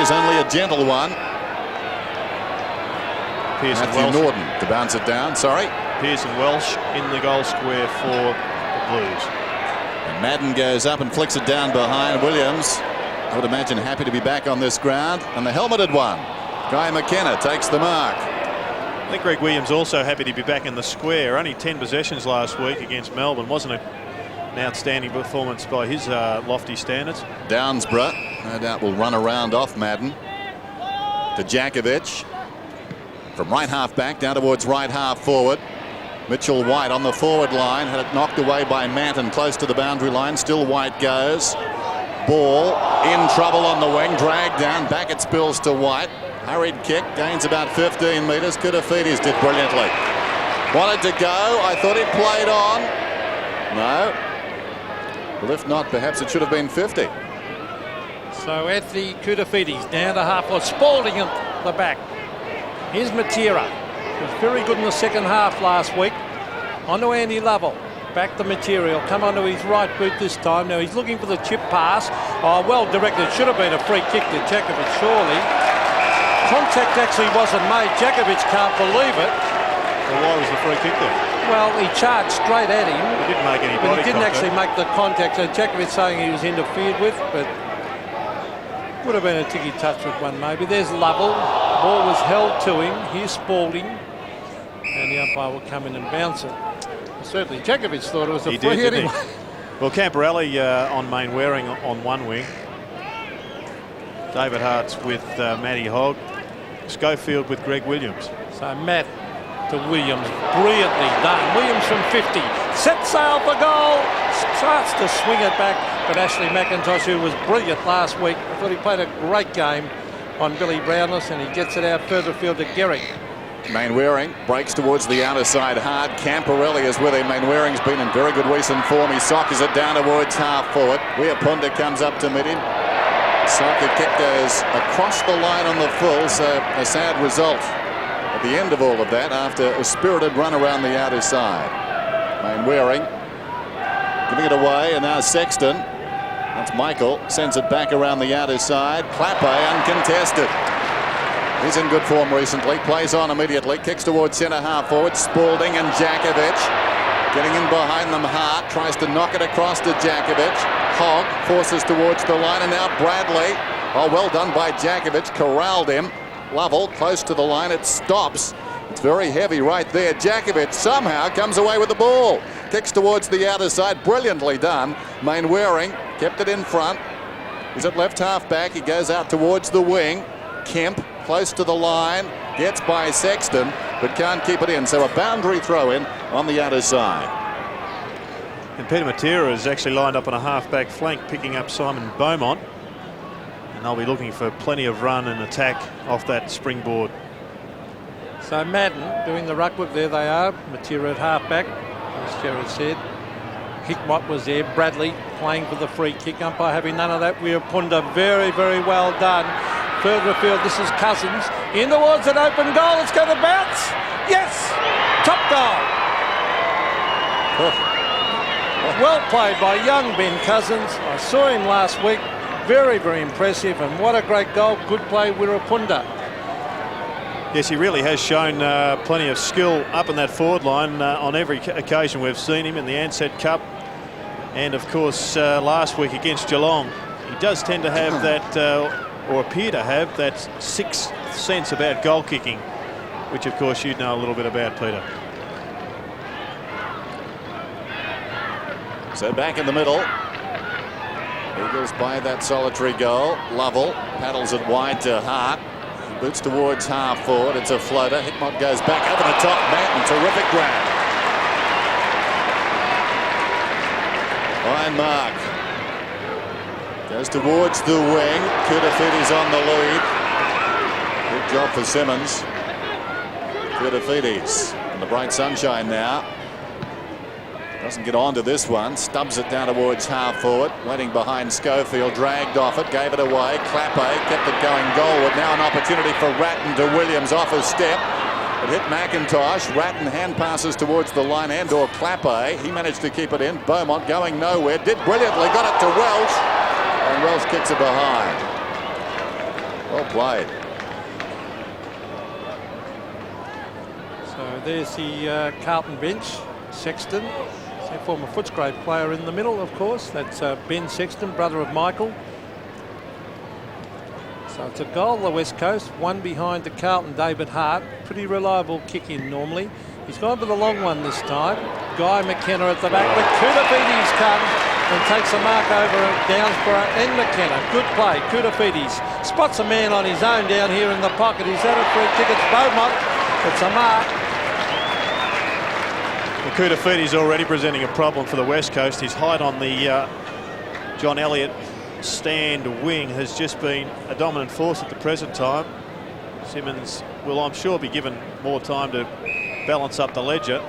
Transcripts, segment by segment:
is only a gentle one. Matthew Norton to bounce it down. Sorry. Pearson Welsh in the goal square for the Blues. And Madden goes up and flicks it down behind Williams. I would imagine happy to be back on this ground. And the helmeted one, Guy McKenna, takes the mark. I think Greg Williams also happy to be back in the square. Only 10 possessions last week against Melbourne. Wasn't an outstanding performance by his lofty standards. Downsborough, no doubt, will run around off Madden. To Jakovic. From right half back down towards right half forward. Mitchell White on the forward line. Had it knocked away by Manton close to the boundary line. Still White goes. Ball in trouble on the wing. Dragged down. Back it spills to White. Hurried kick. Gains about 15 metres. Koutafidis did brilliantly. Wanted to go. I thought he played on. No. Well, if not, perhaps it should have been 50. So Anthony Koutafidis down to half. Or Spalding at the back. Here's Matera. He was very good in the second half last week. Onto Andy Lovell. Back to Material. Come onto his right boot this time. Now he's looking for the chip pass. Oh, well directed. Should have been a free kick to Jakovic, surely. Contact actually wasn't made. Jakovic can't believe it. Well, why was the free kick there? Well, he charged straight at him. He didn't make any body but he didn't contact. actually make the contact. So Jakovic saying he was interfered with, but would have been a ticky touch with one maybe. There's Lovell. Ball was held to him. Here's Spalding. And the umpire will come in and bounce it. Certainly Jakovic thought it was a free anyway. Well, Camporelli on Mainwaring on one wing. David Hart's with Matty Hogg. Schofield with Greg Williams. So Matt to Williams. Brilliantly done. Williams from 50. Set sail for goal. Starts to swing it back. But Ashley McIntosh, who was brilliant last week, I thought he played a great game on Billy Brownless, and he gets it out further field to Gehrig. Mainwaring breaks towards the outer side hard. Camporelli is with him. Mainwaring's been in very good recent form. He sockers it down towards half forward. Weapunda comes up to meet him. Soccer kick goes across the line on the full, so a sad result at the end of all of that after a spirited run around the outer side. Mainwaring giving it away, and now Sexton. That's Michael. Sends it back around the outer side. Clappe uncontested. He's in good form recently. Plays on immediately. Kicks towards centre half forward. Spalding and Jakovic. Getting in behind them. Hart tries to knock it across to Jakovic. Hogg forces towards the line, and now Bradley. Oh, well done by Jakovic. Corralled him. Lovell close to the line. It stops. It's very heavy right there. Jakovic somehow comes away with the ball. Kicks towards the outer side. Brilliantly done. Mainwaring kept it in front. He's at left half back. He goes out towards the wing. Kemp close to the line. Gets by Sexton, but can't keep it in. So a boundary throw in on the outer side. And Peter Matera is actually lined up on a half-back flank, picking up Simon Beaumont. And they'll be looking for plenty of run and attack off that springboard. So Madden doing the ruck whip. There they are. Matera at half-back, as Jared said. Hickmott was there. Bradley playing for the free kick. Umpire having none of that. Weapunda very, very well done. Further afield, this is Cousins. In towards an open goal. It's going to bounce. Yes! Top goal. Well played by young Ben Cousins. I saw him last week. Very, very impressive. And what a great goal. Good play, Weapunda. Yes, he really has shown plenty of skill up in that forward line on every occasion we've seen him in the Ansett Cup. And, of course, last week against Geelong. He does tend to have that, or appear to have, that sixth sense about goal kicking, which, of course, you'd know a little bit about, Peter. So back in the middle. Eagles by that solitary goal. Lovell paddles it wide to Hart. Boots towards half forward. It's a floater. Hickmott goes back over the top. Manton, terrific grab. Fine mark. Goes towards the wing. Koutafidis on the lead. Good job for Simmons. Koutafidis in the bright sunshine now. Doesn't get onto this one. Stubs it down towards half forward. Waiting behind Schofield. Dragged off it. Gave it away. Clappe kept it going goalward. Now an opportunity for Ratton to Williams off his step. It hit McIntosh. Ratton hand passes towards the line and or Clappe. He managed to keep it in. Beaumont going nowhere. Did brilliantly. Got it to Welsh. And Welsh kicks it behind. Well played. So there's the Carlton bench. Sexton, a former Footscray player in the middle, of course. That's Ben Sexton, brother of Michael. So it's a goal, the West Coast, one behind the Carlton, David Hart. Pretty reliable kick in normally. He's gone for the long one this time. Guy McKenna at the back, but Kudafides comes and takes a mark over Downsborough and McKenna. Good play, Kudafides spots a man on his own down here in the pocket. He's had a free kick. It's Beaumont. It's a mark. Kudafides already presenting a problem for the West Coast. His height on the John Elliott stand wing has just been a dominant force at the present time. Simmons will, I'm sure, be given more time to balance up the ledger.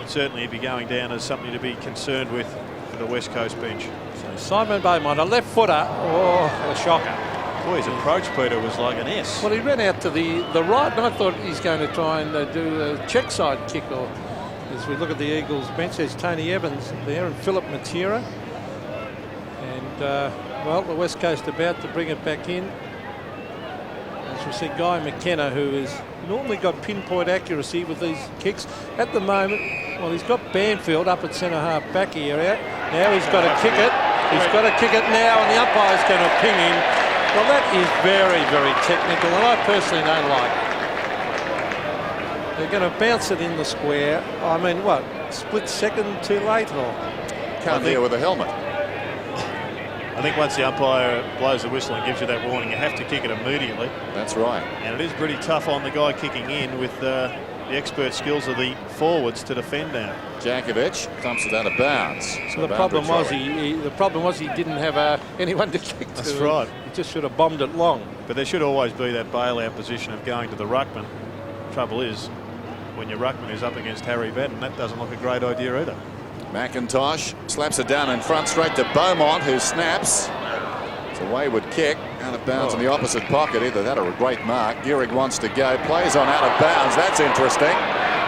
Certainly he'd be going down as something to be concerned with for the West Coast bench. So Simon Beaumont, a left footer. Oh, a shocker. Boy, his approach, Peter, was like an S. Well, he ran out to the right, and I thought he's going to try and do a check side kick. Or as we look at the Eagles bench, there's Tony Evans there and Philip Matera. And, well, the West Coast about to bring it back in. As we see Guy McKenna, who has normally got pinpoint accuracy with these kicks. At the moment, well, he's got Banfield up at centre-half back area. Now he's got to kick it. He's got to kick it now, and the umpire's going to ping him. Well, that is very, very technical, and I personally don't like it. They're going to bounce it in the square. I mean, what, split second too late? Or Can't hear with a helmet. I think once the umpire blows the whistle and gives you that warning, you have to kick it immediately. That's right. And it is pretty tough on the guy kicking in with the expert skills of the forwards to defend now. Jakovic thumps it out of bounds. So the problem was he didn't have anyone to kick to. That's right. He just should have bombed it long. But there should always be that bailout position of going to the ruckman. Trouble is, when your ruckman is up against Harry Batten, that doesn't look a great idea either. McIntosh slaps it down in front straight to Beaumont, who snaps. It's a wayward kick out of bounds in the opposite pocket. Either that or a great mark. Gehrig wants to go, plays on out of bounds. That's interesting.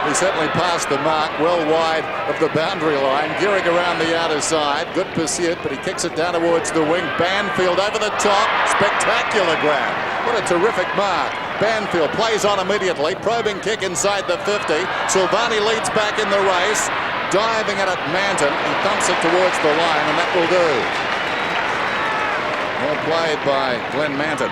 He certainly passed the mark well wide of the boundary line. Gehrig around the outer side. Good pursuit, but he kicks it down towards the wing. Banfield over the top. Spectacular grab. What a terrific mark. Banfield plays on immediately. Probing kick inside the 50. Silvani leads back in the race. Diving at it, Manton. He thumps it towards the line, and that will do. Well played by Glenn Manton.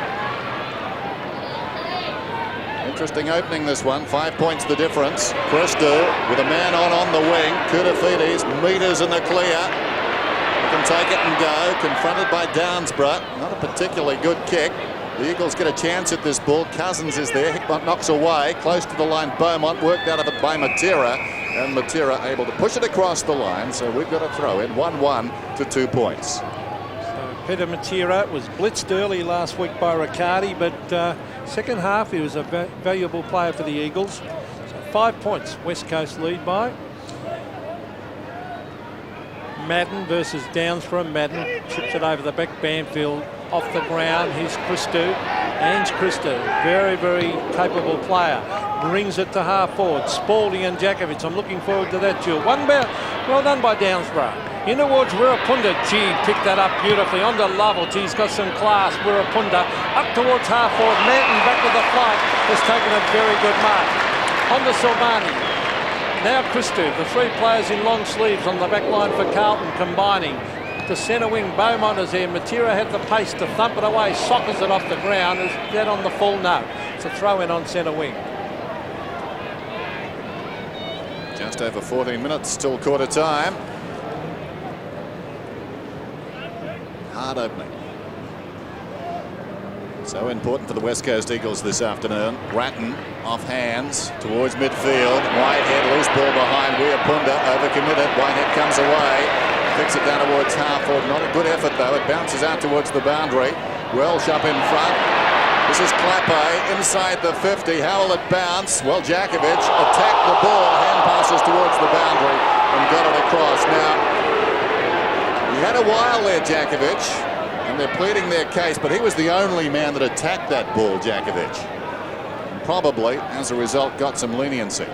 Interesting opening, this one. 5 points the difference. Christou with a man on the wing. Kudafides meters in the clear. He can take it and go. Confronted by Downsborough. Not a particularly good kick. The Eagles get a chance at this ball. Cousins is there. Hickmott knocks away. Close to the line. Beaumont worked out of it by Matera. And Matera able to push it across the line. So we've got a throw in. 1-1 to 2 points. So Peter Matera was blitzed early last week by Riccardi, but second half he was a valuable player for the Eagles. So 5 points. West Coast lead by. Madden versus Downsborough. Madden chips it over the back. Banfield off the ground. Here's Christou. Ange Christou, very, very capable player. Brings it to half forward. Spalding and Jakovic. I'm looking forward to that duel. One bounce. Well done by Downsborough. In towards Wirapunda. Gee, picked that up beautifully. On to Lovell. He's got some class. Wirapunda up towards half forward. Manton back with the flight. Has taken a very good mark. On to Silvani. Now Christou. The three players in long sleeves on the back line for Carlton combining. The centre wing, Beaumont is there. Matera had the pace to thump it away. Sockers it off the ground. Is that on the full? No. It's a throw in on centre wing. Just over 14 minutes, still quarter time. Hard opening. So important for the West Coast Eagles this afternoon. Ratton off hands towards midfield. Whitehead, loose ball behind. Wirapunda overcommitted. Whitehead comes away. Kicks it down towards half forward. Not a good effort though. It bounces out towards the boundary. Welsh up in front. This is Clappe inside the 50. How will it bounce? Well, Jakovic attacked the ball. Hand passes towards the boundary and got it across. Now, he had a while there, Jakovic, and they're pleading their case, but he was the only man that attacked that ball, Jakovic. And probably, as a result, got some leniency.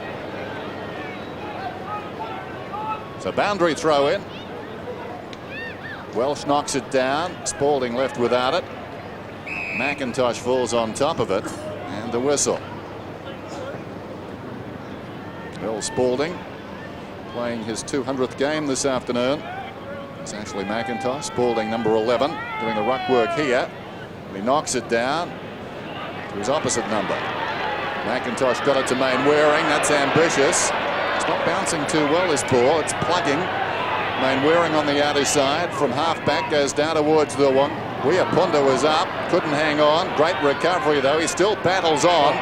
So boundary throw in. Welsh knocks it down. Spalding left without it. McIntosh falls on top of it, and the whistle. Bill Spalding playing his 200th game this afternoon. It's actually McIntosh. Spalding, number 11, doing the ruck work here. And he knocks it down to his opposite number. McIntosh got it to Mainwaring. That's ambitious. It's not bouncing too well, this ball. It's plugging. Mainwaring on the outer side from half-back goes down towards the one. Weapunda was up, couldn't hang on. Great recovery though. He still battles on.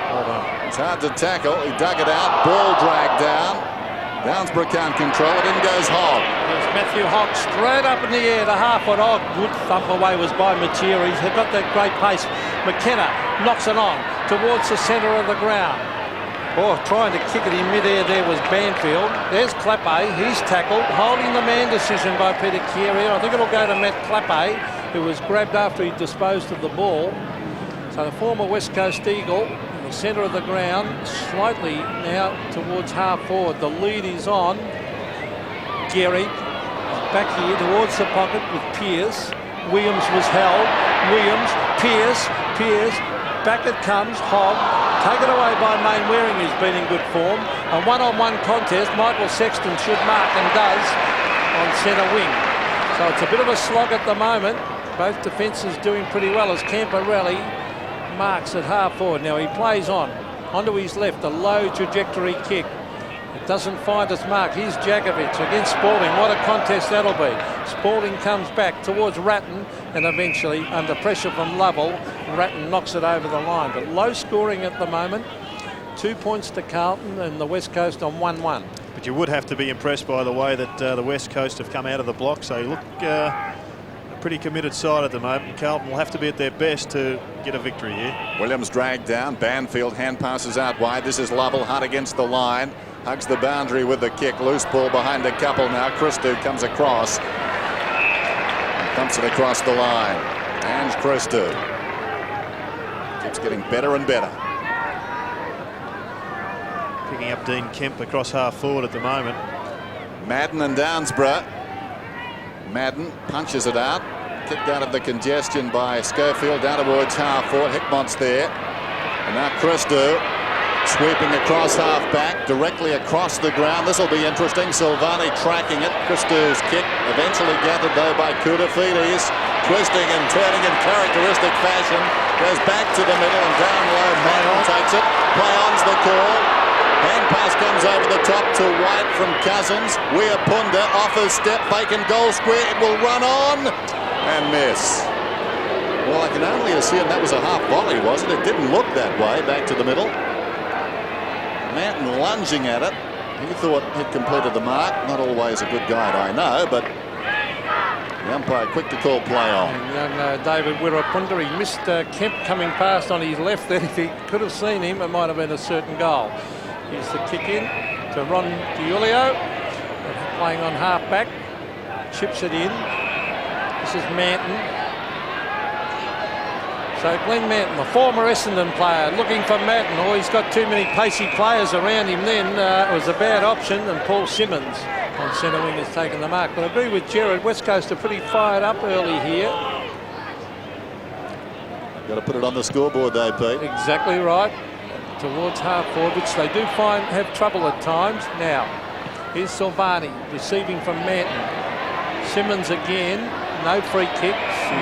It's hard to tackle. He dug it out. Ball dragged down. Downsborough can't control it. In goes Hogg. There's Matthew Hogg straight up in the air. The half-foot Hogg. Good thump away was by Matera. He's got that great pace. McKenna knocks it on towards the centre of the ground. Oh, trying to kick it in mid-air there was Banfield. There's Clappe. He's tackled. Holding the man decision by Peter Carey. I think it'll go to Matt Clappe, who was grabbed after he disposed of the ball. So the former West Coast Eagle in the centre of the ground, slightly now towards half forward. The lead is on. Gehrig back here towards the pocket with Pearce. Williams was held. Williams, Pearce, back it comes, Hogg. Taken away by Mainwaring, who's been in good form. A one-on-one contest. Michael Sexton should mark and does on centre wing. So it's a bit of a slog at the moment. Both defences doing pretty well as Camporelli marks at half forward. Now he plays on. Onto his left, a low trajectory kick. It doesn't find its mark. Here's Jakovic against Spalding. What a contest that'll be. Spalding comes back towards Ratton, and eventually, under pressure from Lovell, Ratton knocks it over the line. But low scoring at the moment. 2 points to Carlton and the West Coast on 1-1. But you would have to be impressed by the way that the West Coast have come out of the block. So you look a pretty committed side at the moment. Carlton will have to be at their best to get a victory here. Williams dragged down. Banfield hand passes out wide. This is Lovell, hard against the line. Hugs the boundary with the kick. Loose ball behind a couple now. Christou comes across. Dumps it across the line. And Christou keeps getting better and better. Picking up Dean Kemp across half forward at the moment. Madden and Downsborough. Madden punches it out. Kicked out of the congestion by Schofield down towards half forward. Hickmont's there. And now Christou sweeping across half back, directly across the ground. This will be interesting. Silvani tracking it. Christou's kick eventually gathered though by Koutafidis. Twisting and turning in characteristic fashion. Goes back to the middle and down low. Madden takes it. Play on's the call. Hand pass comes over the top to White from Cousins. Weapunda offers step, vacant goal square. It will run on and miss. Well, I can only assume that was a half volley, was it? It didn't look that way. Back to the middle. Manton lunging at it. He thought he'd completed the mark. Not always a good guide, I know, but the umpire quick to call play on. And young David Weapunda, he missed Kemp coming past on his left. Then if he could have seen him, it might have been a certain goal. Here's the kick in to Ron Giulio, playing on half back. Chips it in. This is Manton. So Glenn Manton, the former Essendon player, looking for Manton. Oh, he's got too many pacey players around him then. It was a bad option, and Paul Simmons on centre wing has taken the mark. But I agree with Gerard, West Coast are pretty fired up early here. Got to put it on the scoreboard though, Pete. Exactly right. Towards half forward, which they do have trouble at times. Now, here's Silvani receiving from Manton. Simmons again. No free kicks.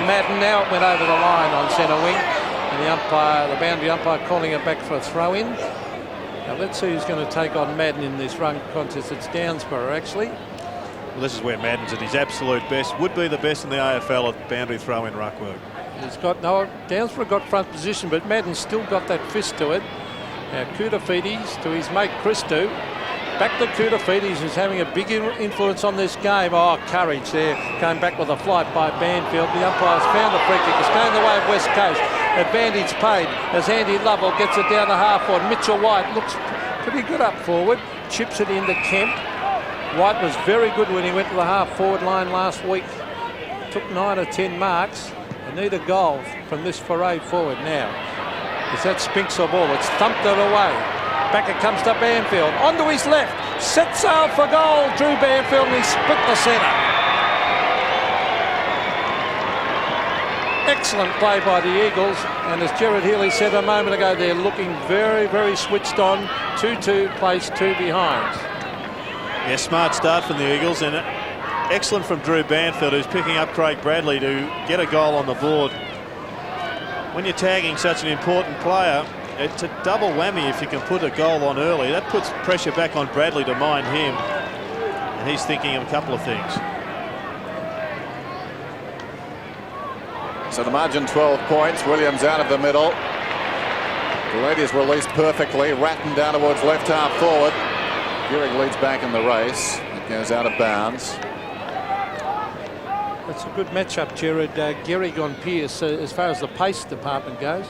Madden now it went over the line on centre wing. And the umpire, the boundary umpire, calling it back for a throw in. Now let's see who's going to take on Madden in this run contest. It's Downsborough actually. Well, this is where Madden's at his absolute best. Would be the best in the AFL at boundary throw in ruck work. He's got Downsborough got front position, but Madden's still got that fist to it. Now Koutafidis to his mate Christou. Back to Koutafidis, who's having a big influence on this game. Oh, courage there. Going back with a flight by Banfield. The umpire's found the free kick. It's going the way of West Coast. Advantage paid as Andy Lovell gets it down to half forward. Mitchell White looks pretty good up forward. Chips it into Kemp. White was very good when he went to the half forward line last week. Took 9 or 10 marks. They need a goal from this foray forward now. Is that Spinks or ball? It's thumped it away. Back it comes to Banfield. Onto his left. Set sail for goal. Drew Banfield and he split the centre. excellent play by the Eagles, and as Gerard Healy said a moment ago, they're looking very, very switched on. 2-2, placed 2 behind. Yeah, smart start from the Eagles, and excellent from Drew Banfield, who's picking up Craig Bradley to get a goal on the board. When you're tagging such an important player, it's a double whammy if you can put a goal on early. That puts pressure back on Bradley to mind him, and he's thinking of a couple of things. So the margin 12 points. Williams out of the middle. The lead is released perfectly. Ratton down towards left half forward. Gehrig leads back in the race. It goes out of bounds. That's a good matchup, Gerard. Gehrig on Pearce as far as the pace department goes.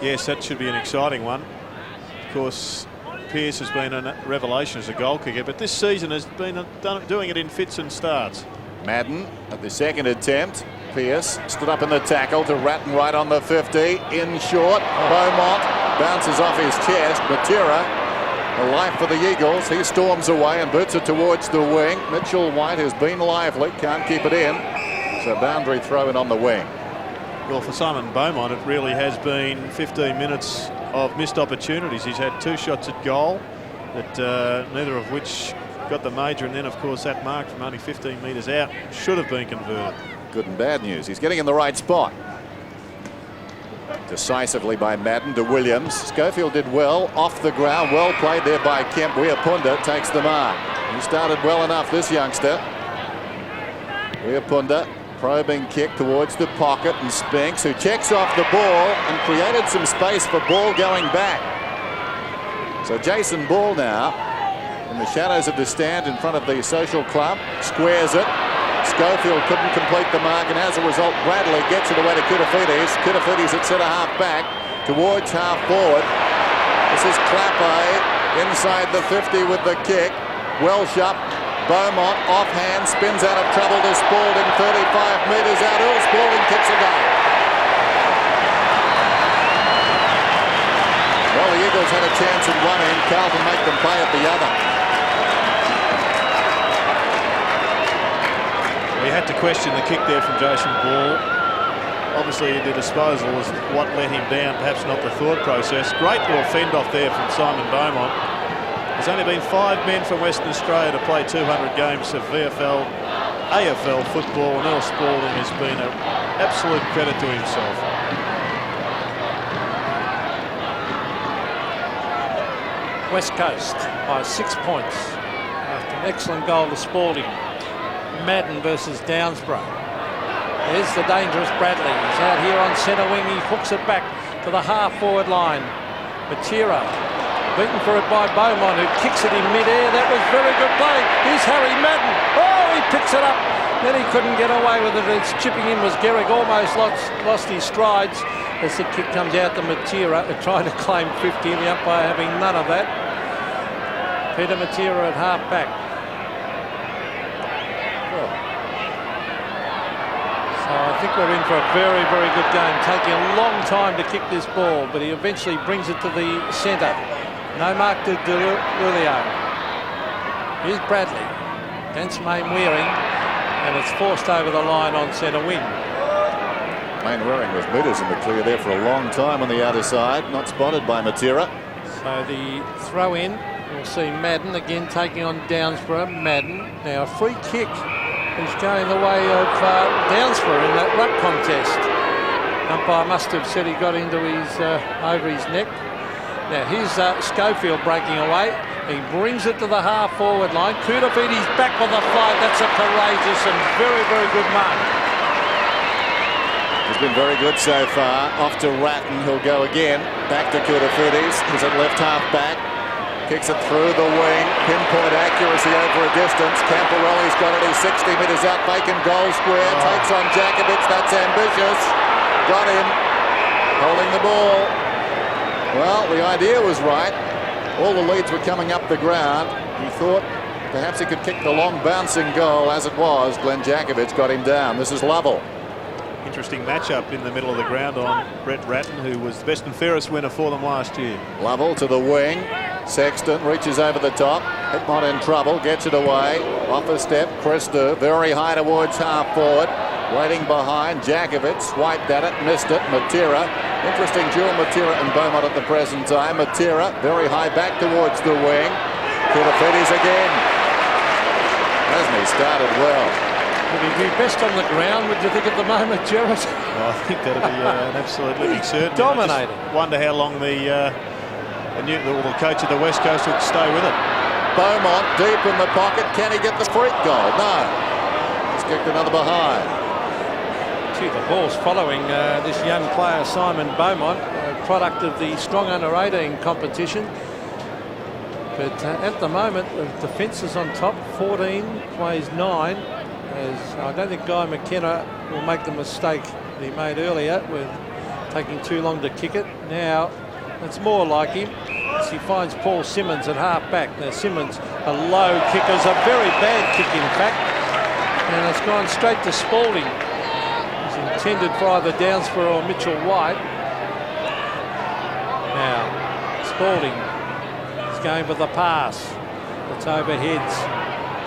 Yes, that should be an exciting one. Of course, Pearce has been a revelation as a goal kicker, but this season has been doing it in fits and starts. Madden at the second attempt. Pearce stood up in the tackle to Ratton right on the 50. In short, Beaumont bounces off his chest. Matera, a life for the Eagles. He storms away and boots it towards the wing. Mitchell White has been lively, can't keep it in. So boundary throw in on the wing. Well, for Simon Beaumont, it really has been 15 minutes of missed opportunities. He's had 2 shots at goal, that neither of which got the major, and then of course that mark from only 15 metres out should have been converted. Good and bad news. He's getting in the right spot. Decisively by Madden to Williams. Schofield did well off the ground. Well played there by Kemp. Weapunda takes the mark. He started well enough, this youngster. Weapunda probing kick towards the pocket, and Spinks, who checks off the ball and created some space for ball going back. So Jason Ball now in the shadows of the stand in front of the social club, squares it. Schofield couldn't complete the mark, and as a result Bradley gets it away to Koutafidis. Koutafidis at centre half back towards half forward. This is Clappe inside the 50 with the kick. Welsh up. Beaumont offhand spins out of trouble to Spalding 35 metres out. Earl Spalding kicks a goal. Well, the Eagles had a chance at one end. Carlton make them play at the other. We had to question the kick there from Jason Ball. Obviously the disposal was what let him down, perhaps not the thought process. Great little fend off there from Simon Beaumont. There's only been 5 men from Western Australia to play 200 games of VFL, AFL football, and Earl Spalding has been an absolute credit to himself. West Coast by 6 points after an excellent goal to Spalding. Madden versus Downsborough. There's the dangerous Bradley. He's out here on centre wing. He hooks it back to the half forward line. Matera beaten for it by Beaumont, who kicks it in mid-air. That was very good play. Here's Harry Madden. Oh, he picks it up. Then he couldn't get away with it. It's chipping in was Gehrig. Almost lost his strides as the kick comes out to Matera, trying to claim 50, and the umpire having none of that. Peter Matera at half back. So I think we're in for a very, very good game. Taking a long time to kick this ball, but he eventually brings it to the centre. No mark to Julio. Here's Bradley against Mainwaring, and it's forced over the line on centre wing. Mainwaring was metres in the clear there for a long time on the outer side, not spotted by Matera. So the throw in, we'll see Madden again taking on Downsborough. Madden now a free kick is going the way of Downsborough in that ruck contest. Umpire must have said he got into his over his neck. Now here's Schofield breaking away. He brings it to the half forward line. Koutafidis back on the flight. That's a courageous and very, very good mark. He's been very good so far. Off to Ratton, who'll go again. Back to Koutafidis. He's at left half back. Kicks it through the wing. Pinpoint accuracy over a distance. Camporelli's got it. He's 60 metres out. Bacon goal square. Takes on Jakovic. That's ambitious. Got him. Holding the ball. Well, the idea was right. All the leads were coming up the ground. He thought perhaps he could kick the long bouncing goal. As it was, Glenn Jakovic got him down. This is Lovell. Interesting matchup in the middle of the ground on Brett Ratton, who was the best and fairest winner for them last year. Lovell to the wing. Sexton reaches over the top. Hickmott in trouble, gets it away. Off a step, Christou very high towards half forward. Waiting behind, Jakovic swiped at it, missed it. Matera, interesting duel, Matera and Beaumont at the present time. Matera very high back towards the wing. Koutafidis again. Hasn't he started well? Would he be best on the ground, would you think, at the moment, Gerard? Well, I think that'd be an absolute living certainty. Dominating. I just wonder how long the coach of the West Coast would stay with it. Beaumont deep in the pocket. Can he get the freak goal? No. He's kicked another behind. Gee, the ball's following this young player, Simon Beaumont, a product of the strong under-18 competition. But at the moment, the defence is on top. 14 plays 9. As I don't think Guy McKenna will make the mistake that he made earlier with taking too long to kick it. Now it's more like him as he finds Paul Simmons at half back. Now Simmons, a low kicker, is a very bad kick in fact, and it's gone straight to Spalding. It's intended for either Downsborough or Mitchell White. Now Spalding is going for the pass. It's overheads.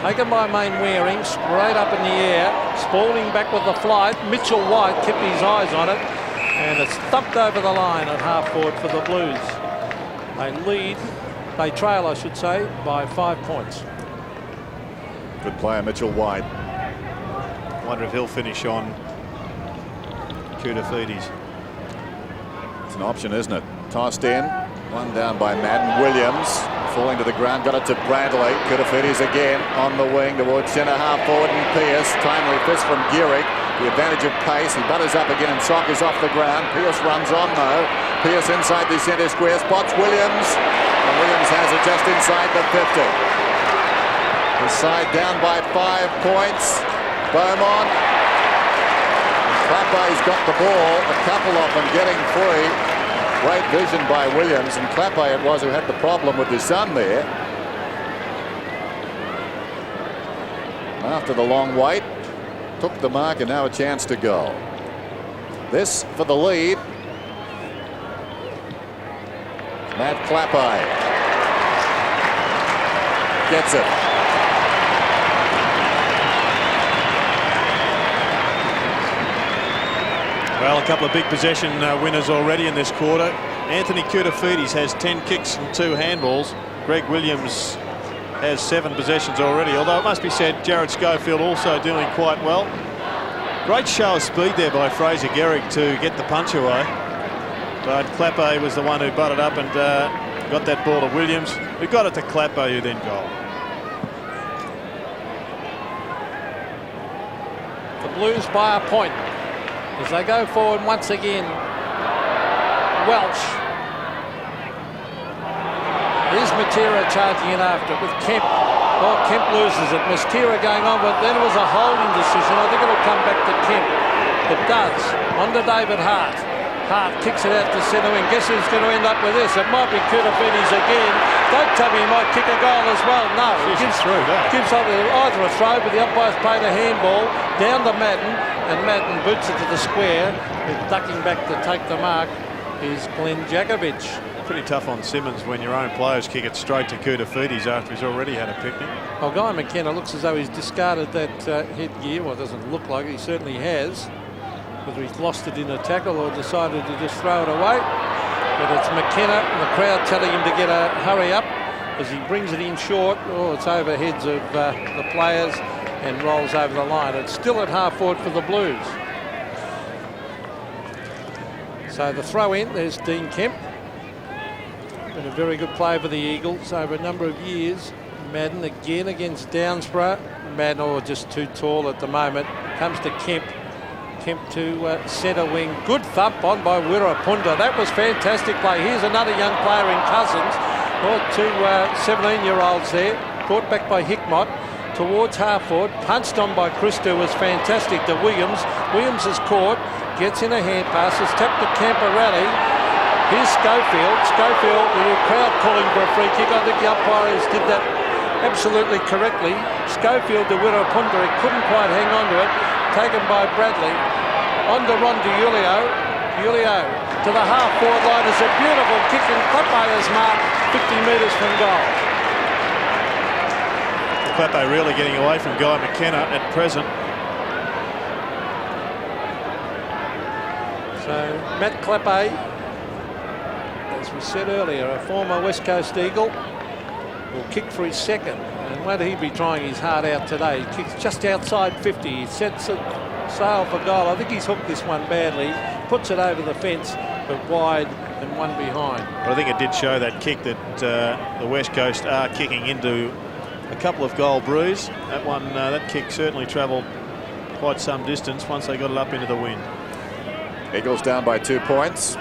Taken by Mainwaring, straight up in the air. Spalding back with the flight. Mitchell White kept his eyes on it. And it's thumped over the line at half forward for the Blues. They trail, I should say, by 5 points. Good player, Mitchell White. Wonder if he'll finish on Koutafidis. It's an option, isn't it? Tossed in. One down by Madden. Williams falling to the ground, got it to Bradley. Koutafidis again on the wing towards centre half forward, and Pearce. Timely fist from Gehrig. The advantage of pace. He butters up again and Soccer's off the ground. Pearce runs on though. Pearce inside the centre square, spots Williams. And Williams has it just inside the 50. The side down by 5 points. Beaumont. Clappay's got the ball. A couple of them getting free. Great vision by Williams, and Clappay it was who had the problem with his son there. After the long wait, took the mark and now a chance to go. This for the lead. Matt Clappay gets it. Well, a couple of big possession winners already in this quarter. Anthony Koutafidis has 10 kicks and 2 handballs. Greg Williams has 7 possessions already, although it must be said Jared Schofield also doing quite well. Great show of speed there by Fraser Gehrig to get the punch away. But Clappay was the one who butted up and got that ball to Williams, who got it to Clappay, who then goal. The Blues by a point as they go forward once again. Welch. Here's Matera charging in after it with Kemp. Well, Kemp loses it. Matera going on, but then it was a holding decision. I think it'll come back to Kemp. It does. On to David Hart. Hart kicks it out to centre wing. Guess who's going to end up with this? It might be Koutafidis again. Don't tell me he might kick a goal as well. No. He gives either a throw, but the umpire's paid a handball down to Madden, and Madden boots it to the square. With ducking back to take the mark is Glenn Jakovic. Pretty tough on Simmons when your own players kick it straight to Koutafidis after he's already had a picnic. Well, Guy McKenna looks as though he's discarded that headgear. Well, it doesn't look like it. He certainly has. Whether he's lost it in a tackle or decided to just throw it away. But it's McKenna and the crowd telling him to get a hurry up as he brings it in short. Oh, it's over heads of the players and rolls over the line. It's still at half forward for the Blues. So the throw in, there's Dean Kemp. Been a very good player for the Eagles over a number of years. Madden again against Downsborough. Madden, just too tall at the moment. Comes to Kemp. Kemp to centre wing. Good thump on by Wirapunda. That was fantastic play. Here's another young player in Cousins. Well, 2 17-year-olds there. Brought back by Hickmott. Towards half forward. Punched on by Christo was fantastic to Williams. Williams is caught. Gets in a hand pass. It's tapped to Camporelli. Here's Schofield. Schofield, the crowd calling for a free kick. I think the umpires did that absolutely correctly. Schofield to Wirapunda. He couldn't quite hang on to it. Taken by Bradley. On to Ron Julio. Julio to the half-forward line. It's a beautiful kick and Clappay's mark 50 metres from goal. Clappay really getting away from Guy McKenna at present. So Matt Kleppe, as we said earlier, a former West Coast Eagle, will kick for his second. And won't he be trying his heart out today? He kicks just outside 50. He sets a sail for goal. I think he's hooked this one badly. Puts it over the fence, but wide and one behind. But I think it did show that kick that the West Coast are kicking into a couple of goal breeze. That one, that kick certainly travelled quite some distance once they got it up into the wind. Eagles down by 2 points.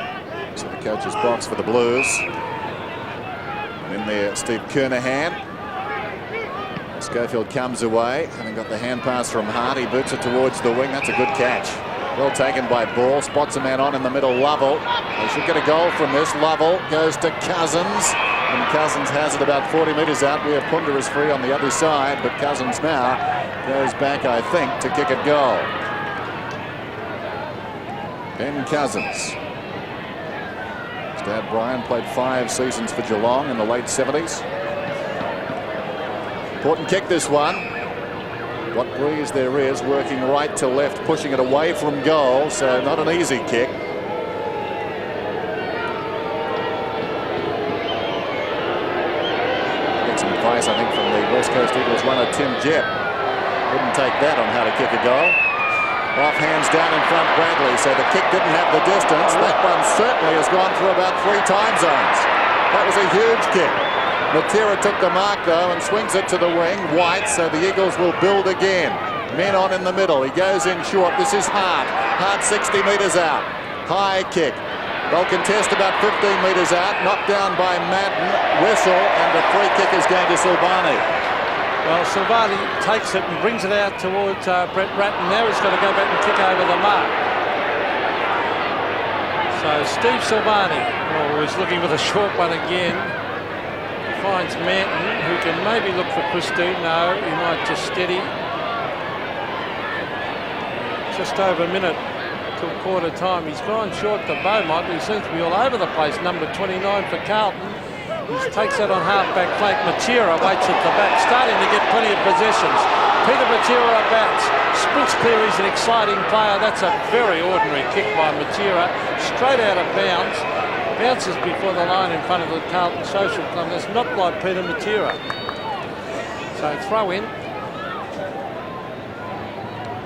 So the coach's box for the Blues. And in there, Steve Kernahan. Schofield comes away, having got the hand pass from Hart. He boots it towards the wing. That's a good catch. Well taken by Ball. Spots a man on in the middle. Lovell. They should get a goal from this. Lovell goes to Cousins. And Cousins has it about 40 metres out. We have Punda is free on the other side. But Cousins now goes back, I think, to kick it goal. Ben Cousins. His dad Brian played 5 seasons for Geelong in the late 70s. Important kick, this one. What breeze there is, working right to left, pushing it away from goal, so not an easy kick. Get some advice, I think, from the West Coast Eagles runner Tim Jebb. Wouldn't take that on how to kick a goal. Off hands down in front, Bradley, so the kick didn't have the distance. That one certainly has gone through about 3 time zones. That was a huge kick. Matera took the mark, though, and swings it to the wing. White, so the Eagles will build again. Men on in the middle. He goes in short. This is Hart. Hart 60 metres out. High kick. They'll contest about 15 metres out. Knocked down by Madden. Whistle, and the free kick is going to Silvani. Well, Silvani takes it and brings it out towards Brett Ratton. Now he's got to go back and kick over the mark. So Steve Silvani, is looking for the short one again. Finds Manton, who can maybe look for Christie. No, he might just steady. Just over a minute till quarter time. He's gone short to Beaumont, who seems to be all over the place. Number 29 for Carlton. He takes that on half-back flank. Matera waits at the back, starting to get plenty of possessions. Peter Matera bats. Sprints clear. He's an exciting player. That's a very ordinary kick by Matera. Straight out of bounds. Bounces before the line in front of the Carlton Social Club. That's not like Peter Matera. So throw in.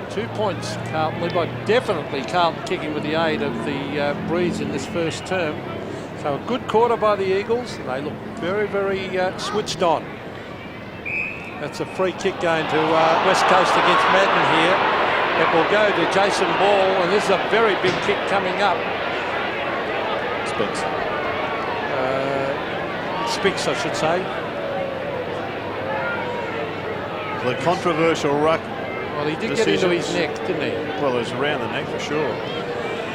2 points Carlton lead by. Definitely Carlton kicking with the aid of the breeze in this first term. So a good quarter by the Eagles. They look very, very switched on. That's a free kick going to West Coast against Madden here. It will go to Jason Ball, and this is a very big kick coming up. Spinks, I should say. The controversial ruck. Well, he did get into his neck, didn't he? Well, it was around the neck for sure.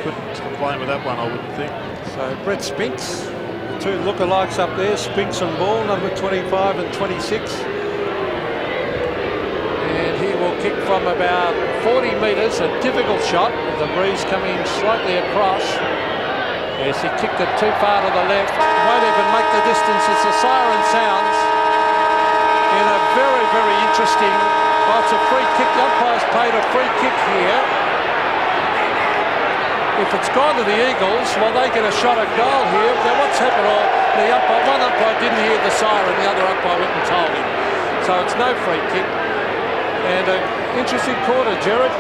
Couldn't complain with that one, I wouldn't think. So Brett Spinks, the 2 lookalikes up there, Spinks and Ball, number 25 and 26. And he will kick from about 40 metres, a difficult shot, with the breeze coming slightly across. Yes, he kicked it too far to the left. Won't even make the distance as the siren sounds. In a very, very interesting... Well, it's a free kick. The umpire's paid a free kick here. If it's gone to the Eagles, well, they get a shot at goal here. Now, what's happened? One umpire didn't hear the siren. The other umpire went and told him. So it's no free kick. And an interesting quarter, Gerard.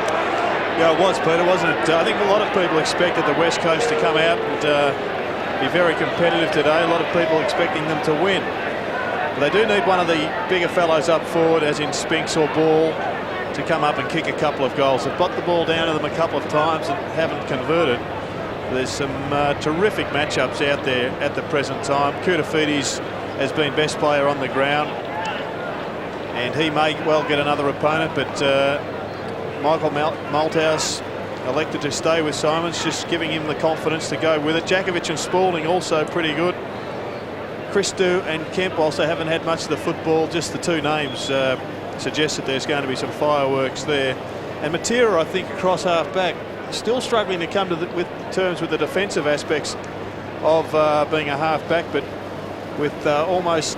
Yeah, it was, Peter, wasn't it? I think a lot of people expected the West Coast to come out and be very competitive today. A lot of people expecting them to win. But they do need one of the bigger fellows up forward, as in Spinks or Ball, to come up and kick a couple of goals. They've got the ball down to them a couple of times and haven't converted. There's some terrific matchups out there at the present time. Koutafidis has been best player on the ground, and he may well get another opponent, but Michael Malthouse elected to stay with Simons, just giving him the confidence to go with it. Jakovic and Spalding also pretty good. Christou and Kemp also haven't had much of the football. Just the 2 names suggest that there's going to be some fireworks there. And Matera, I think, across half-back, still struggling to come to terms with the defensive aspects of being a half-back, but with almost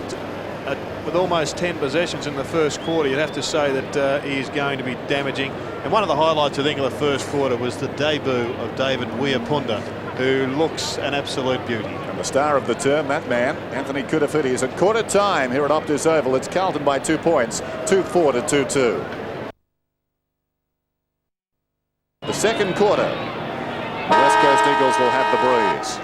10 possessions in the first quarter, you'd have to say that he is going to be damaging And one of the highlights, I think, of the first quarter was the debut of David Weapunda, who looks an absolute beauty. And the star of the term, that man, Anthony Kudafiti, is at quarter time here at Optus Oval. It's Carlton by 2 points, 2-4 to 2-2. The second quarter, the West Coast Eagles will have the breeze.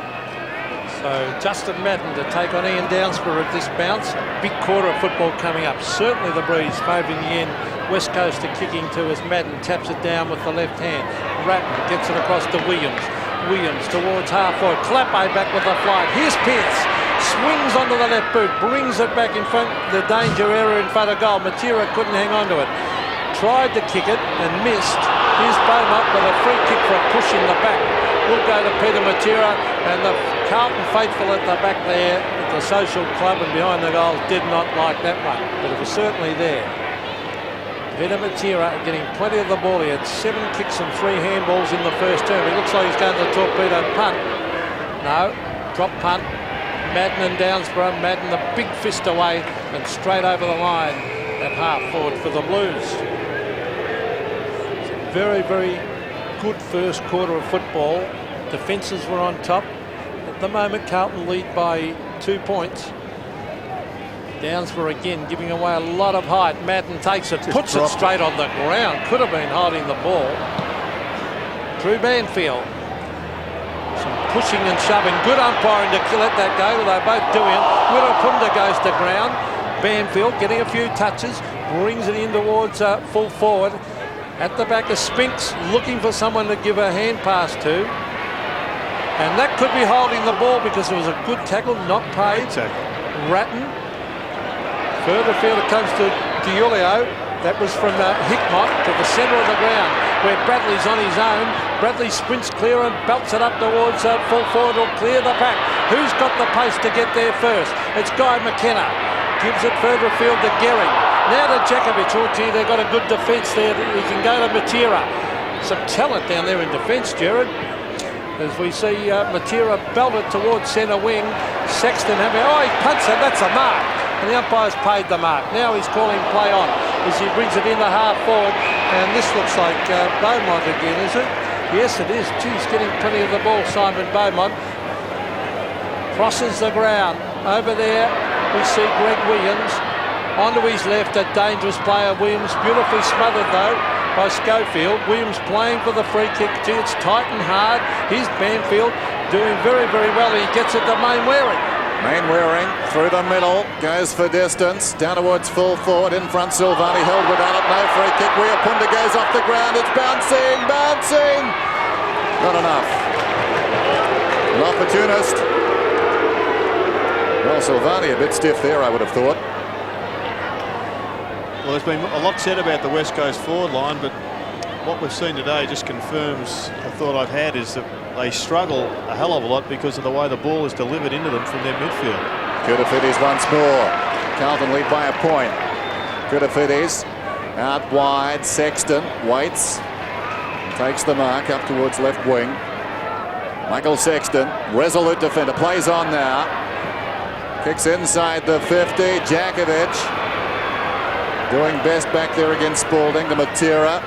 So Justin Madden to take on Ian Downsborough at this bounce. Big quarter of football coming up. Certainly the breeze favouring the end. West Coast are kicking to as Madden taps it down with the left hand. Ratton gets it across to Williams. Williams towards half forward. Clappe back with the flight. Here's Pierce. Swings onto the left boot. Brings it back in front. The danger area in front of goal. Matera couldn't hang on to it. Tried to kick it and missed. Here's Beaumont with a free kick for a push in the back. Will go to Peter Matera, and the Carlton faithful at the back there at the social club and behind the goals did not like that one, but it was certainly there. Peter Matera getting plenty of the ball. He had 7 kicks and 3 handballs in the first term. He looks like he's going to torpedo punt. No, drop punt. Madden and Downsborough. Madden the big fist away and straight over the line at half forward for the Blues. Very, very good first quarter of football. Defences were on top. At the moment, Carlton lead by 2 points. Downsborough again giving away a lot of height. Madden takes it, puts it straight on the ground. Could have been holding the ball. Drew Banfield. Some pushing and shoving. Good umpiring to let that go. They're both doing it. Weapunda goes to ground. Banfield getting a few touches. Brings it in towards full forward. At the back of Spinks, looking for someone to give a hand pass to. And that could be holding the ball because it was a good tackle, not paid. Ratton. Further field it comes to Giulio. That was from Hickmott to the centre of the ground where Bradley's on his own. Bradley sprints clear and belts it up towards full forward. Will clear the pack. Who's got the pace to get there first? It's Guy McKenna. Gives it further afield to Gehrig. Now to Jakovic. Oh gee, they've got a good defence there. He can go to Matera. Some talent down there in defence, Jared. As we see Matera belted towards centre wing. Sexton having, oh, he punts it. That's a mark. And the umpire's paid the mark. Now he's calling play on as he brings it in the half forward. And this looks like Beaumont again, is it? Yes, it is. Geez, getting plenty of the ball, Simon Beaumont. Crosses the ground. Over there, we see Greg Williams. Onto his left, a dangerous player. Williams beautifully smothered, though, by Schofield. Williams playing for the free kick. Gee, it's tight and hard. Here's Banfield doing very, very well. He gets it to Mainwaring. Mainwaring through the middle, goes for distance, down towards full forward, in front Silvani, held without it, no free kick. Weapunda goes off the ground, it's bouncing, bouncing! Not enough. An opportunist. Well, Silvani a bit stiff there, I would have thought. Well, there's been a lot said about the West Coast forward line, but what we've seen today just confirms a thought I've had, is that they struggle a hell of a lot because of the way the ball is delivered into them from their midfield. Kudafidis once more. Carlton lead by a point. Kudafidis out wide. Sexton waits. Takes the mark up towards left wing. Michael Sexton, resolute defender, plays on now. Kicks inside the 50. Jakovic doing best back there against Spalding to Matera.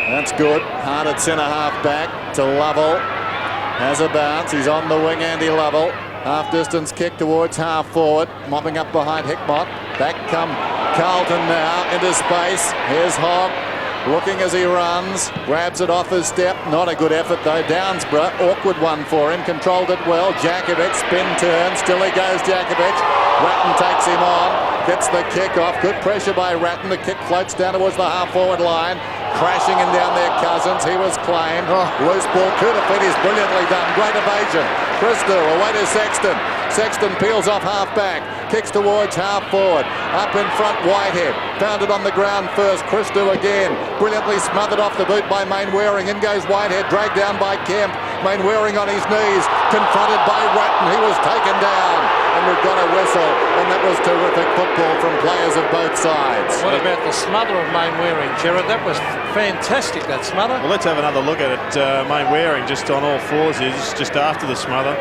That's good. Hard at centre half back to Lovell. Has a bounce. He's on the wing, Andy Lovell. Half distance kick towards half forward. Mopping up behind Hickmott. Back come Carlton now into space. Here's Hogg. Looking as he runs. Grabs it off his step. Not a good effort though. Downsborough. Awkward one for him. Controlled it well. Jakovic. Spin turn. Still he goes Jakovic. Ratton takes him on. Gets the kick off. Good pressure by Ratton. The kick floats down towards the half forward line. Crashing in down there, Cousins. He was claimed. Loose ball. Kudafidis brilliantly done. Great evasion. Christou away to Sexton. Sexton peels off half back. Kicks towards half forward. Up in front, Whitehead. Found it on the ground first. Christou again. Brilliantly smothered off the boot by Mainwaring. In goes Whitehead. Dragged down by Kemp. Mainwaring on his knees. Confronted by Ratton. He was taken down. And we've got a whistle. And that was terrific football from players of both sides. What about the smother of Mainwaring, Gerard? That was fantastic, that smother. Well, let's have another look at it. Mainwaring just on all fours here, just after the smother.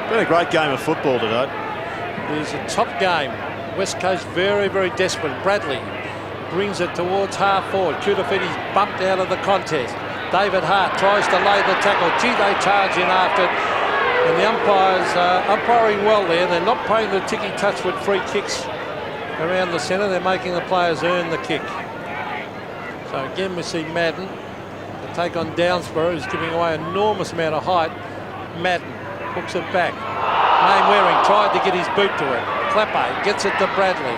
Been a great game of football today. It was a top game. West Coast very, very desperate. Bradley brings it towards half forward. Kudafiti's bumped out of the contest. David Hart tries to lay the tackle. Gee, they charge in after it. And the umpires umpiring well there. They're not playing the ticky-touch with free kicks around the centre. They're making the players earn the kick. So again, we see Madden to take on Downsborough, who's giving away an enormous amount of height. Madden hooks it back. Mainwaring tried to get his boot to it. Clapper gets it to Bradley.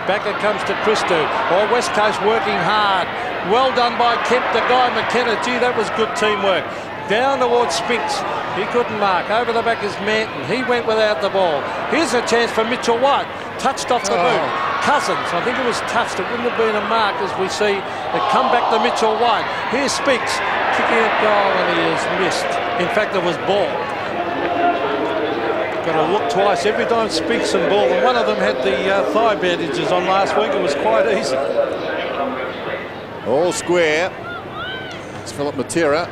Back it comes to Christou. Oh, West Coast working hard. Well done by Kemp to Guy McKenna. Gee, that was good teamwork. Down towards Spinks. He couldn't mark. Over the back is Manton. He went without the ball. Here's a chance for Mitchell White. Touched off the boot. Cousins, I think it was touched. It wouldn't have been a mark as we see it come back to Mitchell White. Here's Spinks kicking a goal and he has missed. In fact, it was ball. Got to look twice every time Spinks and ball. And one of them had the thigh bandages on last week. It was quite easy. All square. It's Philip Matera,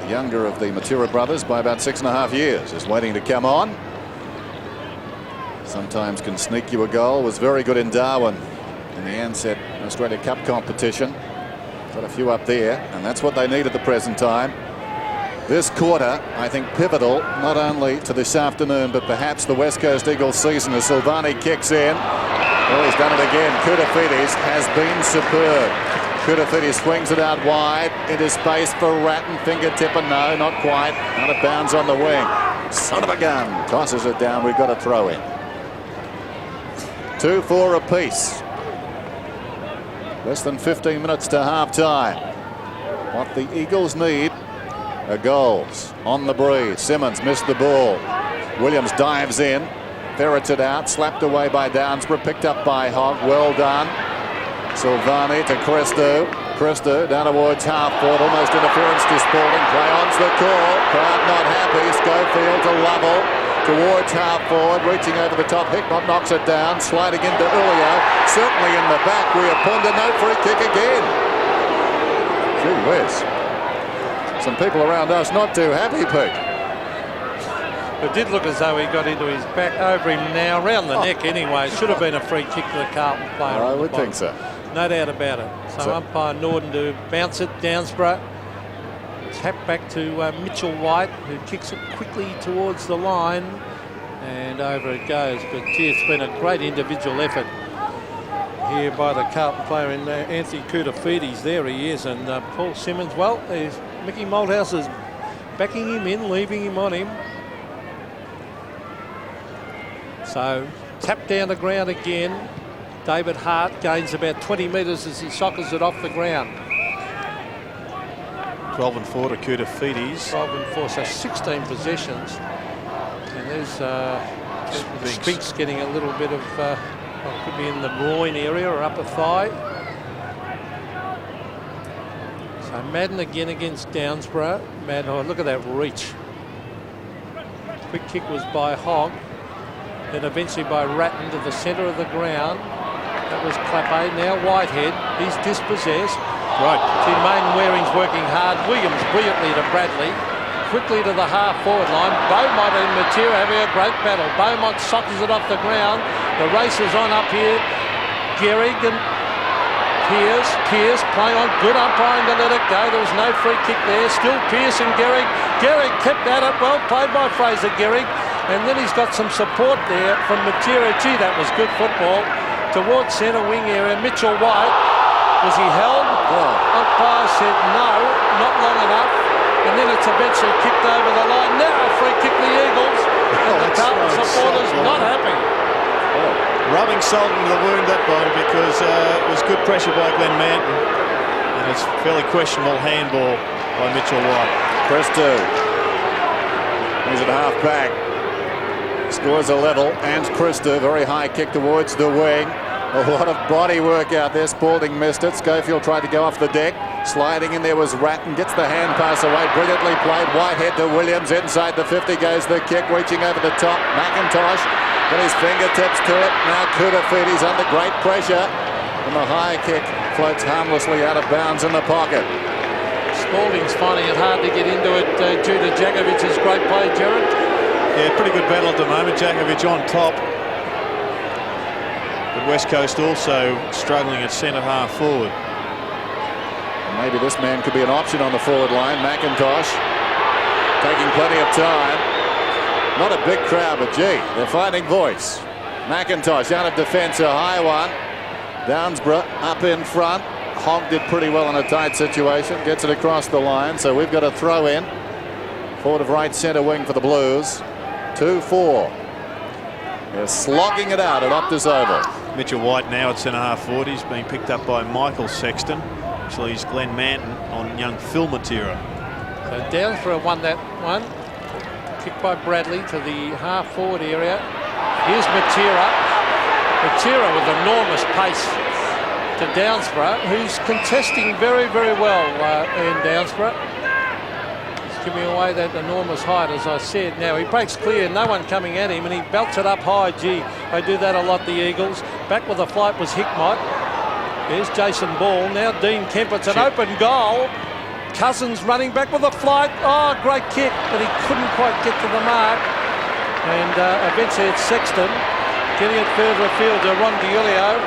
the younger of the Matera brothers by about 6.5 years, is waiting to come on. Sometimes can sneak you a goal. Was very good in Darwin in the Ansett Australia Cup competition. Got a few up there, and that's what they need at the present time. This quarter, I think, pivotal not only to this afternoon, but perhaps the West Coast Eagles season as Silvani kicks in. Oh, he's done it again. Kudafidis has been superb. Kudafidis swings it out wide into space for Ratton. Fingertip, and no, not quite. Out of bounds on the wing. Son of a gun. Tosses it down. We've got a throw in. 2-4 apiece. Less than 15 minutes to half-time. What the Eagles need are goals. On the breeze. Simmons missed the ball. Williams dives in. Ferrets it out. Slapped away by Downsborough. Picked up by Hogg. Well done. Silvani to Christou. Christou down towards half-forward. Almost interference to Spalding. Play on's the call. Crowd not happy. Schofield to Lovell. Towards half-forward. Reaching over the top. Hickmott knocks it down. Sliding into Ulio. Certainly in the back. Riapunta. No free kick again. Gee whiz. Some people around us not too happy, Pete. It did look as though he got into his back, over him now, around the neck anyway. Should have been a free kick to the Carlton player. I would think so. No doubt about it. So umpire Norden to bounce it. Downsborough. Tap back to Mitchell White, who kicks it quickly towards the line. And over it goes. But gee, it's been a great individual effort here by the Carlton player in Anthony Kudafidis. There he is. And Paul Simmons, well, Mickey Malthouse is backing him in, leaving him on him. So tap down the ground again. David Hart gains about 20 metres as he soccers it off the ground. 12-4 to Kudafidis. 12-4, so 16 possessions. And there's Spinks getting a little bit of, could be in the groin area or upper thigh. So Madden again against Downsborough. Madden, oh, look at that reach. Quick kick was by Hogg. Then eventually by Ratton to the centre of the ground. That was Clappe. Now Whitehead. He's dispossessed. Right. See, Mainwaring's working hard. Williams brilliantly to Bradley. Quickly to the half-forward line. Beaumont and Matera having a great battle. Beaumont sockers it off the ground. The race is on up here. Gehrig and Pearce playing on. Good umpiring to let it go. There was no free kick there. Still Pearce and Gehrig. Gehrig kept at it. Well played by Fraser Gehrig. And then he's got some support there from Matera. Gee, that was good football. Towards centre wing area. Mitchell White. Was he held? Oh. Umpire said no, not long enough. And then it's eventually kicked over the line. Now a free kick the Eagles. And the Carlton supporters not happy. Rubbing salt into the wound, that one, because it was good pressure by Glenn Manton. And it's fairly questionable handball by Mitchell White. Christou. He's at half back. Scores a level. And Christou, very high kick towards the wing. A lot of body work out there. Spalding missed it. Schofield tried to go off the deck. Sliding in there was Ratton. Gets the hand pass away. Brilliantly played. Whitehead to Williams. Inside the 50 goes the kick. Reaching over the top. McIntosh got his fingertips to it. Now Kudafidis under great pressure. And the high kick floats harmlessly out of bounds in the pocket. Spalding's finding it hard to get into it due to Djakovic's great play, Gerard. Yeah, pretty good battle at the moment. Djakovic on top. But But West Coast also struggling at centre half forward. Maybe this man could be an option on the forward line. McIntosh taking plenty of time. Not a big crowd, but gee, they're finding voice. McIntosh out of defence, a high one. Downsborough up in front. Hogg did pretty well in a tight situation. Gets it across the line, so we've got a throw in. Forward of right centre wing for the Blues. 2-4. They're slogging it out at Optus Oval. Mitchell White now at centre half forward. He's being picked up by Michael Sexton. Actually, he's Glenn Manton on young Phil Matera. So Downsborough won that one. Kick by Bradley to the half forward area. Here's Matera. Matera with enormous pace to Downsborough, who's contesting very, very well in Downsborough. He's giving away that enormous height, as I said. Now he breaks clear, no one coming at him, and he belts it up high. Gee, they do that a lot, the Eagles. Back with the flight was Hickmott. There's Jason Ball. Now Dean Kemp. It's an open goal. Cousins running back with a flight. Oh, great kick, but he couldn't quite get to the mark. And eventually it's Sexton getting it further afield to Ron DiIulio.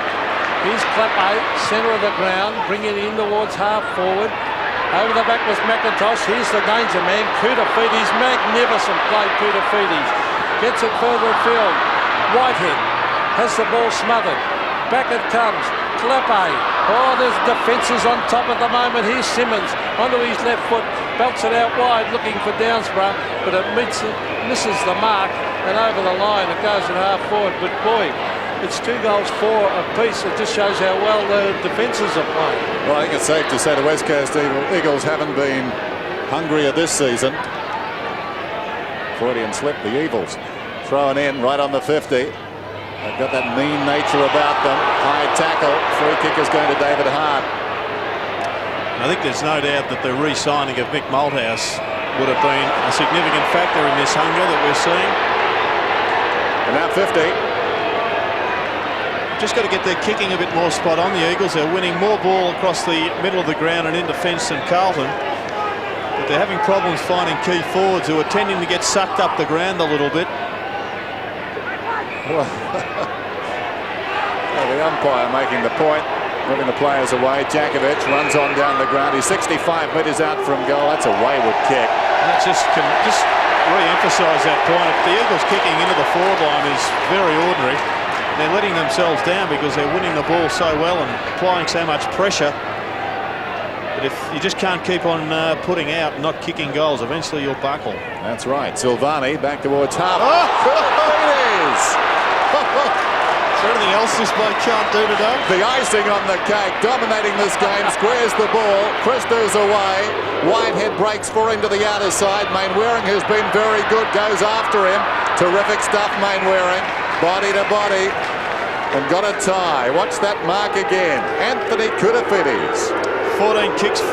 Here's Clappe, centre of the ground, bringing it in towards half forward. Over the back was McIntosh. Here's the danger man, Koutafidis. Magnificent play, Koutafidis. Gets it further afield. Whitehead has the ball smothered. Back it comes. Clappe. Oh, there's defences on top at the moment. Here's Simmons onto his left foot. Belts it out wide looking for Downsborough, but it misses the mark, and over the line it goes at half forward. But boy, it's 2 goals, 4 apiece. It just shows how well the defences are playing. Well, I think it's safe to say the West Coast Eagles haven't been hungrier this season. Freudian slip, the Eagles throwing in right on the 50. They've got that mean nature about them. High tackle. Free kick is going to David Hart. I think there's no doubt that the re-signing of Mick Malthouse would have been a significant factor in this hunger that we're seeing. And now 50. Just got to get their kicking a bit more spot on. The Eagles are winning more ball across the middle of the ground and into fence than Carlton. But they're having problems finding key forwards who are tending to get sucked up the ground a little bit. Well, the umpire making the point, moving the players away. Jakovic runs on down the ground. He's 65 metres out from goal. That's a wayward kick. Let's just re-emphasise that point. If the Eagles kicking into the forward line is very ordinary, they're letting themselves down because they're winning the ball so well and applying so much pressure. But if you just can't keep on putting out and not kicking goals, eventually you'll buckle. That's right. Silvani back towards half. Oh, it is! Is there anything else this bloke can't do today? The icing on the cake, dominating this game, squares the ball. Christo's away. Whitehead breaks for him to the outer side. Mainwaring, who's been very good, goes after him. Terrific stuff, Mainwaring. Body to body. And got a tie. Watch that mark again. Anthony Koutafidis. 14 kicks, 5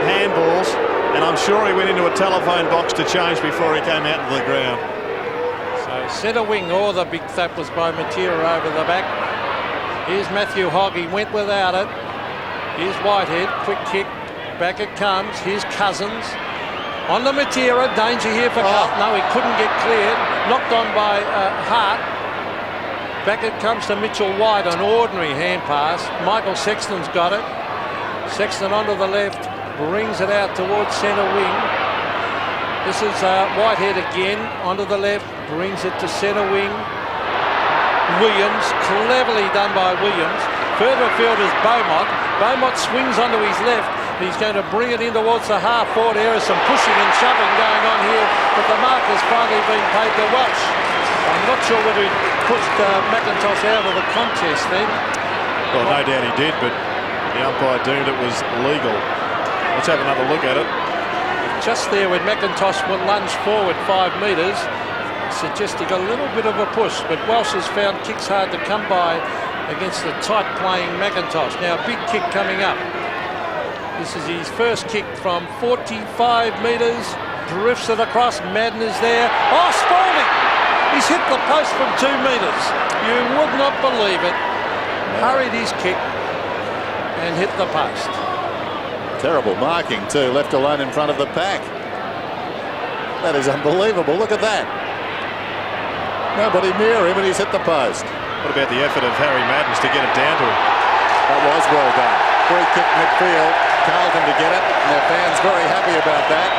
handballs, and I'm sure he went into a telephone box to change before he came out into the ground. So centre wing, or the big thap was by Matera over the back. Here's Matthew Hogg, he went without it. Here's Whitehead, quick kick, back it comes. Here's Cousins. On the Matera, danger here for Carlton. No, he couldn't get cleared. Knocked on by Hart. Back it comes to Mitchell White, an ordinary hand pass. Michael Sexton's got it. Sexton onto the left, brings it out towards centre wing. This is Whitehead again, onto the left, brings it to centre wing. Williams, cleverly done by Williams. Further afield is Beaumont. Beaumont swings onto his left. He's going to bring it in towards the half-forward area. Some pushing and shoving going on here, but the mark has finally been paid to Welsh. I'm not sure whether he pushed McIntosh out of the contest then. Well, no doubt he did, but the umpire deemed it was legal. Let's have another look at it. Just there when McIntosh will lunge forward 5 metres, suggests he got a little bit of a push, but Welsh has found kicks hard to come by against the tight playing McIntosh. Now big kick coming up. This is his first kick from 45 metres, drifts it across. Madden is there. Oh, Spalding! He's hit the post from 2 metres. You would not believe it. Hurried his kick and hit the post. Terrible marking too, left alone in front of the pack. That is unbelievable. Look at that. Nobody near him and he's hit the post. What about the effort of Harry Maddens to get it down to him? That was well done. Free kick midfield. Carlton to get it. And their fans very happy about that.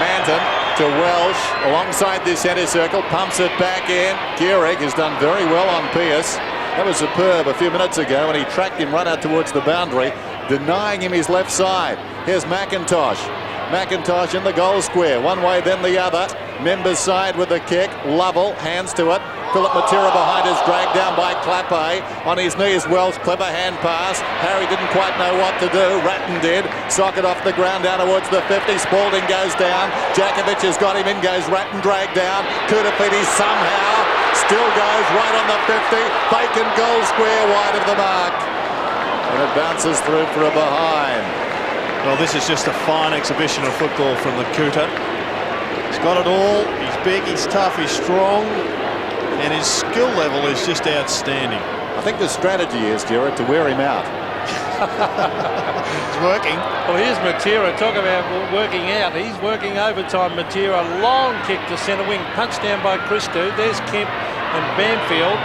Manton to Welsh alongside the centre circle. Pumps it back in. Gehrig has done very well on Pearce. That was superb a few minutes ago when he tracked him right out towards the boundary, denying him his left side. Here's McIntosh. McIntosh in the goal square. One way, then the other. Members side with the kick. Lovell hands to it. Philip Matera behind is dragged down by Clappe. On his knees, Wells, clever hand pass. Harry didn't quite know what to do. Ratton did. Socket off the ground down towards the 50. Spalding goes down. Jakovic has got him in. Goes Ratton dragged down. Kudafidi somehow still goes right on the 50. Bacon goal square wide of the mark. And it bounces through for a behind. Well, this is just a fine exhibition of football from the Cooter. He's got it all. He's big, he's tough, he's strong. And his skill level is just outstanding. I think the strategy is, Gerard, to wear him out. It's working. Well, here's Matera. Talk about working out. He's working overtime. Matera, long kick to centre wing. Punched down by Christou. There's Kemp and Banfield.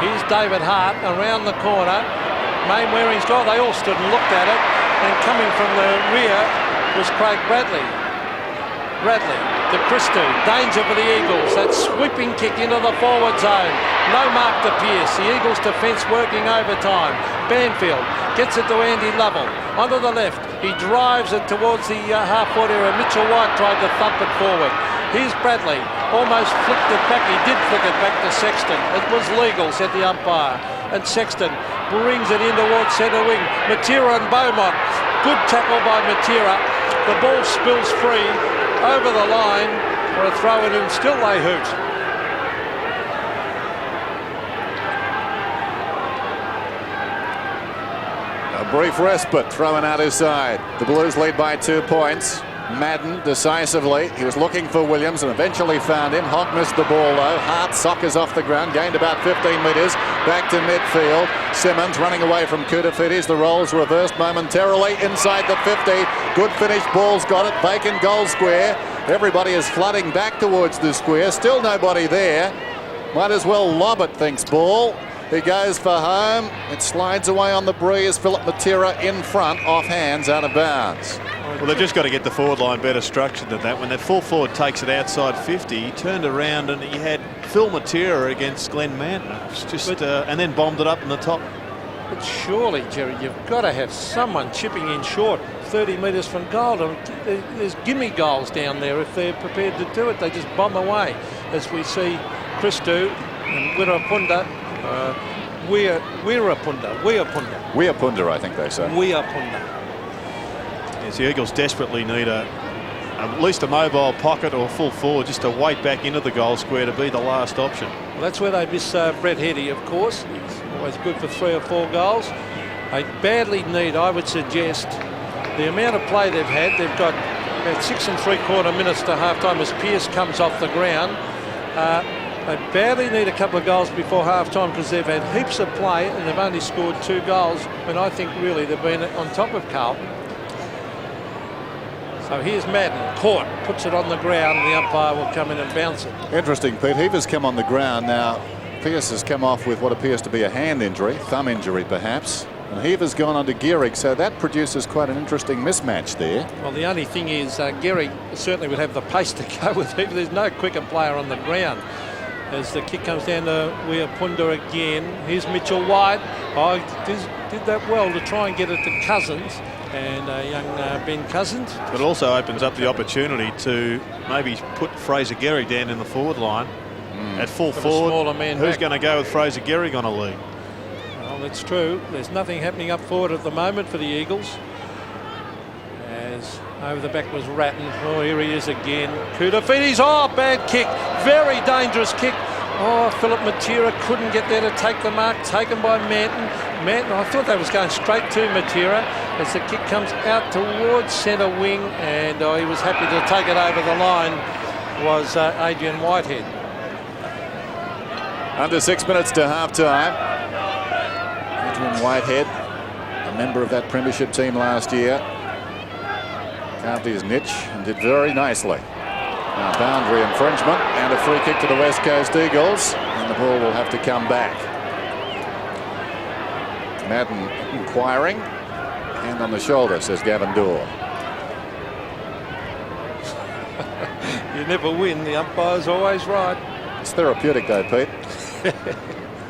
Here's David Hart around the corner. Mainwaring's got. They all stood and looked at it. And coming from the rear was Craig Bradley. Bradley to Christou. Danger for the Eagles. That sweeping kick into the forward zone. No mark to Pearce. The Eagles defence working overtime. Banfield gets it to Andy Lovell. Onto the left. He drives it towards the half-forward area. Mitchell White tried to thump it forward. Here's Bradley. Almost flicked it back. He did flick it back to Sexton. It was legal, said the umpire. And Sexton brings it in towards centre wing. Matera and Beaumont. Good tackle by Matera. The ball spills free over the line for a throw in, and still they hoot. A brief respite thrown out his side. The Blues lead by 2 points. Madden decisively. He was looking for Williams and eventually found him. Hogg missed the ball though. Hart soccers off the ground, gained about 15 metres. Back to midfield. Simmons running away from Kudafidis. The rolls reversed momentarily inside the 50. Good finish. Ball's got it. Bacon goal square. Everybody is flooding back towards the square. Still nobody there. Might as well lob it, thinks Ball. He goes for home. It slides away on the breeze. Philip Matera in front, off hands, out of bounds. Well, they've just got to get the forward line better structured than that. When that full forward takes it outside 50, he turned around and he had Phil Matera against Glenn Manton. It's just, and then bombed it up in the top. But surely, Jerry, you've got to have someone chipping in short 30 metres from goal. There's gimme goals down there if they're prepared to do it. They just bomb away, as we see Christou and Wirapunda. Wirapunda, I think they say. Wirapunda. Yes, the Eagles desperately need at least a mobile pocket or full forward just to wait back into the goal square to be the last option. Well, that's where they miss Brett Heady, of course. He's always good for 3 or 4 goals. They badly need, I would suggest, the amount of play they've had. They've got about 6 3/4 minutes to half-time as Pearce comes off the ground. They badly need a couple of goals before half-time because they've had heaps of play and they've only scored 2 goals. And I think really they've been on top of Carlton. So here's Madden, caught, puts it on the ground, and the umpire will come in and bounce it. Interesting, Pete. Heaver's come on the ground. Now, Pearce has come off with what appears to be a hand injury, thumb injury perhaps. And Heaver's gone on to Gehrig, so that produces quite an interesting mismatch there. Well, the only thing is Gehrig certainly would have the pace to go with Heaver. There's no quicker player on the ground. As the kick comes down to Wirapunda again. Here's Mitchell White. Oh, he did that well to try and get it to Cousins. And young Ben Cousins. It also opens up the opportunity to maybe put Fraser Gehrig down in the forward line at full forward. Who's going to go with Fraser Gehrig on a lead? Well, that's true. There's nothing happening up forward at the moment for the Eagles. As over the back was Ratton. Oh, here he is again. Kudafidis. Oh, bad kick. Very dangerous kick. Oh, Philip Matera couldn't get there to take the mark. Taken by Manton. I thought that was going straight to Matera as the kick comes out towards centre wing, and he was happy to take it over the line. Was Adrian Whitehead. Under 6 minutes to half-time. Adrian Whitehead, a member of that premiership team last year, carved his niche and did very nicely. Now, boundary infringement and a free kick to the West Coast Eagles, and the ball will have to come back. Madden inquiring. Hand on the shoulder, says Gavin Dorr. You never win. The umpire's always right. It's therapeutic though, Pete.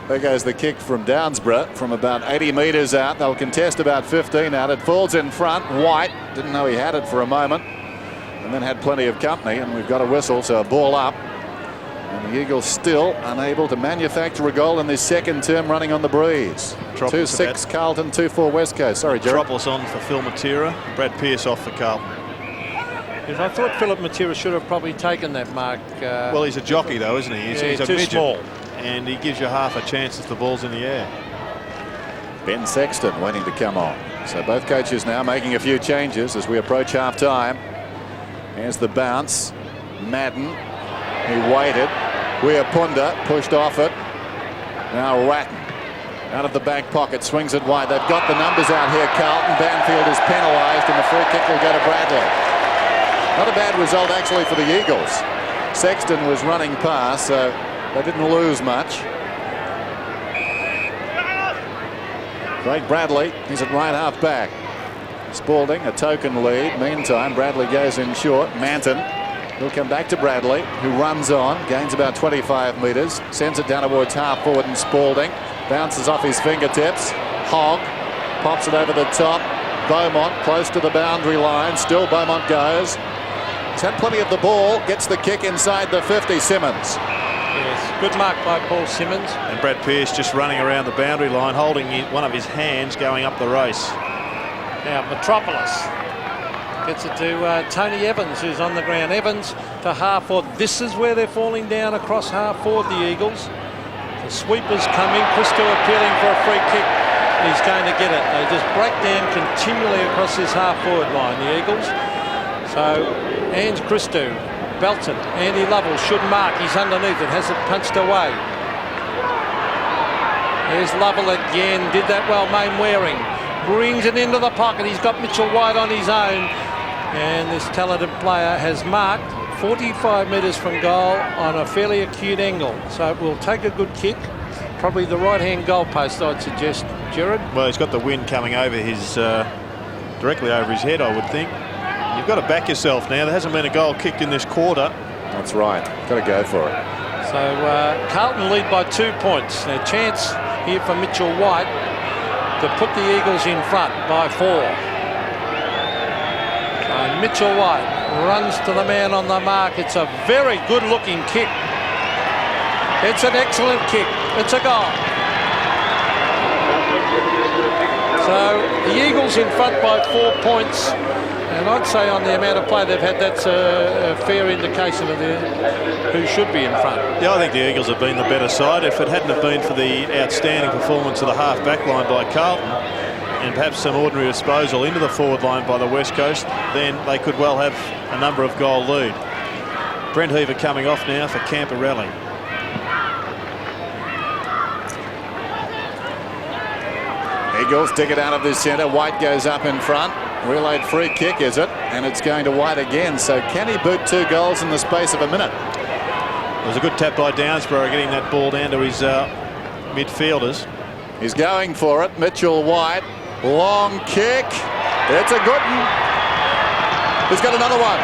There goes the kick from Downsborough from about 80 metres out. They'll contest about 15 out. It falls in front. White didn't know he had it for a moment and then had plenty of company, and we've got a whistle, so a ball up. And the Eagles still unable to manufacture a goal in this second term, running on the breeze. 2-6 Carlton, 2-4 West Coast. Sorry, Jerry. Metropolis on for Phil Matera. Brad Pearce off for Carlton. Yes, I thought Philip Matera should have probably taken that mark. Well, he's a jockey though, isn't he? He's a too midget, small. and he gives you half a chance if the ball's in the air. Ben Sexton waiting to come on. So both coaches now making a few changes as we approach half time. Here's the bounce. Madden, he waited. Weapunda pushed off it. Now Ratton out of the back pocket, swings it wide. They've got the numbers out here, Carlton. Banfield is penalised and the free kick will go to Bradley. Not a bad result actually for the Eagles. Sexton was running past, so they didn't lose much. Craig Bradley, he's at right half back. Spalding, a token lead. Meantime, Bradley goes in short. Manton, he'll come back to Bradley, who runs on, gains about 25 metres, sends it down towards half forward, and Spalding bounces off his fingertips. Hogg pops it over the top. Beaumont close to the boundary line. Still Beaumont goes. He's had plenty of the ball. Gets the kick inside the 50. Simmons. Yes, good mark by Paul Simmons. And Brad Pearce just running around the boundary line, holding one of his hands, going up the race. Now Metropolis gets it to Tony Evans, who's on the ground. Evans to half forward. This is where they're falling down across half forward, the Eagles. The sweepers coming. Christo appealing for a free kick. He's going to get it. They just break down continually across this half forward line, the Eagles. So Ange Christo, Belton, Andy Lovell should mark. He's underneath it, has it punched away. There's Lovell again, did that well. Mainwaring brings it into the pocket. He's got Mitchell White on his own, and this talented player has marked 45 metres from goal on a fairly acute angle. So it will take a good kick. Probably the right-hand goalpost, I'd suggest, Gerard. Well, he's got the wind coming over his, directly over his head, I would think. You've got to back yourself now. There hasn't been a goal kicked in this quarter. That's right. Got to go for it. So Carlton lead by 2 points. Now chance here for Mitchell White to put the Eagles in front by 4. And Mitchell White runs to the man on the mark. It's a very good looking kick. It's an excellent kick. It's a goal. So the Eagles in front by 4 points. And I'd say on the amount of play they've had, that's a fair indication of who should be in front. Yeah, I think the Eagles have been the better side. If it hadn't have been for the outstanding performance of the half-back line by Carlton and perhaps some ordinary disposal into the forward line by the West Coast, then they could well have a number of goal lead. Brent Heaver coming off now for Camporelli. Eagles dig it out of the centre. White goes up in front. Relayed free kick, is it? And it's going to White again. So can he boot 2 goals in the space of a minute? It was a good tap by Downsborough, getting that ball down to his midfielders. He's going for it. Mitchell White. Long kick. It's a good one. He's got another one.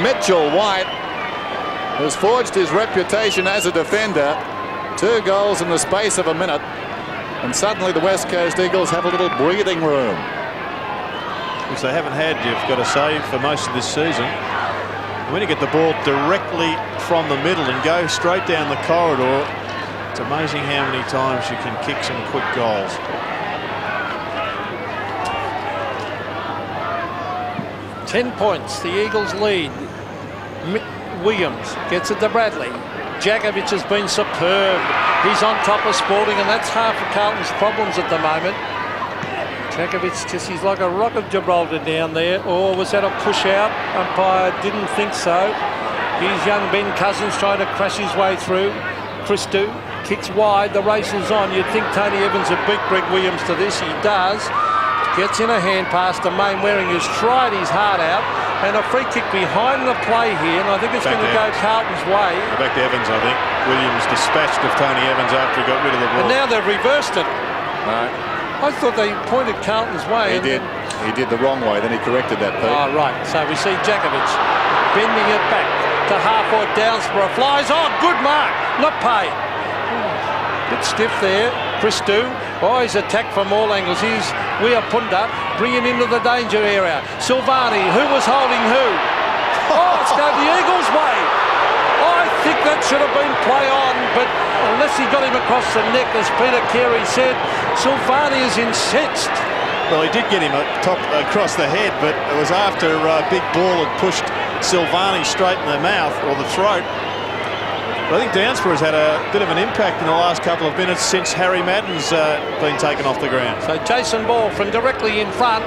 Mitchell White has forged his reputation as a defender. 2 goals in the space of a minute. And suddenly the West Coast Eagles have a little breathing room. Which they haven't had, you've got to say, for most of this season. When you get the ball directly from the middle and go straight down the corridor, it's amazing how many times you can kick some quick goals. "10 points, the Eagles lead. Williams gets it to Bradley. Jakovic has been superb. He's on top of Spalding, and that's half of Carlton's problems at the moment. Jakovic, just he's like a rock of Gibraltar down there. Or was that a push out? Umpire didn't think so. Here's young Ben Cousins trying to crash his way through. Christo kicks wide. The race is on. You'd think Tony Evans would beat Greg Williams to this. He does. Gets in a hand pass to Mainwaring, who's tried his heart out. And a free kick behind the play here, and I think it's going to go Carlton's way. Back to Evans, I think. Williams dispatched of Tony Evans after he got rid of the ball. And now they've reversed it. No. I thought they pointed Carlton's way. He did. He did the wrong way, then he corrected that, Pete. Oh, right. So we see Jakovic bending it back to half-forward Downsborough. Flies. Oh, good mark. Not paid. Bit stiff there. Christou. Oh, he's attacked from all angles. He's Weapunda bringing into the danger area. Silvani, who was holding who? Oh, it's going the Eagles' way. I think that should have been play on, but unless he got him across the neck, as Peter Carey said, Silvani is incensed. Well, he did get him across the head, but it was after Big Ball had pushed Silvani straight in the mouth or the throat. But I think Downsborough's had a bit of an impact in the last couple of minutes since Harry Madden's been taken off the ground. So Jason Ball from directly in front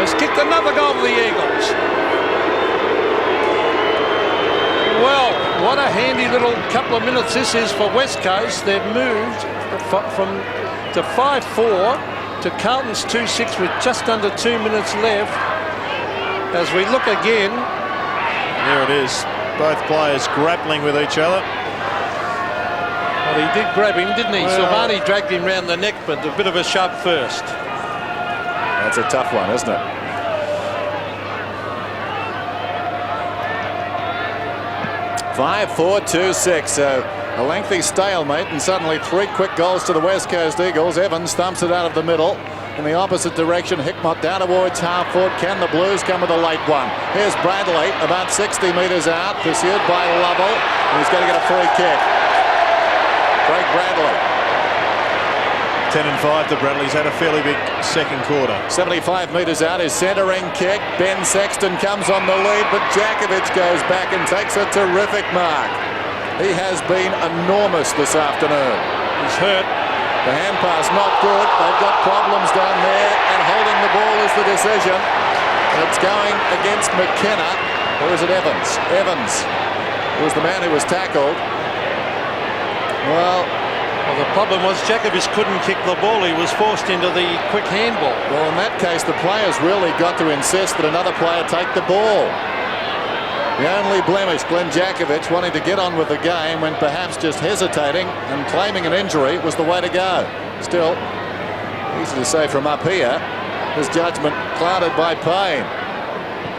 has kicked another goal for the Eagles. Well, what a handy little couple of minutes this is for West Coast. They've moved to 5-4 to Carlton's 2-6 with just under 2 minutes left. As we look again. And there it is. Both players grappling with each other. Well, he did grab him, didn't he? Well, Silvani dragged him round the neck, but a bit of a shove first. That's a tough one, isn't it? Five, 4, 2, 6. So a lengthy stalemate, and suddenly 3 quick goals to the West Coast Eagles. Evans thumps it out of the middle in the opposite direction. Hickmott down towards half-forward. Can the Blues come with a late one? Here's Bradley, about 60 metres out, pursued by Lovell, and he's going to get a free kick. Craig Bradley. 10-5 to Bradley's had a fairly big second quarter. 75 metres out, his centering kick. Ben Sexton comes on the lead, but Jakovic goes back and takes a terrific mark. He has been enormous this afternoon. He's hurt. The hand pass not good. They've got problems down there, and holding the ball is the decision. It's going against McKenna. Or is it Evans? Evans was the man who was tackled. Well, the problem was Jakovic couldn't kick the ball. He was forced into the quick handball. Well, in that case, the players really got to insist that another player take the ball. The only blemish, Glenn Jakovic wanting to get on with the game when perhaps just hesitating and claiming an injury was the way to go. Still, easy to say from up here, his judgment clouded by pain.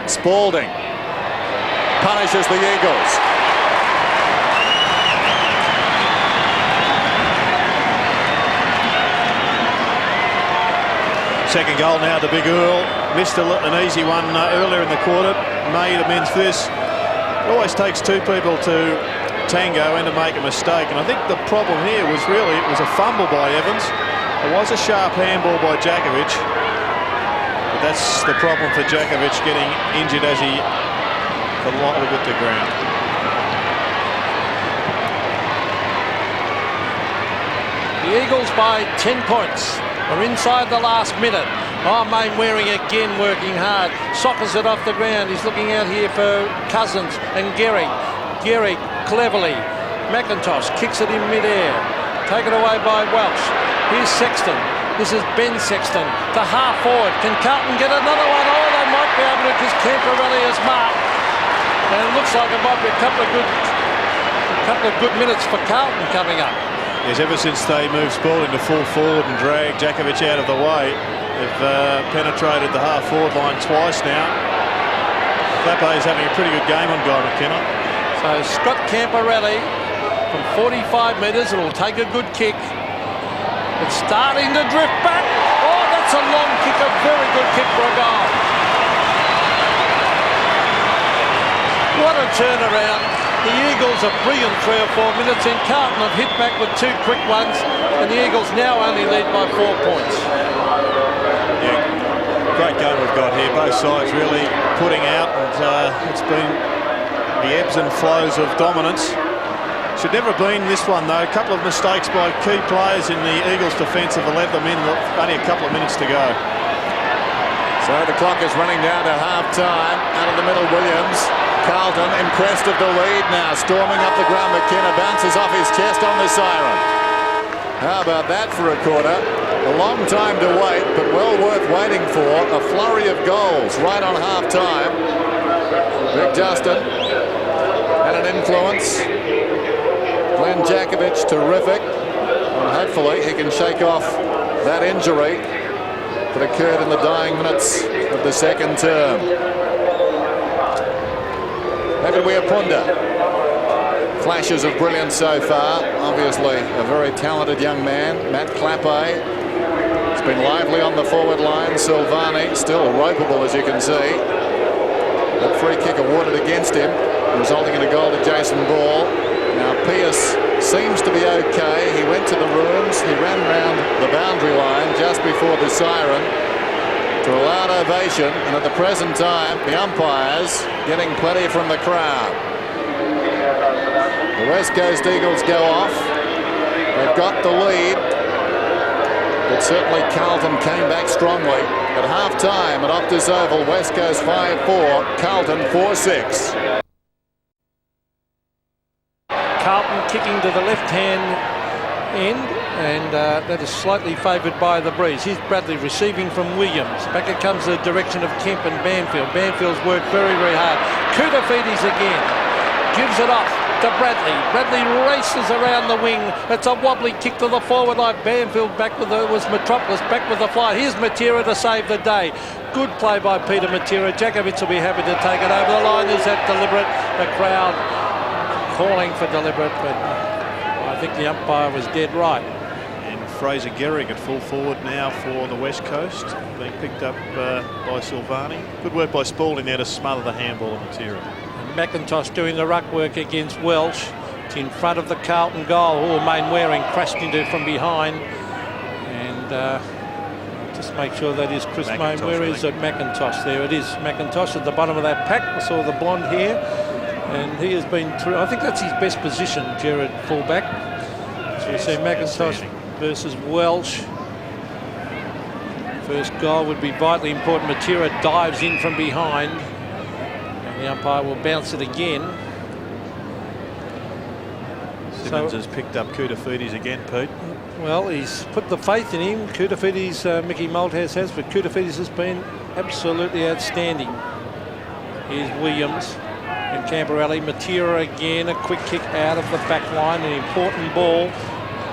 Spalding punishes the Eagles. Second goal now to Big Earl. Missed an easy one earlier in the quarter. Made amends for this. It always takes 2 people to tango and to make a mistake. And I think the problem here was really it was a fumble by Evans. It was a sharp handball by Jakovic. But that's the problem for Jakovic, getting injured as he collided with the ground. The Eagles by 10 points. We're inside the last minute. Oh, Mainwaring again working hard. Sockers it off the ground. He's looking out here for Cousins and Gehrig. Gehrig cleverly. McIntosh kicks it in midair. Taken away by Welsh. Here's Sexton. This is Ben Sexton to half forward. Can Carlton get another one? Oh, they might be able to, because Camporelli has marked. And it looks like it might be a couple of good minutes for Carlton coming up. Yes, ever since they moved Spalding to full forward and dragged Jakovic out of the way, they've penetrated the half-forward line twice now. Clappe is having a pretty good game on Guy McKenna. So Scott Camporelli from 45 metres, it'll take a good kick. It's starting to drift back. Oh, that's a long kick, a very good kick for a goal. What a turnaround. The Eagles a brilliant 3 or 4 minutes in. Carlton have hit back with 2 quick ones, and the Eagles now only lead by 4 points. Yeah, great game we've got here. Both sides really putting out, and it's been the ebbs and flows of dominance. Should never have been this one, though. A couple of mistakes by key players in the Eagles' defence have let them in. Only a couple of minutes to go. So the clock is running down to half-time. Out of the middle, Williams. Carlton in quest of the lead now. Storming up the ground, McKenna bounces off his chest on the siren. How about that for a quarter? A long time to wait, but well worth waiting for. A flurry of goals right on half-time. Big Justin had an influence. Glenn Jakovic, terrific. And hopefully he can shake off that injury that occurred in the dying minutes of the second term. David Weapunda. Flashes of brilliance so far. Obviously a very talented young man. Matt Clappe. It's been lively on the forward line. Silvani still ropeable, as you can see. That free kick awarded against him, resulting in a goal to Jason Ball. Now Pierce seems to be okay. He went to the rooms. He ran round the boundary line just before the siren to a loud ovation. And at the present time, the umpires getting plenty from the crowd. The West Coast Eagles go off. They've got the lead. But certainly Carlton came back strongly. At half-time at Optus Oval, West Coast 5-4, Carlton 4-6. Carlton kicking to the left-hand end, and that is slightly favoured by the breeze. Here's Bradley receiving from Williams. Back it comes the direction of Kemp and Banfield. Banfield's worked very, very hard. Koutafidis again. Gives it off to Bradley. Bradley races around the wing. It's a wobbly kick to the forward line. Banfield back with it. Was Metropolis back with the fly. Here's Matera to save the day. Good play by Peter Matera. Jakovic will be happy to take it over the line. Is that deliberate? The crowd calling for deliberate, but I think the umpire was dead right. And Fraser Gehrig at full forward now for the West Coast, being picked up by Silvani. Good work by Spalding there to smother the handball of Matera. McIntosh doing the ruck work against Welsh. It's in front of the Carlton goal. Oh, Mainwaring crashed into from behind. And just make sure that is Chris Main. Where is it? McIntosh. There it is. McIntosh at the bottom of that pack. I saw the blonde hair. And he has been through. I think that's his best position, Gerard, fullback. So you see McIntosh versus Welsh. First goal would be vitally important. Matera dives in from behind. The umpire will bounce it again. Simmons has picked up Koutafidis again, Pete. Well, he's put the faith in him. Koutafidis, Mickey Malthouse has, but Koutafidis has been absolutely outstanding. Here's Williams and Camperelli. Matera again, a quick kick out of the back line, an important ball.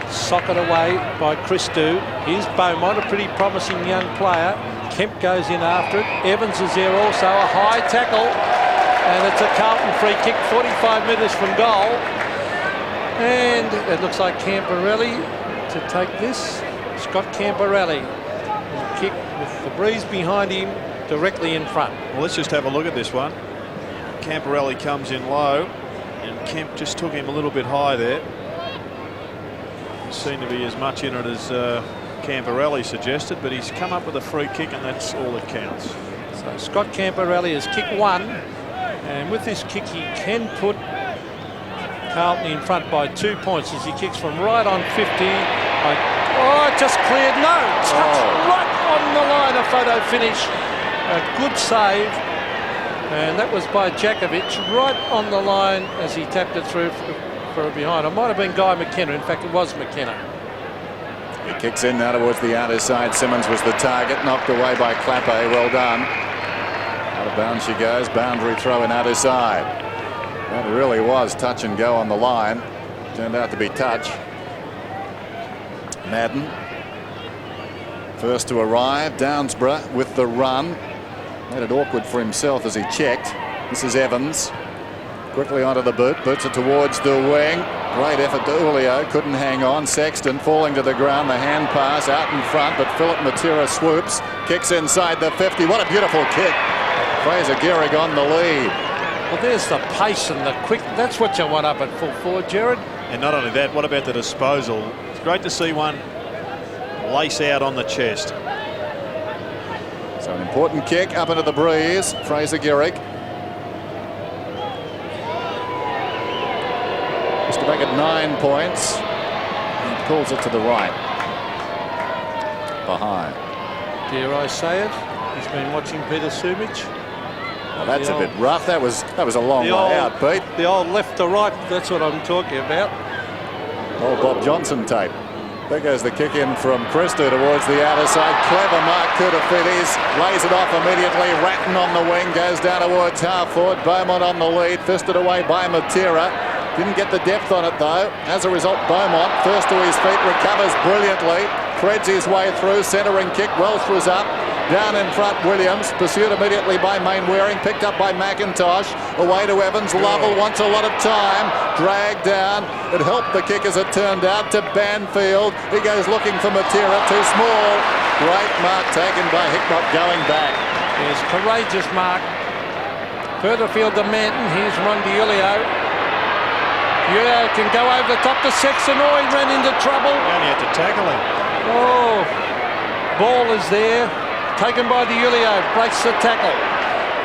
Socket away by Christou. Here's Beaumont, a pretty promising young player. Kemp goes in after it. Evans is there also, a high tackle. And it's a Carlton free kick, 45 metres from goal. And it looks like Camperelli to take this. Scott Camperelli will kick with the breeze behind him directly in front. Well, let's just have a look at this one. Camperelli comes in low, and Kemp just took him a little bit high there. Seemed to be as much in it as Camperelli suggested, but he's come up with a free kick, and that's all that counts. So Scott Camperelli has kicked one. And with this kick, he can put Carlton in front by 2 points as he kicks from right on 50. Oh, just cleared. No, touch right on the line. A photo finish. A good save. And that was by Jakovic, right on the line as he tapped it through for a behind. It might have been Guy McKenna. In fact, it was McKenna. He kicks in now towards the outer side. Simmons was the target. Knocked away by Clappe. Well done. Out of bounds she goes. Boundary throw in outer side. That really was touch and go on the line. Turned out to be touch. Madden first to arrive. Downsborough with the run. Made it awkward for himself as he checked. This is Evans. Quickly onto the boot. Boots it towards the wing. Great effort to Julio. Couldn't hang on. Sexton falling to the ground. The hand pass out in front, but Philip Matera swoops. Kicks inside the 50. What a beautiful kick. Fraser Gehrig on the lead. Well, there's the pace and the quick. That's what you want up at full forward, Gerard. And not only that, what about the disposal? It's great to see one lace out on the chest. So an important kick up into the breeze. Fraser Gehrig. Just back at 9 points. He pulls it to the right. Behind. Dare I say it? He's been watching Peter Sumich. Well, that's a bit rough. That was a long way out, Pete. The old left to right, that's what I'm talking about. Old Bob Johnson tape. There goes the kick in from Christo towards the outer side. Clever mark, Koutafidis. Lays it off immediately. Ratton on the wing. Goes down towards half forward. Beaumont on the lead. Fisted away by Matera. Didn't get the depth on it though. As a result, Beaumont, first to his feet, recovers brilliantly. Threads his way through. Centering kick. Welsh was up. Down in front, Williams, pursued immediately by Mainwaring, picked up by McIntosh, away to Evans. Lovell wants a lot of time, dragged down. It helped the kick as it turned out to Banfield. He goes looking for Matera, too small. Great mark taken by Hickmott going back. Yes, courageous mark. Further field to Manton, here's Ron DiUlio. DiUlio can go over the top to Sexton. Oh, he ran into trouble. He only had to tackle him. Oh, ball is there. Taken by DiUlio, breaks the tackle.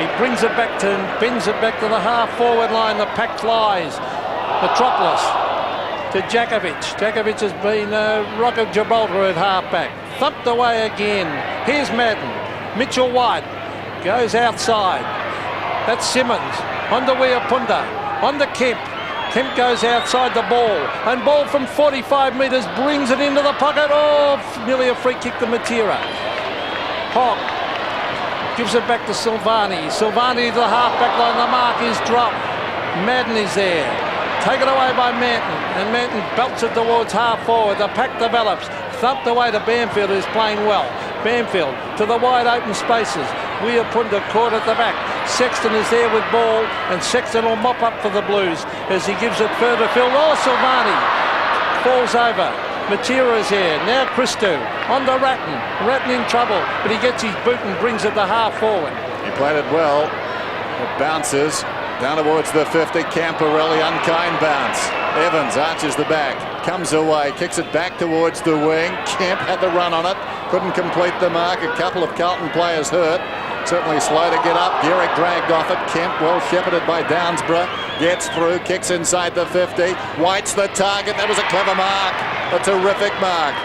He brings it back to, bends it back to the half-forward line. The pack flies. Metropolis to Jakovic. Jakovic has been a rock of Gibraltar at half-back. Thumped away again. Here's Madden. Mitchell White goes outside. That's Simmons. On to Weapunda. On to Kemp. Kemp goes outside the ball. And ball from 45 metres brings it into the pocket. Oh, nearly a free kick to Matera. Hawk gives it back to Silvani. Silvani to the half-back line. The mark is dropped. Madden is there. Taken away by Manton. And Manton belts it towards half-forward. The pack develops. Thumped away to Banfield, who's playing well. Banfield to the wide-open spaces. Weapunda caught at the back. Sexton is there with ball. And Sexton will mop up for the Blues as he gives it further field. Oh, Silvani falls over. Matera is here. Now Christo on to Ratton. Ratton in trouble, but he gets his boot and brings it to half forward. He played it well. It bounces down towards the 50. Camporelli, unkind bounce. Evans arches the back, comes away, kicks it back towards the wing. Kemp had the run on it, couldn't complete the mark. A couple of Carlton players hurt. Certainly slow to get up. Garrick dragged off it. Kemp well shepherded by Downsborough. Gets through, kicks inside the 50. White's the target. That was a clever mark. A terrific mark.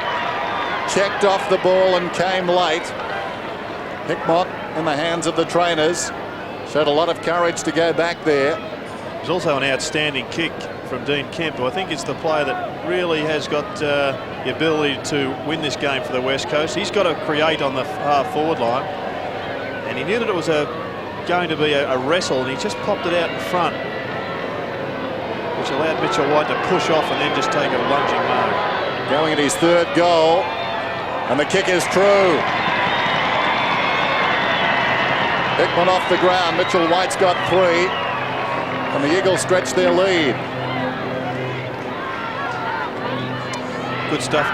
Checked off the ball and came late. Hickmott in the hands of the trainers. Showed a lot of courage to go back there. There's also an outstanding kick from Dean Kemp, who I think is the player that really has got the ability to win this game for the West Coast. He's got to create on the half-forward line. And he knew that it was going to be a wrestle, and he just popped it out in front, which allowed Mitchell White to push off and then just take a lunging move. Going at his third goal, and the kick is true. Hickman off the ground. Mitchell White's got 3, and the Eagles stretch their lead. Good stuff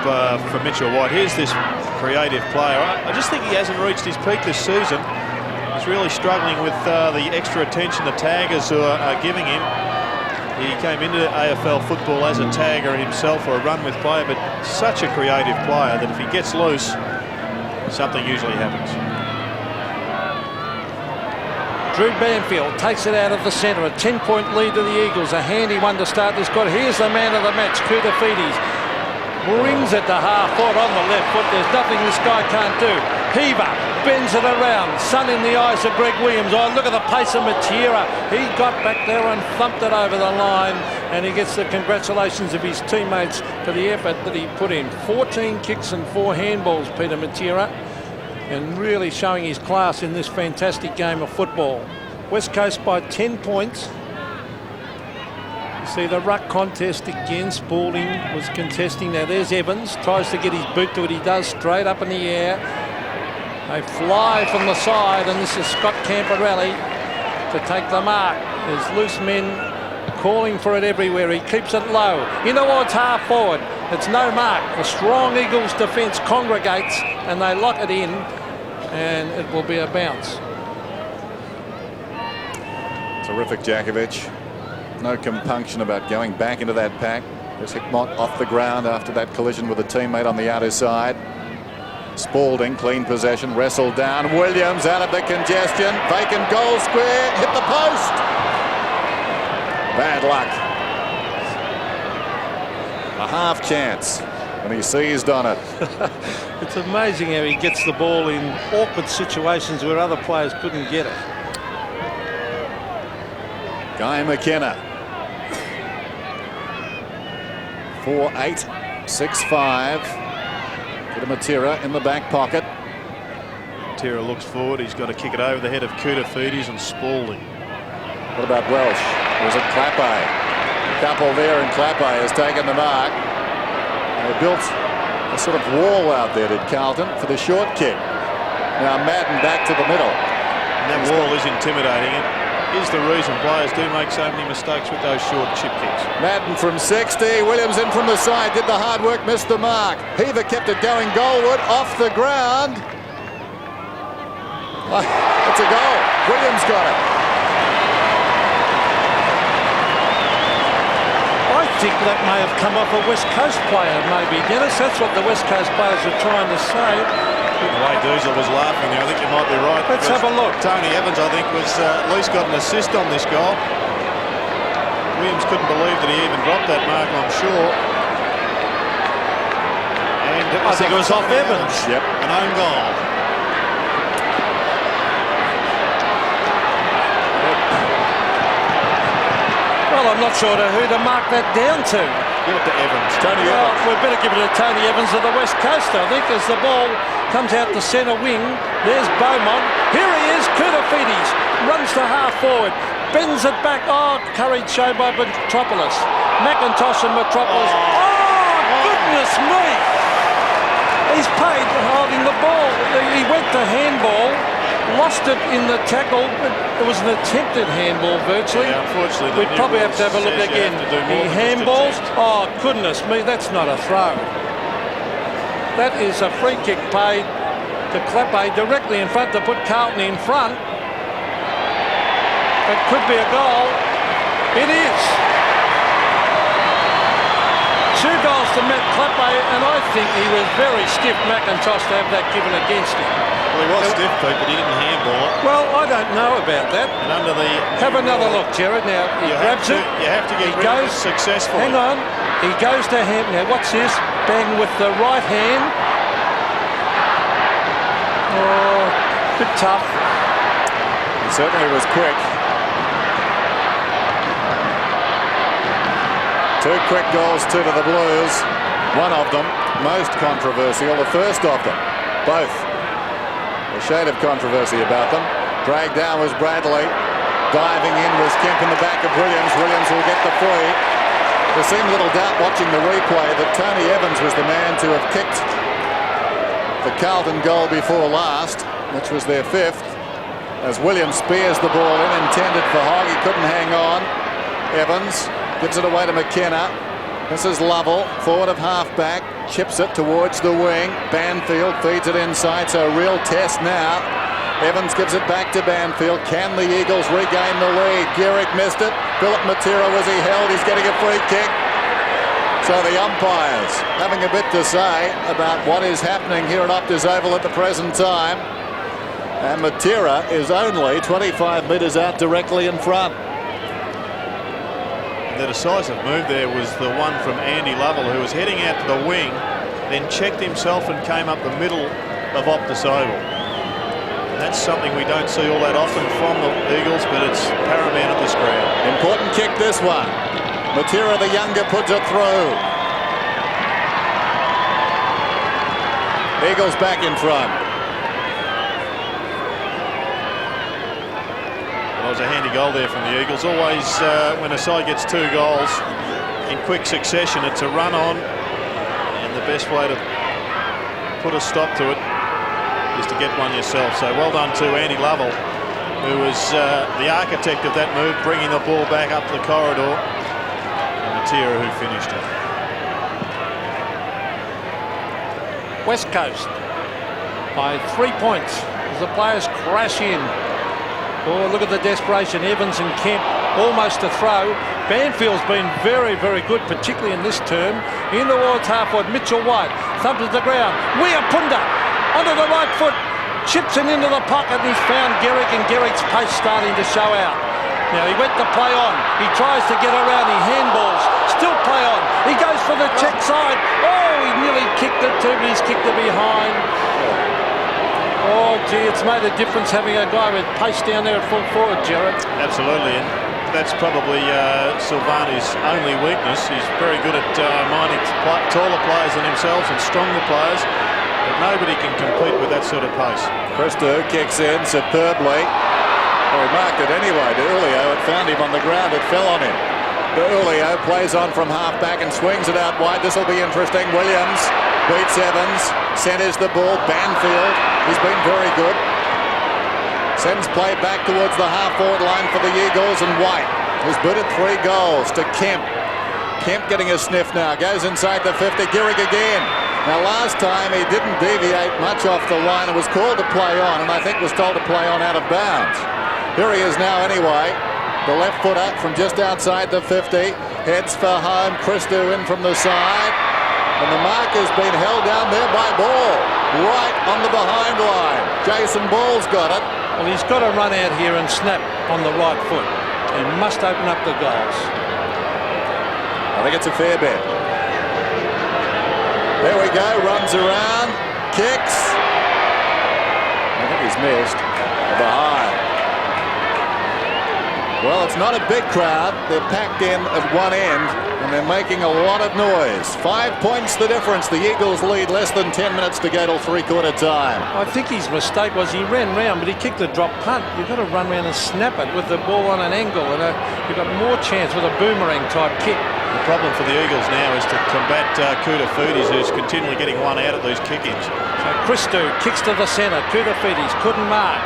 from Mitchell White. Here's this creative player. I just think he hasn't reached his peak this season. He's really struggling with the extra attention the taggers are giving him. He came into AFL football as a tagger himself, or a run-with player, but such a creative player that if he gets loose, something usually happens. Drew Banfield takes it out of the centre. A 10-point lead to the Eagles. A handy one to start this quarter. Here's the man of the match, Koutafidis. Brings it to half foot on the left foot. There's nothing this guy can't do. Heaver bends it around. Sun in the eyes of Greg Williams. Oh, look at the pace of Matera. He got back there and thumped it over the line. And he gets the congratulations of his teammates for the effort that he put in. 14 kicks and 4 handballs, Peter Matera. And really showing his class in this fantastic game of football. West Coast by 10 points. See the ruck contest again. Spalding was contesting. Now there's Evans. Tries to get his boot to it. He does, straight up in the air. They fly from the side, and this is Scott Camporelli to take the mark. There's loose men calling for it everywhere. He keeps it low. In towards half forward. It's no mark. The strong Eagles defence congregates, and they lock it in, and it will be a bounce. Terrific Jakovic. No compunction about going back into that pack. There's Hickmott off the ground after that collision with a teammate on the outer side. Spalding, clean possession, wrestled down. Williams out of the congestion. Vacant goal square, hit the post. Bad luck. A half chance, and he seized on it. It's amazing how he gets the ball in awkward situations where other players couldn't get it. Guy McKenna. 4'8", 6'5". Matera in the back pocket. Matera looks forward. He's got to kick it over the head of Koutafidis and Spalding. What about Welsh? Was it Clappe? A couple there, and Clappe has taken the mark. They built a sort of wall out there, did Carlton, for the short kick. Now Madden back to the middle. And that wall is intimidating. It is the reason players do make so many mistakes with those short chip kicks. Madden from 60. Williams in from the side. Did the hard work, missed the mark. Heaver kept it going goalward, off the ground. It's a goal. Williams got it. I think that may have come off a West Coast player, maybe, Dennis. That's what the West Coast players are trying to say. The way Diesel was laughing there, I think you might be right. Let's have a look. Tony Evans, I think, was at least got an assist on this goal. Williams couldn't believe that he even dropped that mark, I'm sure. And I think it was off Evans. Yep. An own goal. Well, I'm not sure who to mark that down to. Give it to Evans. Tony Well, Evans. we better give it to Tony Evans of the West Coast, I think, as the ball comes out the centre wing. There's Beaumont. Here he is, Koutafidis. Runs to half forward. Bends it back. Oh, courage shown by Metropolis. McIntosh and Metropolis. Oh, goodness me! He's paid for holding the ball. He went to handball. Lost it in the tackle. It was an attempted handball virtually. Yeah, unfortunately, we'd probably have to have a look again. He handballs. Oh, goodness me, that's not a throw. That is a free kick paid to Clappe directly in front to put Carlton in front. It could be a goal. It is. 2 goals to Matt Clappe, and I think he was very stiff, McIntosh, to have that given against him. Well, he was stiff, Pete, but he didn't handball it. Well, I don't know about that. And under the... Have another look, Jared. Now, he grabs it. You have to get rid of it successfully. Hang on. He goes to hand. Now, what's this? Bang with the right hand. Oh, bit tough. He certainly was quick. 2 quick goals, 2 to the Blues. One of them most controversial, the first of them. Both. A shade of controversy about them. Dragged down was Bradley. Diving in was Kemp in the back of Williams. Williams will get the free. There seemed little doubt watching the replay that Tony Evans was the man to have kicked the Carlton goal before last, which was their 5th. As Williams spears the ball in, intended for Hogg. He couldn't hang on. Evans gives it away to McKenna. This is Lovell, forward of half-back, chips it towards the wing. Banfield feeds it inside, so a real test now. Evans gives it back to Banfield. Can the Eagles regain the lead? Gehrig missed it. Philip Matera, was he held? He's getting a free kick. So the umpires having a bit to say about what is happening here at Optus Oval at the present time. And Matera is only 25 metres out directly in front. The decisive move there was the one from Andy Lovell, who was heading out to the wing, then checked himself and came up the middle of Optus Oval. And that's something we don't see all that often from the Eagles, but it's paramount at this ground. Important kick, this one. Matera the younger puts it through. Eagles back in front. Well, it was a handy goal there from the Eagles. Always when a side gets 2 goals in quick succession, it's a run on, and the best way to put a stop to it is to get one yourself. So well done to Andy Lovell, who was the architect of that move, bringing the ball back up the corridor, and Matera who finished it. West Coast by 3 points as the players crash in. Oh, look at the desperation. Evans and Kemp almost a throw. Banfield's been very, very good, particularly in this term. In towards half-forward, Mitchell White thumps to the ground. Weapunda onto the right foot, chips it into the pocket, and he's found Gehrig, and Gehrig's pace starting to show out. Now he went to play on. He tries to get around. He handballs. Still play on. He goes for the check side. Oh, he nearly kicked it too, but he's kicked it behind. Oh, gee, it's made a difference having a guy with pace down there at full forward, Jared. Absolutely, and that's probably Silvani's only weakness. He's very good at minding taller players than himself and stronger players. but nobody can compete with that sort of pace. Christou kicks in superbly. Well, he marked it anyway to Julio. It found him on the ground. It fell on him. Julio plays on from half back and swings it out wide. This will be interesting. Williams beats Evans. Centres the ball. Banfield. He's been very good. Sends play back towards the half-forward line for the Eagles, and White has booted 3 goals to Kemp. Kemp getting a sniff now. Goes inside the 50. Gehrig again. Now, last time he didn't deviate much off the line and was called to play on, and I think was told to play on out of bounds. Here he is now anyway. The left footer from just outside the 50. Heads for home. Christou in from the side. And the mark has been held down there by Ball. Right on the behind line. Jason Ball's got it. Well, he's got to run out here and snap on the right foot. He must open up the goals. I think it's a fair bet. There we go. Runs around. Kicks. I think he's missed. Behind. Well, it's not a big crowd. They're packed in at one end, and they're making a lot of noise. 5 points the difference. The Eagles lead less than 10 minutes to go till three-quarter time. I think his mistake was he ran round, but he kicked a drop punt. You've got to run round and snap it with the ball on an angle, and you've got more chance with a boomerang-type kick. The problem for the Eagles now is to combat Koutafidis, who's continually getting one out at these kick-ins. So Christou kicks to the centre. Koutafidis couldn't mark.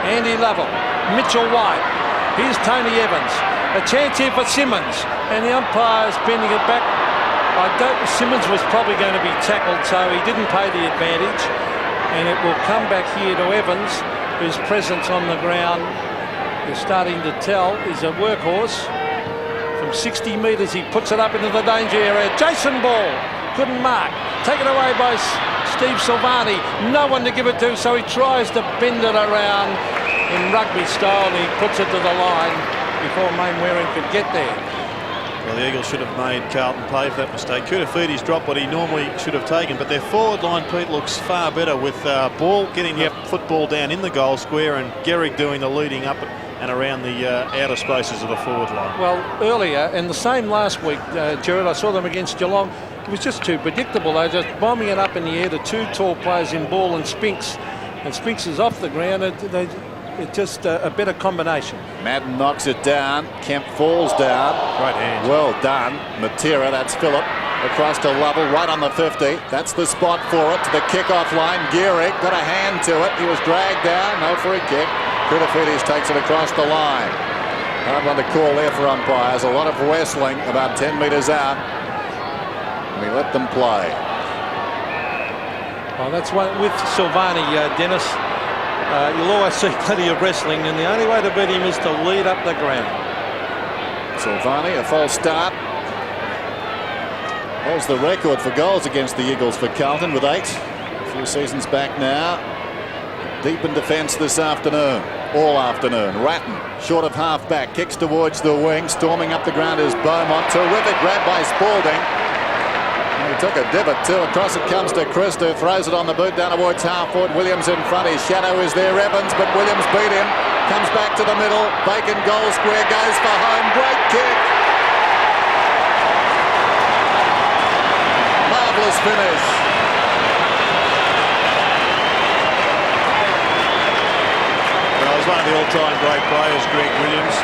Andy Lovell. Mitchell White. Here's Tony Evans. A chance here for Simmons. And the umpire's bending it back. Simmons was probably going to be tackled, so he didn't pay the advantage. And it will come back here to Evans, whose presence on the ground is starting to tell. He's a workhorse. From 60 metres, he puts it up into the danger area. Jason Ball couldn't mark. Taken away by Steve Silvani. No one to give it to, so he tries to bend it around in rugby style, and he puts it to the line before Mainwaring could get there. Well, the Eagles should have made Carlton pay for that mistake. Koutafidis dropped what he normally should have taken, but their forward line, Pete, looks far better with Ball getting the football down in the goal square and Gehrig doing the leading up and around the outer spaces of the forward line. Well, earlier, and the same last week, Gerard, I saw them against Geelong. It was just too predictable. They were just bombing it up in the air to 2 tall players in Ball and Spinks. And Spinks is off the ground. It's just a better combination. Madden knocks it down. Kemp falls down. Right hand. Well done. Matera, that's Phillip. Across to Lovell, right on the 50. That's the spot for it. To the kick-off line. Gehrig got a hand to it. He was dragged down. No free kick. Koutafidis takes it across the line. Hard one to call there for umpires. A lot of wrestling about 10 metres out. And he let them play. Well, that's one with Silvani, Dennis. You'll always see plenty of wrestling, and the only way to beat him is to lead up the ground. Silvani, a false start. Holds the record for goals against the Eagles for Carlton with 8. A few seasons back now. Deep in defence this afternoon. All afternoon. Ratton, short of half-back, kicks towards the wing. Storming up the ground is Beaumont. Terrific grab by Spalding. He took a divot too. Across it comes to Christou. Throws it on the boot down towards half-forward. Williams in front. His shadow is there. Evans, but Williams beat him. Comes back to the middle. Bacon goal square. Goes for home. Great kick. Marvellous finish. Well, he's one of the all-time great players, Greg Williams.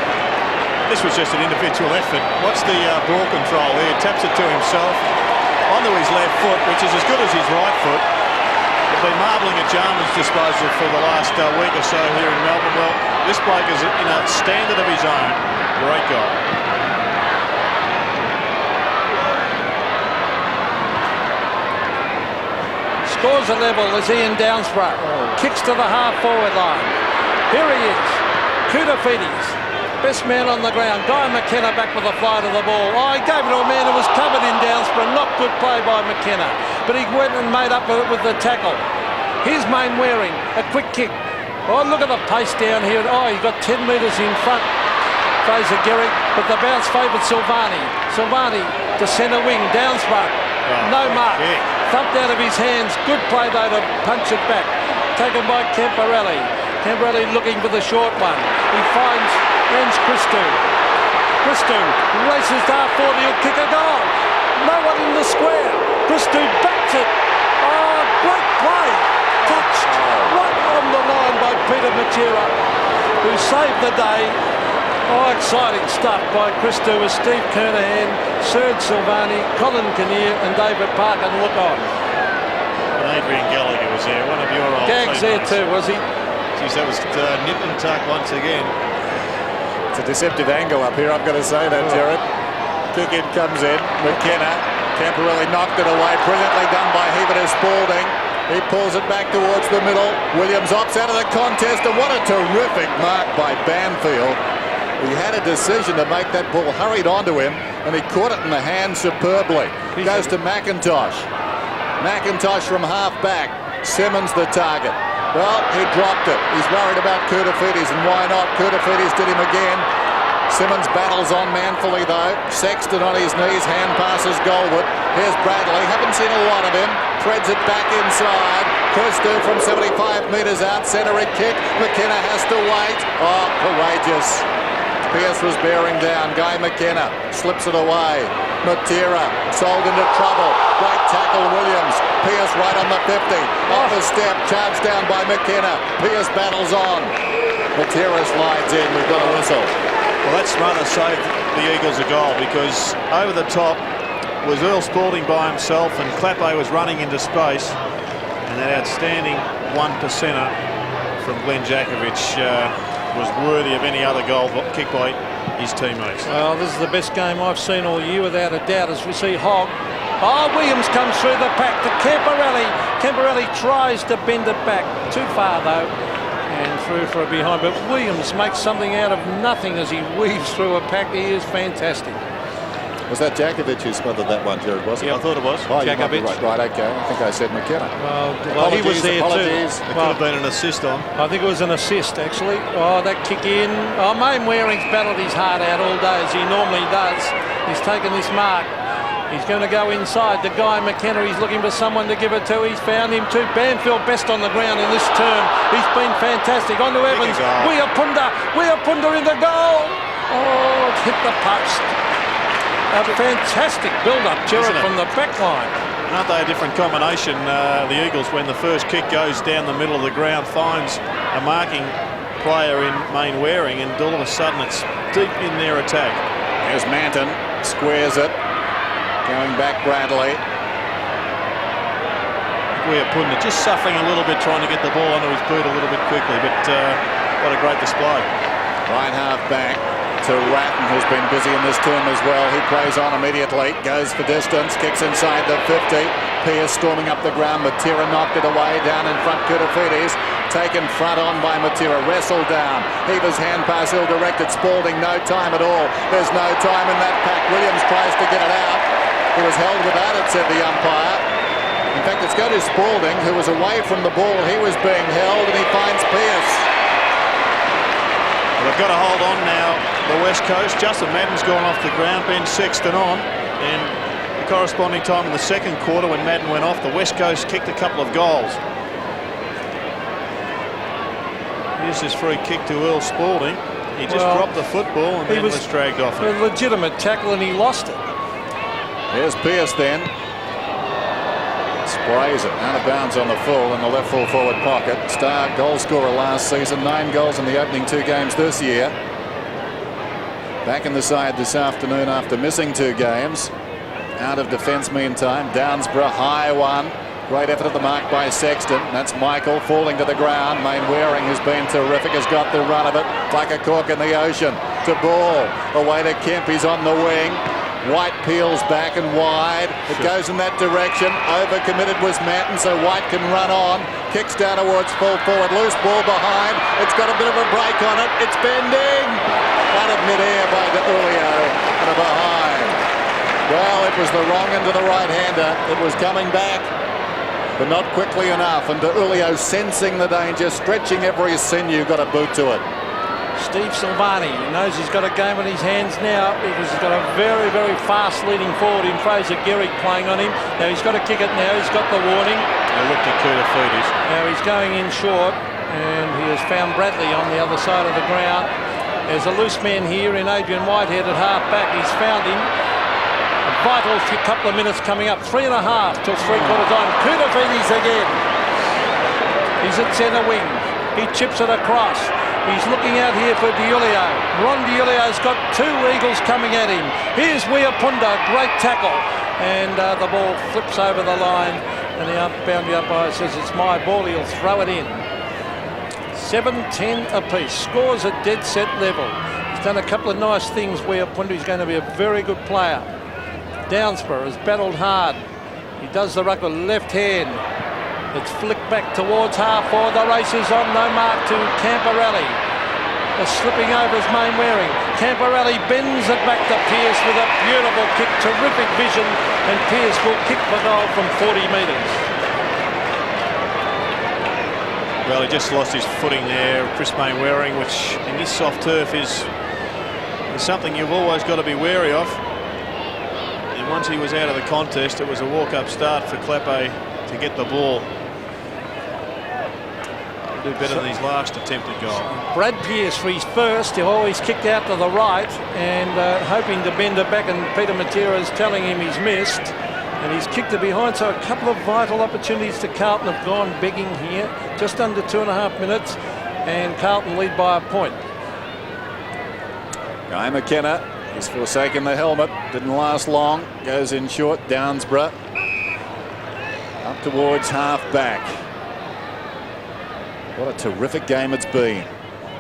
This was just an individual effort. Watch the ball control here. Taps it to himself. Onto his left foot, which is as good as his right foot. They've been marbling at Jarman's disposal for the last week or so here in Melbourne. Well, this bloke is in a standard of his own. Great goal. Scores a level as Ian Downsborough kicks to the half-forward line. Here he is, Koutafidis. Best man on the ground. Guy McKenna back with a fly to the ball. Oh, he gave it to a man who was covered in Downsborough. Not good play by McKenna. But he went and made up with the tackle. Here's Mainwaring. A quick kick. Oh, look at the pace down here. Oh, he got 10 metres in front. Fraser Gehrig. But the bounce favoured Silvani. Silvani to centre wing. Downsborough. No mark. Thumped out of his hands. Good play, though, to punch it back. Taken by Camporelli. Camporelli looking for the short one. He finds Christou. Christou races to half-forward. He'll kick a goal. No one in the square. Christou backs it. Oh, great play. the line by Peter Matera, who saved the day. Oh, exciting stuff by Chris Stewart, Steve Kernahan, Serge Silvani, Colin Kinnear and David Parker. Look on. And Adrian Gallagher was there, one of your old Gags there too, was he? Geez, that was nip and tuck once again. It's a deceptive angle up here, I've got to say that, Jared. Kick in comes in. McKenna. Camporelli knocked it away. Brilliantly done by Heaver Spalding. He pulls it back towards the middle. Williams opts out of the contest, and what a terrific mark by Banfield. He had a decision to make that ball, hurried onto him, and he caught it in the hand superbly. Goes to McIntosh. McIntosh from half back. Simmons the target. Well, he dropped it. He's worried about Koutafidis, and why not? Koutafidis did him again. Simmons battles on manfully though. Sexton on his knees, hand passes Goldwood. Here's Bradley, haven't seen a lot of him. Threads it back inside. Christou from 75 metres out, centering kick. McKenna has to wait. Oh, courageous. Pearce was bearing down. Guy McKenna slips it away. Matera sold into trouble. Great tackle, Williams. Pearce right on the 50. Off a step, charged down by McKenna. Pearce battles on. Matera slides in. We've got a whistle. Well, that Smother saved the Eagles a goal because over the top was Earl Spalding by himself and Clappe was running into space, and that outstanding 1%er from Glenn Jakovic was worthy of any other goal kicked by his teammates. Well, this is the best game I've seen all year without a doubt, as we see Hogg. Oh, Williams comes through the pack to Camporelli. Camporelli tries to bend it back. Too far though. And through for a behind, but Williams makes something out of nothing as he weaves through a pack. He is fantastic. Was that Jakovic who smothered that one, Jared, wasn't it? I thought it was. Oh, you might be Jakovic. right, okay. I think I said McKenna. Well, he was there apologies. too. It could have been an assist on. I think it was an assist, actually. Oh, that kick in. Oh, Waring's battled his heart out all day, as he normally does. He's taken this mark. He's going to go inside. The guy McKenna, he's looking for someone to give it to. He's found him too. Banfield best on the ground in this term. He's been fantastic. On to Evans. Weapunda in the goal. Oh, it hit the post. A fantastic build-up, Gerard, from the back line. Aren't they a different combination, the Eagles, when the first kick goes down the middle of the ground, finds a marking player in Waring, and all of a sudden it's deep in their attack. There's Manton. Squares it. Going back, Bradley. Weapunda just suffering a little bit, trying to get the ball onto his boot a little bit quickly, but what a great display. Right half back to Ratton, who's been busy in this term as well. He plays on immediately, goes for distance, kicks inside the 50. Pearce storming up the ground. Matera knocked it away, down in front. Koutafidis taken front on by Matera, wrestled down. Heaver's hand pass ill-directed. Spalding, no time at all. There's no time in that pack. Williams tries to get it out. He was held without it, said the umpire. In fact, it's go to Spalding, who was away from the ball. He was being held, and he finds Pearce. Well, they've got to hold on now, the West Coast. Justin Madden's gone off the ground, Ben Sexton on, and the corresponding time in the second quarter when Madden went off, the West Coast kicked a couple of goals. Here's this free kick to Earl Spalding. He just dropped the football and then was dragged off it. A legitimate tackle, and he lost it. Here's Pearce then. Sprays it out of bounds on the full in the left full forward pocket. Star goal scorer last season, 9 goals in the opening 2 games this year. Back in the side this afternoon after missing 2 games. Out of defence meantime. Downsborough, high one. Great effort at the mark by Sexton. That's Michael falling to the ground. Waring has been terrific, has got the run of it like a cork in the ocean. To Ball, away to Kemp, he's on the wing. White peels back and wide. It goes in that direction. Overcommitted was Manton, so White can run on. Kicks down towards full forward. Loose ball behind. It's got a bit of a break on it. It's bending. Out of mid-air by De Julio and a behind. Well, it was the wrong end of the right-hander. It was coming back, but not quickly enough. And De Julio, sensing the danger, stretching every sinew, got a boot to it. Steve Silvani knows he's got a game on his hands now because he's got a very, very fast leading forward in Fraser Gehrig playing on him. Now he's got to kick it now. He's got the warning. They looked at Koutafidis. Now he's going in short, and he has found Bradley on the other side of the ground. There's a loose man here in Adrian Whitehead at half back. He's found him. A vital couple of minutes coming up. 3.5 till 3/4 time. Koutafidis again. He's at centre wing. He chips it across. He's looking out here for Diulio. Ron Diulio's got 2 Eagles coming at him. Here's Weapunda, great tackle. And the ball flips over the line. And the boundary umpire says it's my ball. He'll throw it in. 7-10 apiece. Scores at dead set level. He's done a couple of nice things. Weapunda is going to be a very good player. Downsborough has battled hard. He does the ruck with left hand. It's flicked back towards half forward. The race is on. No mark to Camporelli. Slipping over his main wearing. Camporelli bends it back to Pearce with a beautiful kick. Terrific vision. And Pearce will kick the goal from 40 metres. Well, he just lost his footing there, Chris Mainwaring, which in this soft turf is something you've always got to be wary of. And once he was out of the contest, it was a walk-up start for Clappe to get the ball. Do better than his last attempted goal. Brad Pearce for his first. He always kicked out to the right and hoping to bend it back, and Peter Matera is telling him he's missed. And he's kicked it behind, so a couple of vital opportunities to Carlton have gone begging here. Just under 2.5 minutes, and Carlton lead by a point. Guy McKenna, he's forsaken the helmet. Didn't last long. Goes in short. Downsborough up towards half back. What a terrific game it's been.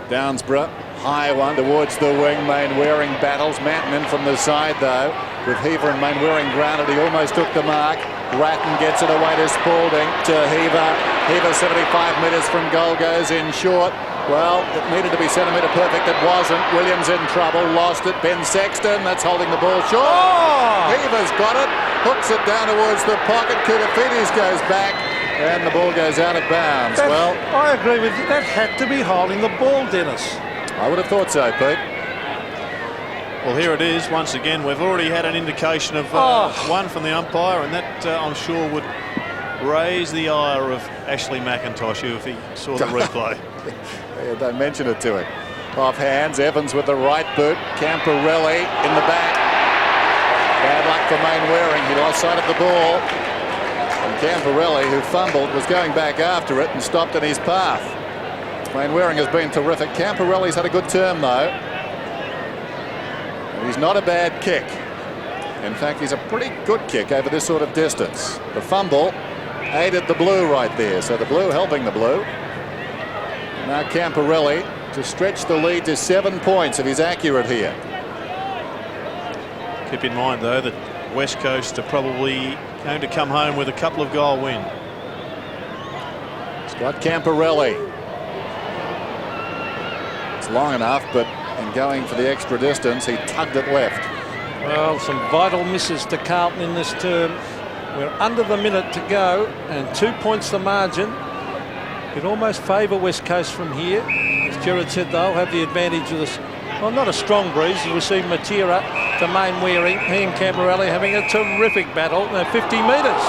Downsborough, high one towards the wing. Mainwaring battles. Manton in from the side though. With Heaver and Mainwaring grounded, he almost took the mark. Ratton gets it away to Spalding, to Heaver. Heaver 75 metres from goal, goes in short. Well, it needed to be centimetre perfect. It wasn't. Williams in trouble, lost it. Ben Sexton, that's holding the ball short. Oh! Heaver's got it, hooks it down towards the pocket. Koutafidis goes back, and the ball goes out of bounds. Well, I agree with you. That had to be holding the ball, Dennis. I would have thought so, Pete. Well, here it is once again. We've already had an indication of one from the umpire, and that I'm sure would raise the ire of Ashley McIntosh if he saw the replay. Yeah, don't mention it to him. Off hands, Evans with the right boot. Camporelli in the back. Bad luck for Mainwaring. He lost sight of the ball. And Camporelli, who fumbled, was going back after it and stopped in his path. Mainwaring has been terrific. Camporelli's had a good term though. He's not a bad kick. In fact, he's a pretty good kick over this sort of distance. The fumble aided the Blue right there. So the Blue helping the Blue. Now Camporelli to stretch the lead to 7 points if he's accurate here. Keep in mind, though, that West Coast are probably going to come home with a couple of goal win. Scott Camporelli. It's long enough, but in going for the extra distance, he tugged it left. Well, some vital misses to Carlton in this term. We're under the minute to go, and 2 points the margin. Could almost favour West Coast from here. As Gerard said, they'll have the advantage of this. Well, not a strong breeze. You receive Matera to Mainwaring. He and Camporelli having a terrific battle. Now 50 metres.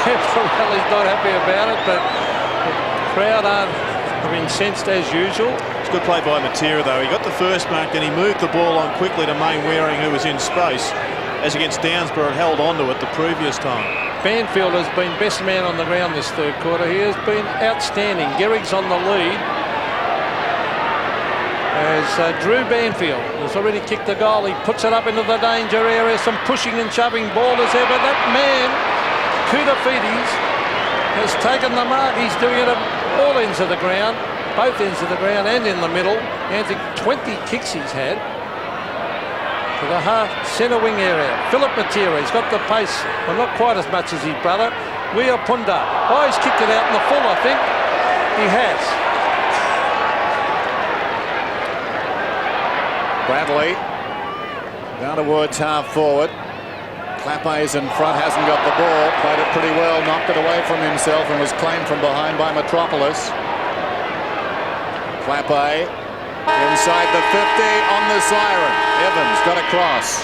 Camporelli's not happy about it, but the crowd aren't incensed as usual. It's good play by Matera, though. He got the first mark, then he moved the ball on quickly to Mainwaring, who was in space. As against Downsborough, held onto it the previous time. Banfield has been best man on the ground this third quarter. He has been outstanding. Gehrig's on the lead. As Drew Banfield has already kicked the goal. He puts it up into the danger area. Some pushing and shoving. Ball is there, but that man, Koutafidis, has taken the mark. He's doing it at all ends of the ground, both ends of the ground and in the middle. I think 20 kicks he's had. To the half centre wing area. Philip Matera, he's got the pace, well, not quite as much as his brother. Weapunda. Oh, he's kicked it out in the full, I think. He has. Bradley down towards half forward. Clappe's in front, hasn't got the ball. Played it pretty well, knocked it away from himself and was claimed from behind by Metropolis. Clappe inside the 50 on the siren. Evans got across.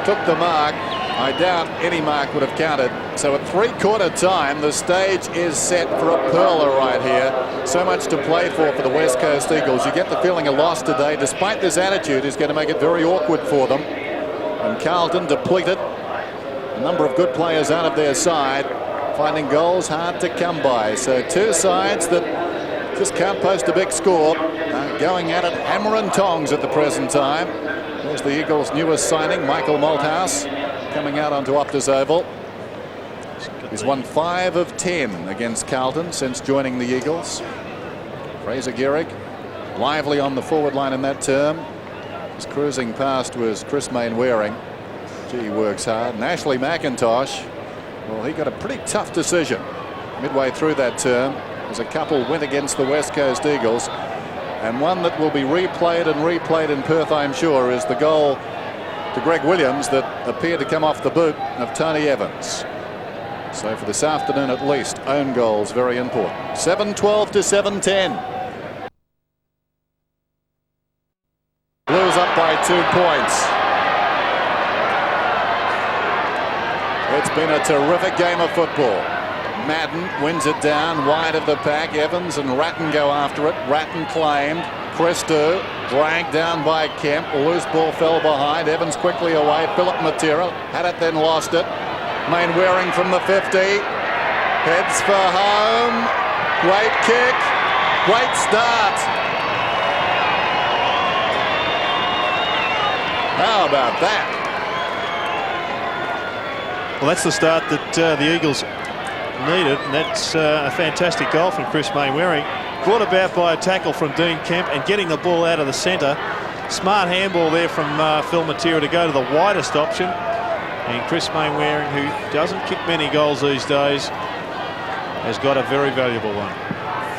Took the mark. I doubt any mark would have counted. So at three-quarter time, the stage is set for a pearler right here. So much to play for the West Coast Eagles. You get the feeling a loss today, despite this attitude, is going to make it very awkward for them. And Carlton depleted. A number of good players out of their side. finding goals hard to come by. So two sides that just can't post a big score, going at it hammer and tongs at the present time. There's the Eagles' newest signing, Michael Malthouse, coming out onto Optus Oval. He's won 5 of 10 against Carlton since joining the Eagles. Fraser Gehrig lively on the forward line in that term. His cruising past was Chris Mainwaring. Gee, he works hard. And Ashley McIntosh, well, he got a pretty tough decision midway through that term as a couple went against the West Coast Eagles. And one that will be replayed and replayed in Perth, I'm sure, is the goal to Greg Williams that appeared to come off the boot of Tony Evans. So for this afternoon at least, own goals very important. 7-12 to 7-10. Blues up by 2 points. It's been a terrific game of football. Madden wins it down wide of the pack. Evans and Ratton go after it. Ratton claimed. Christou dragged down by Kemp. A loose ball fell behind. Evans quickly away. Philip Matera had it, then lost it. Mainwaring from the 50. Heads for home. Great kick. Great start. How about that? Well, that's the start that the Eagles needed, and that's a fantastic goal from Chris Mainwaring. Brought about by a tackle from Dean Kemp and getting the ball out of the centre. Smart handball there from Phil Matera to go to the widest option. And Chris Mainwaring, who doesn't kick many goals these days, has got a very valuable one.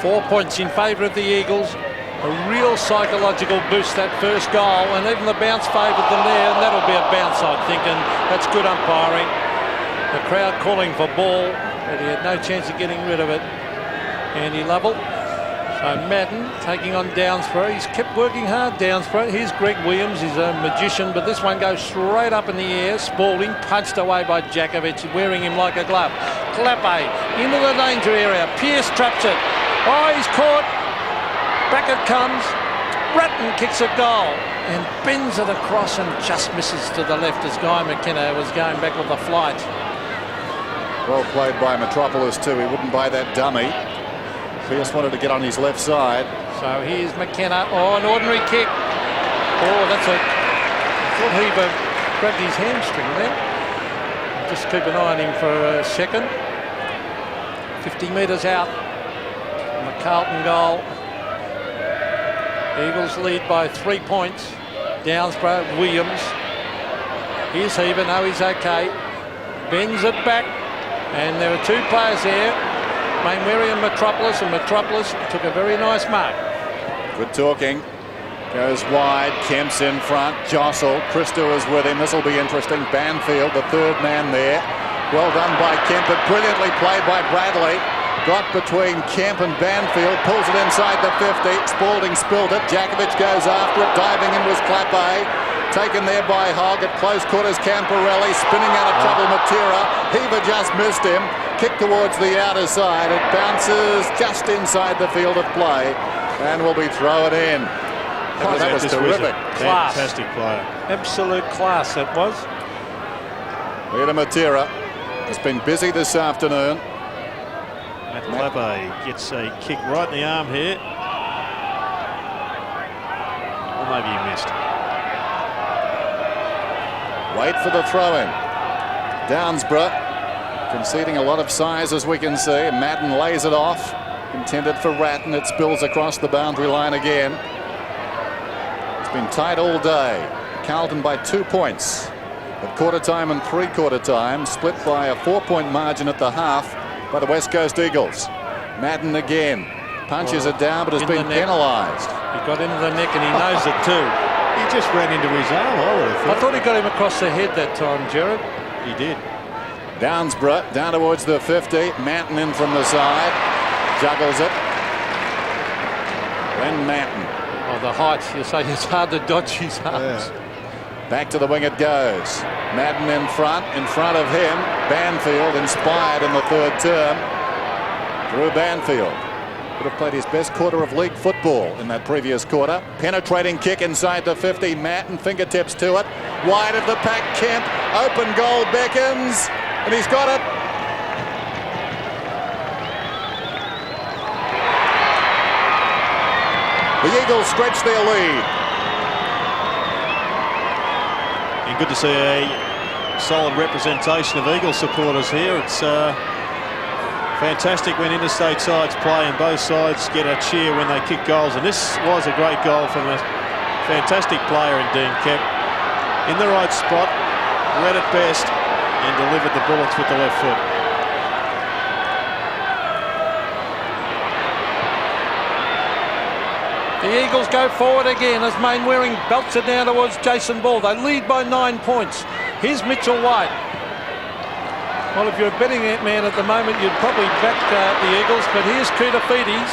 4 points in favour of the Eagles. A real psychological boost, that first goal, and even the bounce favoured them there, and that'll be a bounce, I think, and that's good umpiring. The crowd calling for ball, but he had no chance of getting rid of it. Andy Lovell. So Madden taking on Downsborough. He's kept working hard, Downsborough. Here's Greg Williams. He's a magician, but this one goes straight up in the air. Spalding punched away by Jakovic, wearing him like a glove. Clappe into the danger area. Pearce traps it. Oh, he's caught. Back it comes. Ratton kicks a goal and bends it across and just misses to the left as Guy McKenna was going back with the flight. Well played by Metropolis too. He wouldn't buy that dummy. Pearce wanted to get on his left side. So here's McKenna. Oh, an ordinary kick. Oh, that's a... I thought he grabbed his hamstring there. Just keep an eye on him for a second. 50 metres out from the Carlton goal. Eagles lead by 3 points. Downsborough, Williams. Here's Heaver. No, he's okay. Bends it back. And there are two players there. Mainwaring and Metropolis took a very nice mark. Good talking. Goes wide. Kemp's in front. Jostle. Christou is with him. This will be interesting. Banfield, the third man there. Well done by Kemp, but brilliantly played by Bradley. Got between Kemp and Banfield. Pulls it inside the 50. Spalding spilled it. Jakovic goes after it. Diving in was Clappe. Taken there by Hogg at close quarters. Camporelli spinning out of trouble. Matera. Heaver just missed him. Kick towards the outer side. It bounces just inside the field of play and will be thrown in. That was terrific. Class. Fantastic player. Absolute class that was. Peter Matera has been busy this afternoon. Matt Clappe gets a kick right in the arm here. Or maybe he missed. Wait for the throw-in. Downsborough conceding a lot of size, as we can see. Madden lays it off. Intended for Ratton. It spills across the boundary line again. It's been tight all day. Carlton by 2 points at quarter time and three-quarter time. Split by a 4-point margin at the half by the West Coast Eagles. Madden again. Punches it down, but has been penalised. He got into the neck and he knows it too. He just ran into his arm, I would have thought. I thought he got him across the head that time, Gerard. He did. Downsborough down towards the 50. Manton in from the side. Juggles it. Glenn Manton. Oh, the height. You say it's hard to dodge his arms. Yeah. Back to the wing it goes. Madden in front of him. Banfield inspired in the third term. Drew Banfield would have played his best quarter of league football in that previous quarter. Penetrating kick inside the 50. Manton fingertips to it. Wide of the pack. Kemp. Open goal beckons. And he's got it. The Eagles stretch their lead. And good to see a solid representation of Eagles supporters here. It's fantastic when interstate sides play and both sides get a cheer when they kick goals. And this was a great goal from a fantastic player in Dean Kemp. In the right spot, read it best, and delivered the bullets with the left foot. The Eagles go forward again as Mainwaring belts it down towards Jason Ball. They lead by 9 points. Here's Mitchell White. Well, if you're a betting man at the moment, you'd probably back the Eagles, but here's Koutafidis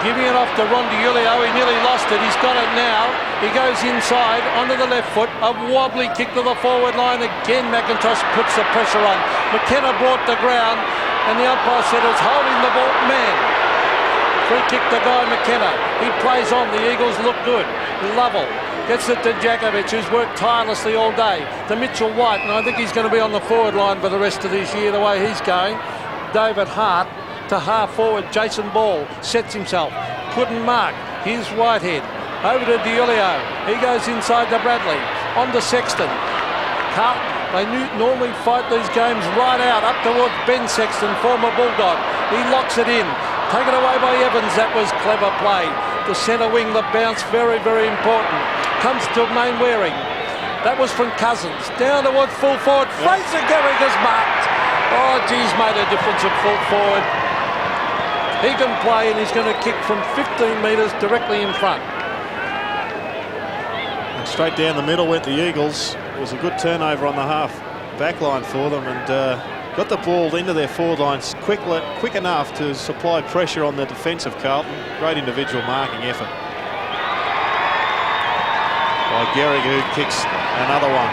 giving it off to Ron DiIulio. He nearly lost it. He's got it now. He goes inside onto the left foot. A wobbly kick to the forward line. Again, McIntosh puts the pressure on. McKenna brought the ground, and the umpire said it was holding the ball. Man, free kick to Guy McKenna. He plays on. The Eagles look good. Lovell gets it to Djakovic, who's worked tirelessly all day. To Mitchell White, and I think he's going to be on the forward line for the rest of this year, the way he's going. David Hart to half forward. Jason Ball sets himself. Couldn't mark. Here's Whitehead. Over to DiIulio. He goes inside to Bradley. On to Sexton. Carlton. They normally fight these games right out, up towards Ben Sexton, former Bulldog. He locks it in. Taken away by Evans. That was clever play. The centre wing, the bounce, very, very important. Comes to Mainwaring. That was from Cousins. Down towards full forward. Fraser Garrick is marked. Oh, geez, made a difference at full forward. He can play, and he's going to kick from 15 metres directly in front. And straight down the middle went the Eagles. It was a good turnover on the half back line for them, and got the ball into their forward lines quick enough to supply pressure on the defence of Carlton. Great individual marking effort by Gehrig, who kicks another one.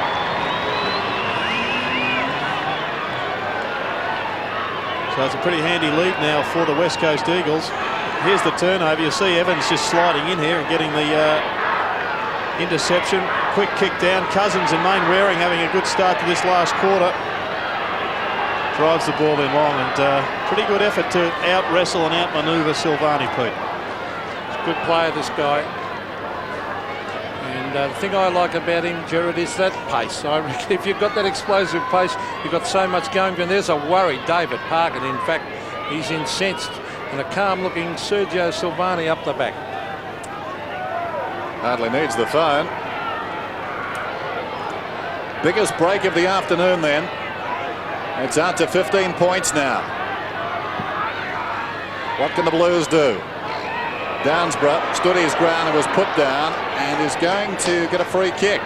So it's a pretty handy lead now for the West Coast Eagles. Here's the turnover. You see Evans just sliding in here and getting the interception. Quick kick down. Cousins and Mainwaring having a good start to this last quarter. Drives the ball in long, and pretty good effort to out-wrestle and out-manoeuvre Silvani, Pete. Good player, this guy. And the thing I like about him, Gerard, is that pace. I reckon if you've got that explosive pace, you've got so much going. And there's a worried David Parkin. In fact, he's incensed. And a calm-looking Sergio Silvani up the back. Hardly needs the phone. Biggest break of the afternoon then. It's out to 15 points now. What can the Blues do? Downsborough stood his ground and was put down, and is going to get a free kick.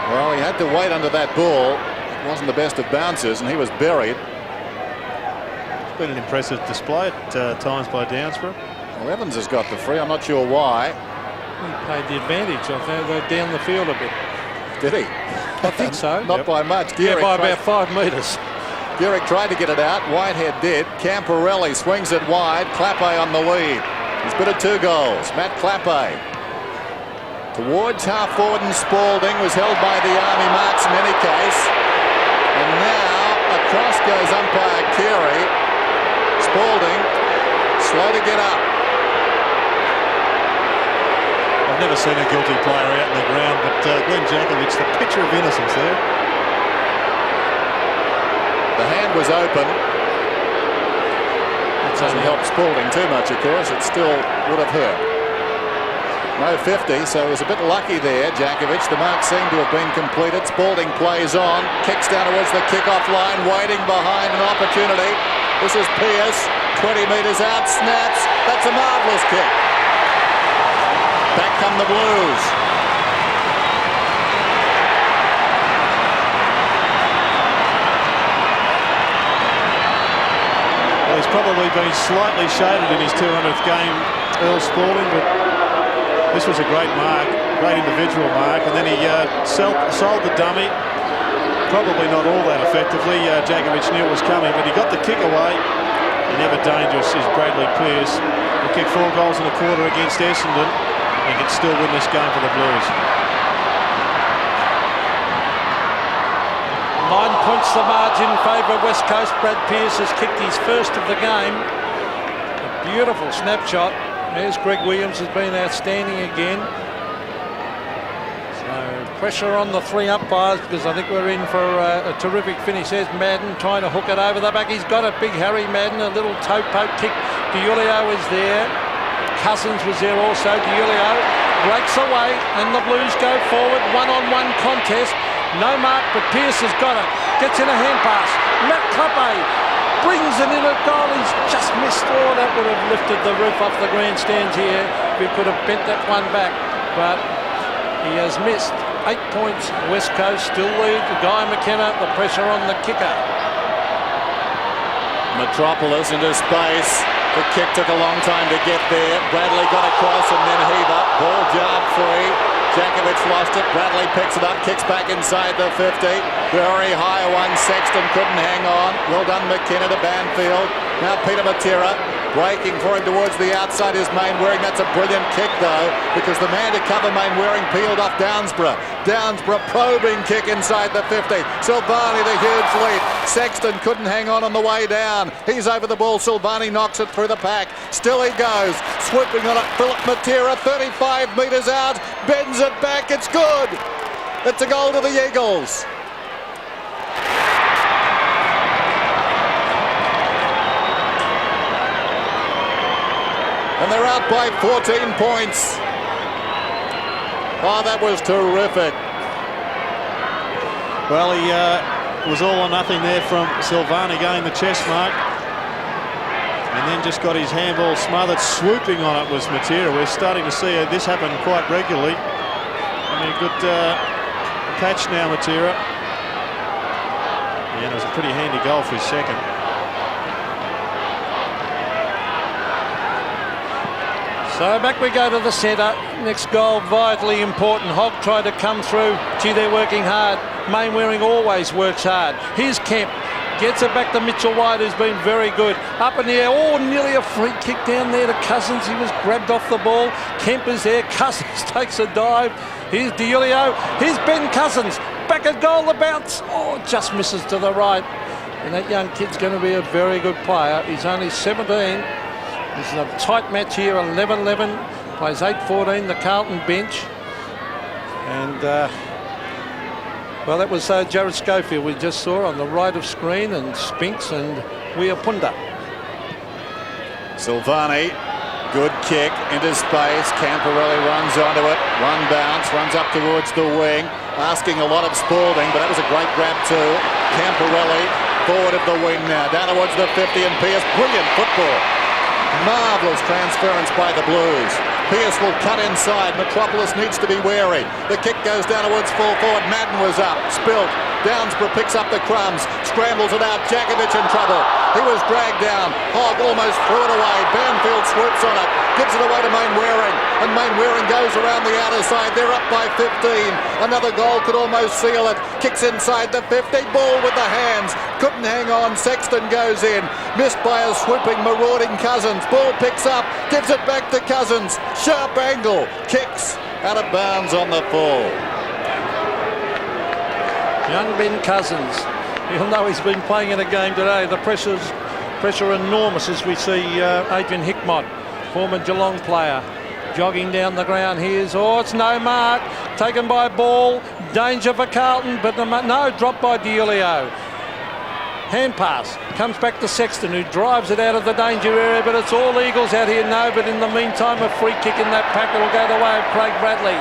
Well, he had to wait under that ball. It wasn't the best of bounces, and he was buried. It's been an impressive display at times by Downsborough. Well, Evans has got the free. I'm not sure why. He played the advantage. I think they're down the field a bit. Did he? I think so. Not by much. Yeah, by about 5 metres. Gehrig tried to get it out. Whitehead did. Camporelli swings it wide. Clappe on the lead. He's been at 2 goals. Matt Clappe towards half forward, and Spalding was held by the Army marks in any case. And now across goes umpire Carey. Spalding slow to get up. I've never seen a guilty player out in the ground, but Glenn Djakovic, the picture of innocence there. The hand was open. It doesn't help Spalding too much, of course. It still would have hurt. No 50, so it was a bit lucky there, Djakovic. The mark seemed to have been completed. Spalding plays on, kicks down towards the kick-off line, waiting behind an opportunity. This is Pearce, 20 metres out, snaps. That's a marvellous kick. Back come the Blues. Well, he's probably been slightly shaded in his 200th game, Earl Spalding, but this was a great mark, great individual mark, and then he sold the dummy. Probably not all that effectively. Djakovic knew it was coming, but he got the kick away. And ever dangerous is Bradley Pearce. He kicked 4 goals in a quarter against Essendon and can still win this game for the Blues. 9 points the margin in favour of West Coast. Brad Pearce has kicked his first of the game. A beautiful snapshot. There's Greg Williams, has been outstanding again. So pressure on the three umpires, because I think we're in for a terrific finish. There's Madden trying to hook it over the back. He's got it, big Harry Madden, a little toe poke kick. DiIulio is there. Cousins was there also. DiIulio breaks away and the Blues go forward. One-on-one contest. No mark, but Pearce has got it. Gets in a hand pass. Matt Clappe brings it in at goal. He's just missed. Oh, that would have lifted the roof off the grandstands here. We could have bent that one back, but he has missed. 8 points. West Coast still lead. Guy McKenna, the pressure on the kicker. Metropolis into space. The kick took a long time to get there. Bradley got across and then Heaver. Ball jarred free. Jakovic lost it. Bradley picks it up, kicks back inside the 50. Very high one. Sexton couldn't hang on. Well done, McKenna to Banfield. Now Peter Matera breaking for him towards the outside is Mainwaring. That's a brilliant kick though, because the man to cover Mainwaring peeled off Downsborough. Downsborough probing kick inside the 50. Silvani the huge lead. Sexton couldn't hang on the way down. He's over the ball. Silvani knocks it through the pack. Still he goes. Swooping on it. Philip Matera 35 metres out. Bends it back. It's good. It's a goal to the Eagles. And they're out by 14 points. Oh, that was terrific. Well, he was all or nothing there from Silvani going the chest mark. And then just got his handball smothered. Swooping on it was Matera. We're starting to see this happen quite regularly. I mean, a good catch now, Matera. Yeah, it was a pretty handy goal for his second. So back we go to the centre. Next goal, vitally important. Hogg tried to come through. Gee, they're working hard. Mainwaring always works hard. Here's Kemp. Gets it back to Mitchell White, who's been very good. Up in the air. Oh, nearly a free kick down there to Cousins. He was grabbed off the ball. Kemp is there. Cousins takes a dive. Here's DiIulio. Here's Ben Cousins. Back at goal, the bounce. Oh, just misses to the right. And that young kid's going to be a very good player. He's only 17. This is a tight match here, 11-11, plays 8-14, the Carlton bench. And, well, that was Jared Schofield we just saw on the right of screen, and Spinks and Weapunda. Silvani, good kick into space. Camporelli runs onto it. One bounce, runs up towards the wing, asking a lot of Spalding, but that was a great grab too. Camporelli, forward of the wing now, down towards the 50, and Pearce, brilliant football. Marvellous transference by the Blues. Pearce will cut inside. Metropolis needs to be wary. The kick goes down towards full forward. Madden was up. Spilt. Downsborough picks up the crumbs. Scrambles it out. Jakovic in trouble. He was dragged down. Hogg almost threw it away. Banfield swoops on it. Gives it away to Mainwaring. And Mainwaring goes around the outer side. They're up by 15. Another goal could almost seal it. Kicks inside the 50. Ball with the hands. Couldn't hang on. Sexton goes in. Missed by a swooping, marauding Cousins. Ball picks up. Gives it back to Cousins. Sharp angle. Kicks out of bounds on the full. Young Ben Cousins. You'll know he's been playing in a game today. The pressure enormous as we see Adrian Hickmott, former Geelong player, jogging down the ground. Here's, oh, it's no mark. Taken by ball. Danger for Carlton, but no, dropped by DiIulio. Hand pass. Comes back to Sexton, who drives it out of the danger area, but it's all Eagles out here. No, but in the meantime, a free kick in that pack will go the way of Craig Bradley.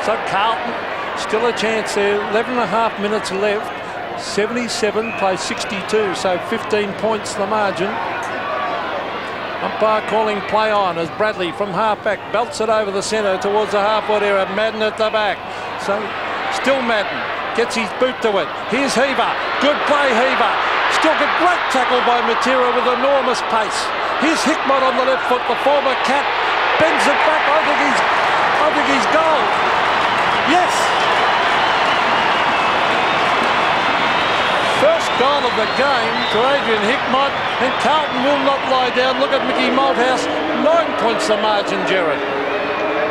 So Carlton, still a chance there. 11.5 minutes left. 77 plays 62, so 15 points the margin. Umpire calling play on as Bradley from half-back belts it over the centre towards the half-forward area. Madden at the back. So still Madden gets his boot to it. Here's Heaver. Good play, Heaver. Still a great tackle by Matera with enormous pace. Here's Hickmott on the left foot, the former Cat. Bends it back. I think he's goal. Yes. First goal of the game to Adrian Hickmott, and Carlton will not lie down. Look at Mickey Malthouse, 9 points the margin, Jared.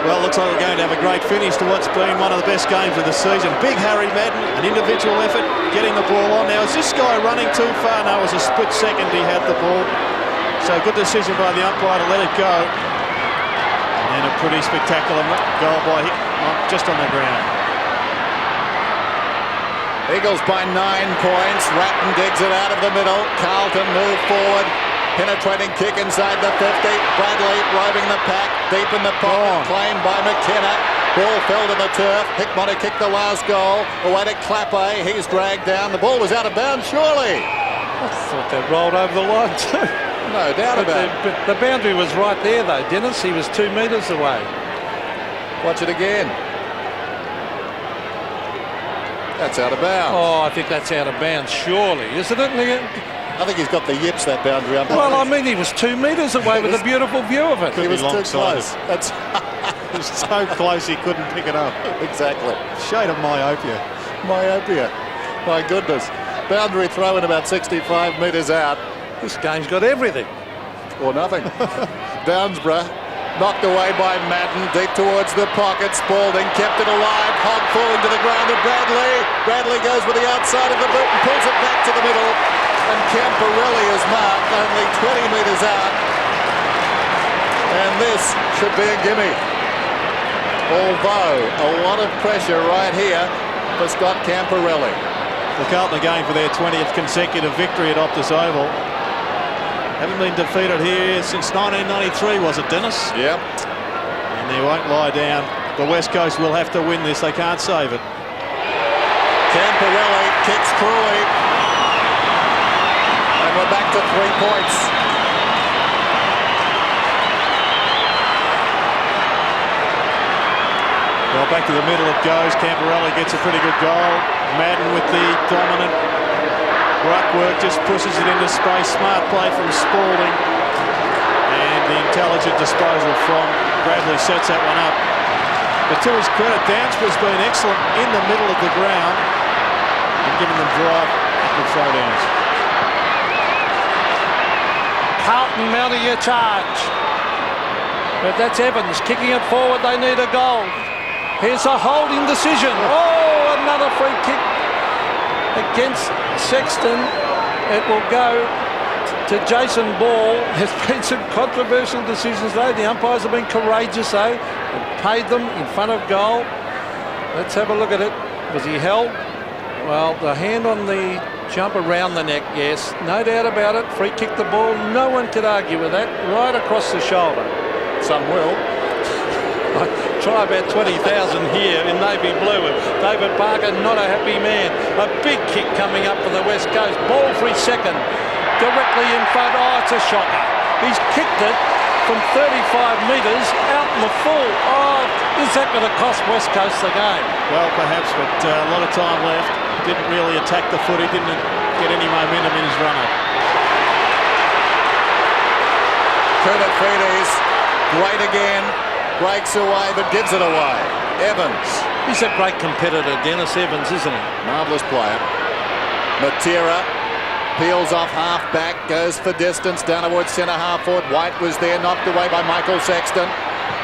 Well, looks like we're going to have a great finish to what's been one of the best games of the season. Big Harry Madden, an individual effort, getting the ball on. Now, is this guy running too far? No, it was a split second he had the ball. So good decision by the umpire to let it go. And a pretty spectacular goal by him, just on the ground. Eagles by 9 points. Ratton digs it out of the middle. Carlton move forward. Penetrating kick inside the 50. Bradley roving the pack. Deep in the pocket. Claimed by McKenna. Ball fell to the turf. Hickmott kicked the last goal. Away to Clapper. He's dragged down. The ball was out of bounds, surely. I thought they rolled over the line too. No doubt about it. The boundary was right there though, Dennis. He was 2 metres away. Watch it again. That's out of bounds. Oh, I think that's out of bounds, surely, isn't it? I think he's got the yips, that boundary up. Well, I mean, he was 2 metres away with a beautiful view of it. He was too close. That's He was so close he couldn't pick it up. exactly. Shade of myopia. Myopia. My goodness. Boundary throw in about 65 metres out. This game's got everything. Or nothing. Downsborough knocked away by Madden, deep towards the pocket. Spalding kept it alive. Hogg falling to the ground to Bradley. Bradley goes with the outside of the boot and pulls it back to the middle. And Camporelli is marked only 20 metres out. And this should be a gimme. Although a lot of pressure right here for Scott Camporelli. The Carlton again for their 20th consecutive victory at Optus Oval. Haven't been defeated here since 1993, was it, Dennis? Yep. And they won't lie down. The West Coast will have to win this. They can't save it. Camporelli kicks cruelly. And we're back to 3 points. Well, back to the middle it goes. Camporelli gets a pretty good goal. Madden with the dominant ruck work, just pushes it into space. Smart play from Spalding. And the intelligent disposal from Bradley sets that one up. But to his credit, Downsborough's been excellent in the middle of the ground and giving them drive with throwdowns. Carlton mounting a charge. But that's Evans kicking it forward. They need a goal. Here's a holding decision. Oh, another free kick against Sexton. It will go to Jason Ball. There's been some controversial decisions though. The umpires have been courageous though. They've paid them in front of goal. Let's have a look at it. Was he held? Well, the hand on the jump around the neck, yes. No doubt about it. Free kick the ball. No one could argue with that. Right across the shoulder. Some will. Try about 20,000 here in navy blue. David Parker, not a happy man. A big kick coming up for the West Coast. Ball for his second. Directly in front. Oh, it's a shocker. He's kicked it from 35 metres out in the full. Oh, is that going to cost West Coast the game? Well, perhaps, but a lot of time left. Didn't really attack the footy. Didn't get any momentum in his run-up. Kurtafidis, great again. Breaks away, but gives it away. Evans. He's a great competitor, Dennis Evans, isn't he? Marvellous player. Matera peels off half-back, goes for distance, down towards centre-half forward. White was there, knocked away by Michael Sexton.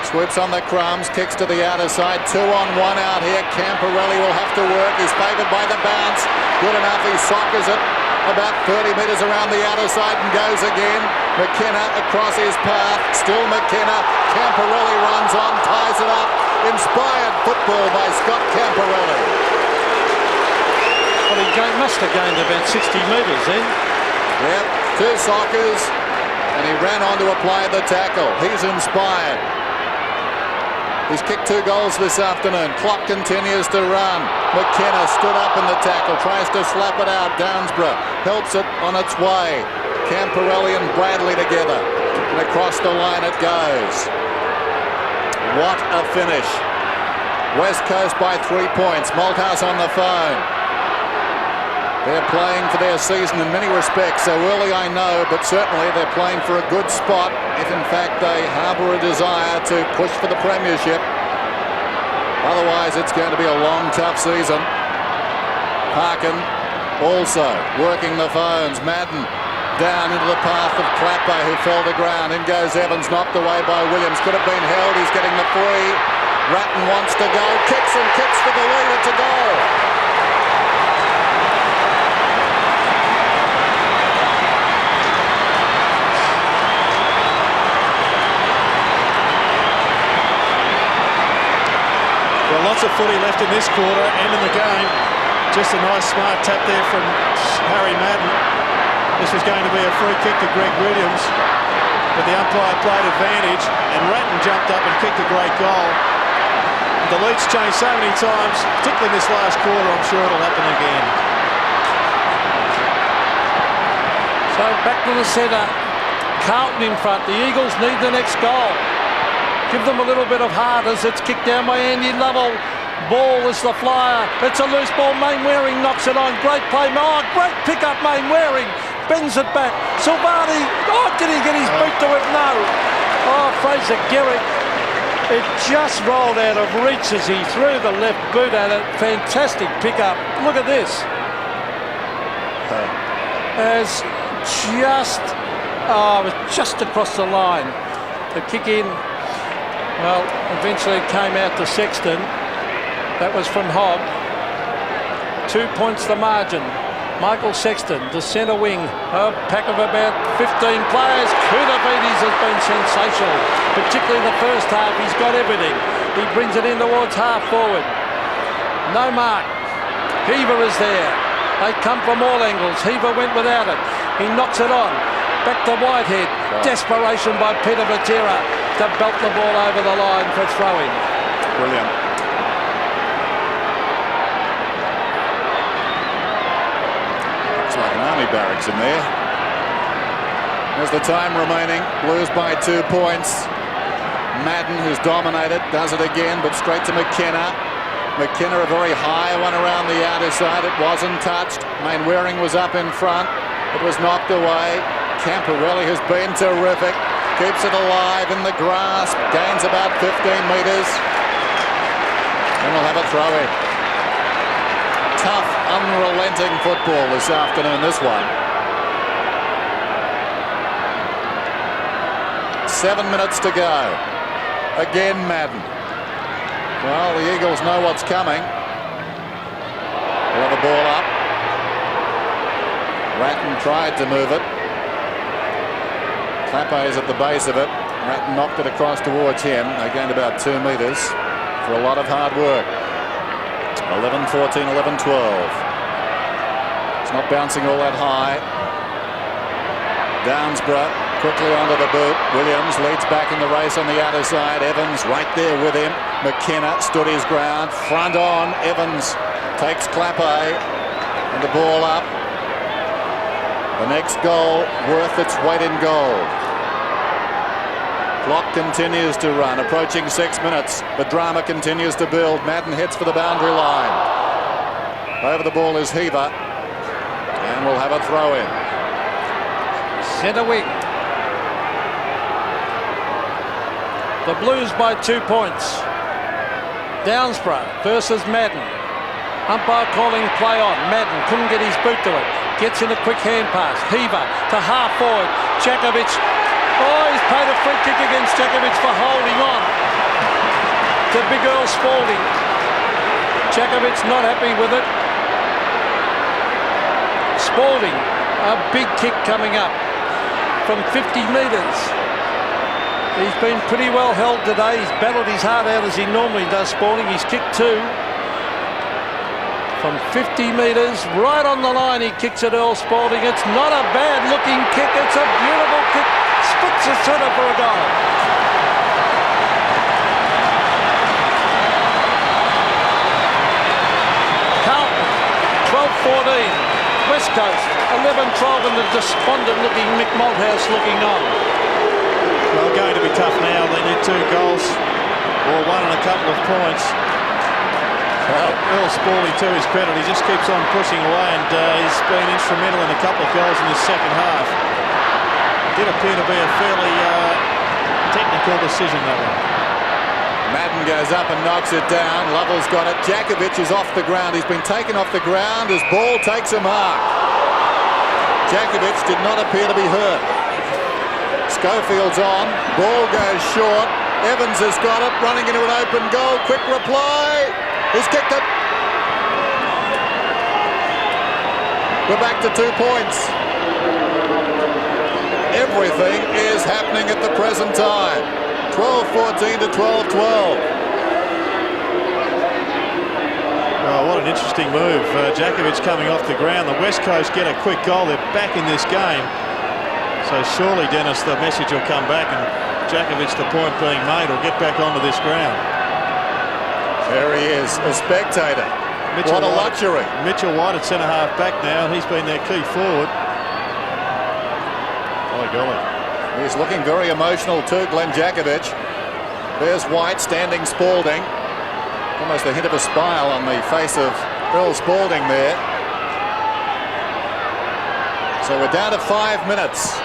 Swoops on the crumbs, kicks to the outer side. 2-on-1 out here. Camporelli will have to work. He's favoured by the bounce. Good enough, he soccers it about 30 metres around the outer side and goes again. McKenna across his path. Still McKenna. Camporelli runs on, ties it up. Inspired football by Scott Camporelli. Well, he must have gained about 60 metres then. Yep, 2 sockers, and he ran on to apply the tackle. He's inspired. He's kicked 2 goals this afternoon. Clock continues to run. McKenna stood up in the tackle, tries to slap it out. Downsborough helps it on its way. Camporelli and Bradley together. And across the line it goes. What a finish. West Coast by 3 points. Malthouse on the phone. They're playing for their season in many respects. So early, I know, but certainly they're playing for a good spot if in fact they harbour a desire to push for the premiership. Otherwise, it's going to be a long, tough season. Parkin also working the phones. Madden down into the path of Clapper, who fell to ground. In goes Evans, knocked away by Williams. Could have been held. He's getting the free. Ratton wants to go. Kicks and kicks for the lead. It's a goal. lots of footy left in this quarter and in the game. Just a nice smart tap there from Harry Madden. This was going to be a free kick to Greg Williams, but the umpire played advantage and Ratton jumped up and kicked a great goal. The lead's changed so many times, particularly in this last quarter. I'm sure it'll happen again. So back to the centre. Carlton in front. The Eagles need the next goal. Give them a little bit of heart as it's kicked down by Andy Lovell. Ball is the flyer. It's a loose ball. Mainwaring knocks it on. Great play. Oh, great pick up, Mainwaring. Bends it back. Silvani. Oh, did he get his boot to it? No. Oh, Fraser Gehrig. It just rolled out of reach as he threw the left boot at it. Fantastic pick up. Look at this. As just, it was just across the line. The kick in, well, eventually it came out to Sexton. That was from Hogg. 2 points the margin. Michael Sexton, the centre wing, a pack of about 15 players. Kudavides has been sensational, particularly the first half. He's got everything. He brings it in towards half forward. No mark. Heaver is there. They come from all angles. Heaver went without it. He knocks it on. Back to Whitehead. Wow. Desperation by Peter Matera to belt the ball over the line for throwing. Brilliant. Looks like an army barracks in there. There's the time remaining. Blues by 2 points. Madden, who's dominated, does it again, but straight to McKenna. McKenna, a very high one around the outer side. It wasn't touched. Mainwaring was up in front. It was knocked away. Camporelli has been terrific. Keeps it alive in the grasp. Gains about 15 metres. And we'll have a throw in. Tough, unrelenting football this afternoon, this one. 7 minutes to go. Again, Madden. Well, the Eagles know what's coming. We'll have a ball up. Ratton tried to move it. Clappe is at the base of it. Ratton knocked it across towards him. They gained about 2 metres for a lot of hard work. 11-14, 11-12. It's not bouncing all that high. Downsborough quickly onto the boot. Williams leads back in the race on the outer side. Evans right there with him. McKenna stood his ground. Front on. Evans takes Clappe and the ball up. The next goal worth its weight in gold. Clock continues to run. Approaching 6 minutes. The drama continues to build. Madden heads for the boundary line. Over the ball is Heaver. And we'll have a throw in. Centre wing. The Blues by 2 points. Downsborough versus Madden. Umpire calling play on. Madden couldn't get his boot to it. Gets in a quick hand pass. Heaver to half forward. Jakovic. Oh, he's paid a free kick against Jakovic for holding on to Big Earl Spalding. Jakovic not happy with it. Spalding, a big kick coming up from 50 metres. He's been pretty well held today. He's battled his heart out as he normally does, Spalding. He's kicked 2. From 50 metres, right on the line, he kicks at Earl Spalding. It's not a bad looking kick. It's a beautiful kick. Splits the centre for a goal. Carlton, 12-14. West Coast, 11-12, and the despondent looking Mick Malthouse looking on. Well, going to be tough now. They need 2 goals or 1 and a couple of points. Well, Earl Spalding, to his credit, he just keeps on pushing away, and he's been instrumental in a couple of goals in this second half. It did appear to be a fairly technical decision, that one. Madden goes up and knocks it down. Lovell's got it. Jakovic is off the ground. He's been taken off the ground as ball takes a mark. Jakovic did not appear to be hurt. Schofield's on. Ball goes short. Evans has got it. Running into an open goal. Quick reply. He's kicked it. We're back to 2 points. Everything is happening at the present time. 12-14 to 12-12. Oh, what an interesting move. Djakovic coming off the ground. The West Coast get a quick goal. They're back in this game. So surely, Dennis, the message will come back and Djakovic, the point being made, will get back onto this ground. There he is, a spectator. What a luxury. Mitchell White at centre-half back now, and he's been their key forward. Oh, golly. He's looking very emotional too, Glenn Djakovic. There's White standing Spalding. Almost a hint of a smile on the face of Earl Spalding there. So we're down to 5 minutes.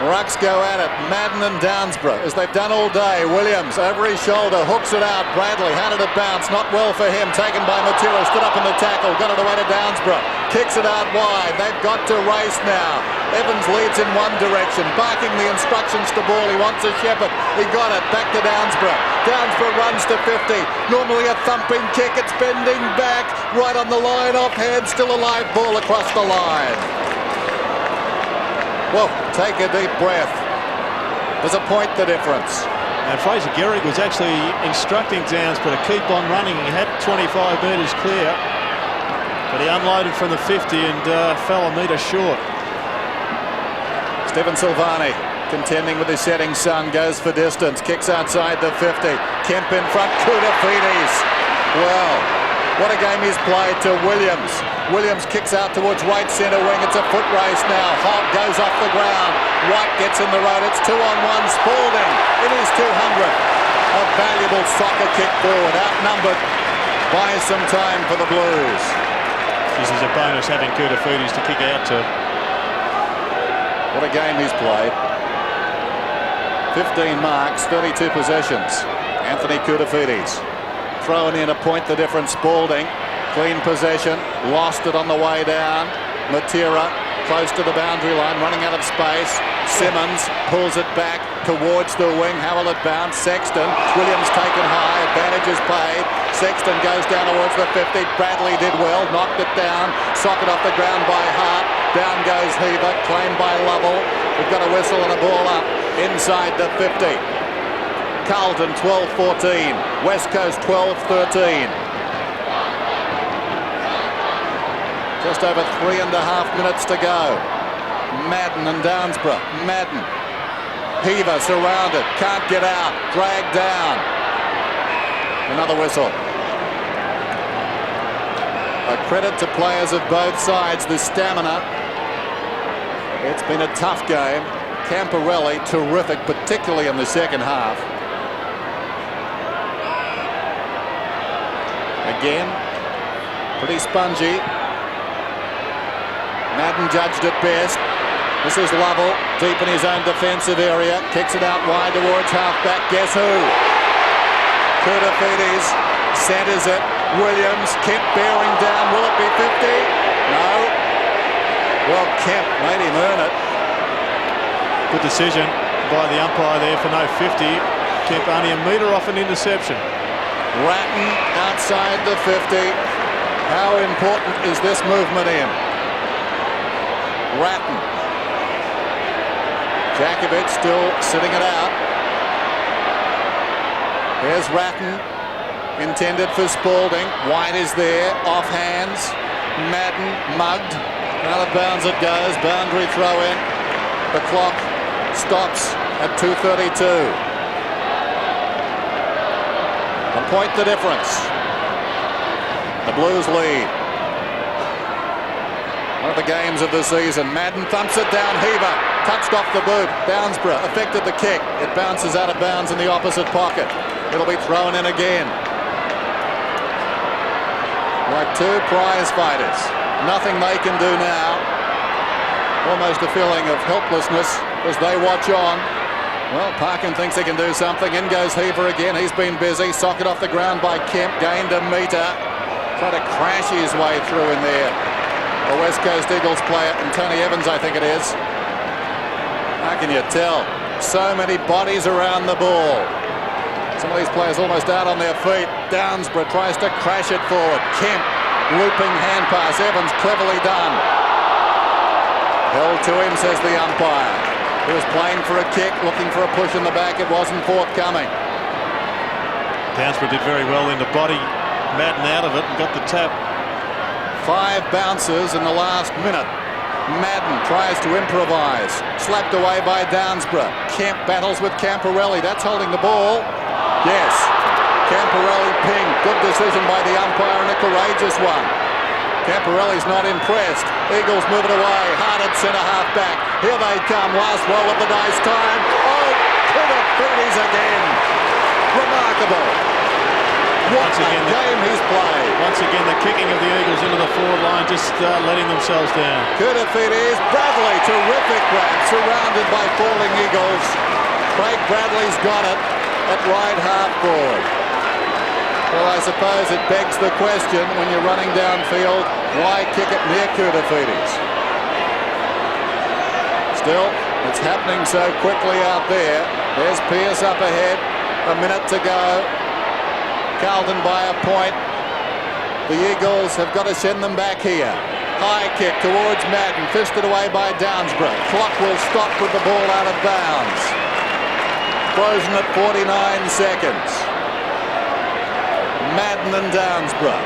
Rucks go at it. Madden and Downsborough, as they've done all day. Williams over his shoulder, hooks it out. Bradley had it at bounce, not well for him. Taken by Matera, stood up in the tackle, got it away to Downsborough. Kicks it out wide. They've got to race now. Evans leads in one direction, barking the instructions to Ball. He wants a shepherd. He got it. Back to Downsborough. Downsborough runs to 50. Normally a thumping kick. It's bending back. Right on the line, offhand. Still a live ball across the line. Well, take a deep breath. There's a point the difference. And Fraser Gehrig was actually instructing Downsborough to keep on running. He had 25 metres clear, but he unloaded from the 50 and fell a metre short. Stephen Silvani contending with his setting sun, goes for distance, kicks outside the 50. Kemp in front, Koutafidis. Well, what a game he's played to Williams. Williams kicks out towards right centre wing. It's a foot race now. Hogg goes off the ground. White gets in the road. It's 2-on-1. Spalding in his 200th. A valuable soccer kick forward. Outnumbered. Buys some time for the Blues. This is a bonus having Koutafidis to kick out to. What a game he's played. 15 marks, 32 possessions. Anthony Koutafidis. Thrown in a point the difference. Spalding. Clean possession, lost it on the way down. Matera close to the boundary line, running out of space. Simmons pulls it back towards the wing. How will it bounce? Sexton. Williams taken high. Advantage is paid. Sexton goes down towards the 50. Bradley did well, knocked it down. Socket off the ground by Hart. Down goes Heaver, claimed by Lovell. We've got a whistle and a ball up inside the 50. Carlton 12-14. West Coast 12-13. Just over 3.5 minutes to go. Madden and Downsborough. Madden. Heaver surrounded. Can't get out. Dragged down. Another whistle. A credit to players of both sides. The stamina. It's been a tough game. Camporelli terrific, particularly in the second half. Again, pretty spongy. Madden judged it best. This is Lovell, deep in his own defensive area. Kicks it out wide towards halfback. Guess who? Koutafidis centres it. Williams, Kemp bearing down. Will it be 50? No. Well, Kemp made him earn it. Good decision by the umpire there for no 50. Kemp only a metre off an interception. Ratton outside the 50. How important is this movement in? Ratton. Djakovic still sitting it out. There's Ratton. Intended for Spalding. White is there. Off hands. Madden mugged. Out of bounds it goes. Boundary throw in. The clock stops at 2:32. A point the difference. The Blues lead. One of the games of the season. Madden thumps it down. Heaver touched off the boot. Downsborough affected the kick. It bounces out of bounds in the opposite pocket. It'll be thrown in again. Like two prize fighters. Nothing they can do now. Almost a feeling of helplessness as they watch on. Well, Parkin thinks he can do something. In goes Heaver again. He's been busy. Socket off the ground by Kemp. Gained a metre. Tried to crash his way through in there. A West Coast Eagles player, and Tony Evans, I think it is. How can you tell? So many bodies around the ball. Some of these players almost out on their feet. Downsborough tries to crash it forward. Kemp, looping hand pass. Evans, cleverly done. Held to him, says the umpire. He was playing for a kick, looking for a push in the back. It wasn't forthcoming. Downsborough did very well in the body Madden out of it and got the tap. 5 bounces in the last minute. Madden tries to improvise. Slapped away by Downsborough. Kemp battles with Camporelli. That's holding the ball. Yes. Camporelli pinged. Good decision by the umpire and a courageous one. Camporelli's not impressed. Eagles move it away. Hard at centre-half back. Here they come. Last roll of the dice time. Oh, Kouta again. Remarkable. What a game he's played. Once again, the kicking of the Eagles into the forward line, just letting themselves down. Kouta Bradley, terrific grab, surrounded by falling Eagles. Craig Bradley's got it at right half forward. Well, I suppose it begs the question when you're running downfield, why kick it near Kouta? Still, it's happening so quickly out there. There's Pearce up ahead. A minute to go. Carlton by a point. The Eagles have got to send them back here. High kick towards Madden, fisted away by Downsborough. Clock will stop with the ball out of bounds. Frozen at 49 seconds. Madden and Downsborough.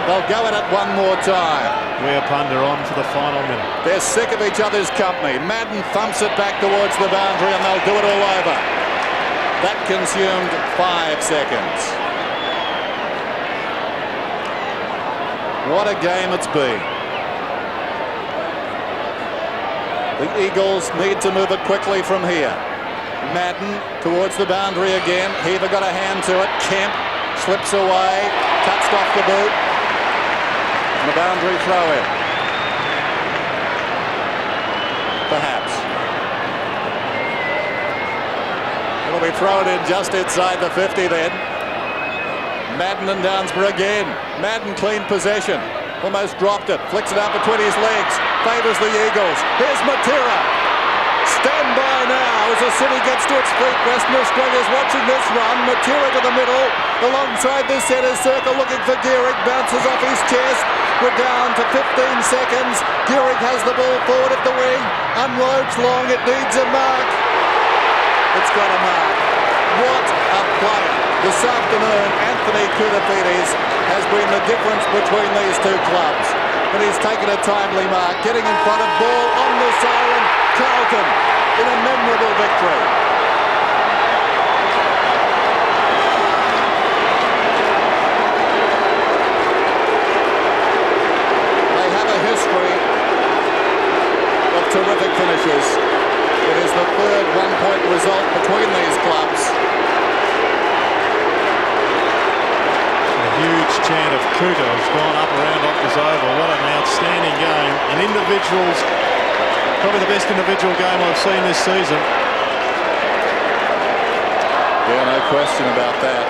They'll go at it one more time. We're Punda on for the final minute. They're sick of each other's company. Madden thumps it back towards the boundary and they'll do it all over. That consumed 5 seconds. What a game it's been. The Eagles need to move it quickly from here. Madden towards the boundary again. Heaver got a hand to it. Kemp slips away, touched off the boot. And the boundary throw in. Perhaps. It'll be thrown in just inside the 50 then. Madden and Downsborough again. Madden clean possession. Almost dropped it. Flicks it out between his legs. Favours the Eagles. Here's Matera. Stand by now as the city gets to its feet. Western Australia's watching this run. Matera to the middle. Alongside the centre circle looking for Gehrig. Bounces off his chest. We're down to 15 seconds. Gehrig has the ball forward at the wing. Unloads long. It needs a mark. It's got a mark. What a player. This afternoon, Anthony Kouta has been the difference between these two clubs. But he's taken a timely mark, getting in front of ball on the siren. Carlton in a memorable victory. They have a history of terrific finishes. It is the third one-point result between these clubs. Huge chant of Kouta has gone up around Optus Oval. What an outstanding game. And individuals, probably the best individual game I've seen this season. Yeah, no question about that.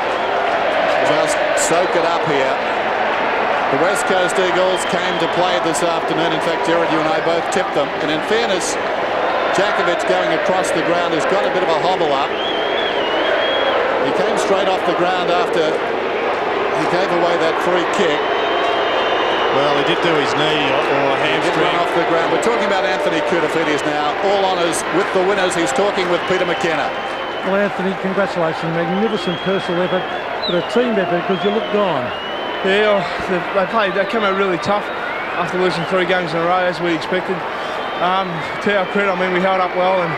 Just soak it up here. The West Coast Eagles came to play this afternoon. In fact, Jared, you and I both tipped them. And in fairness, Jakovic going across the ground has got a bit of a hobble up. He came straight off the ground after he gave away that free kick. Well, he did do his knee or hamstring. He did run off the ground. We're talking about Anthony Kouta now. All honours with the winners. He's talking with Peter McKenna. Well, Anthony, congratulations. Magnificent personal effort, but a team effort because you look gone. Yeah, they came out really tough after losing 3 games in a row, as we expected. To our credit, I mean, we held up well and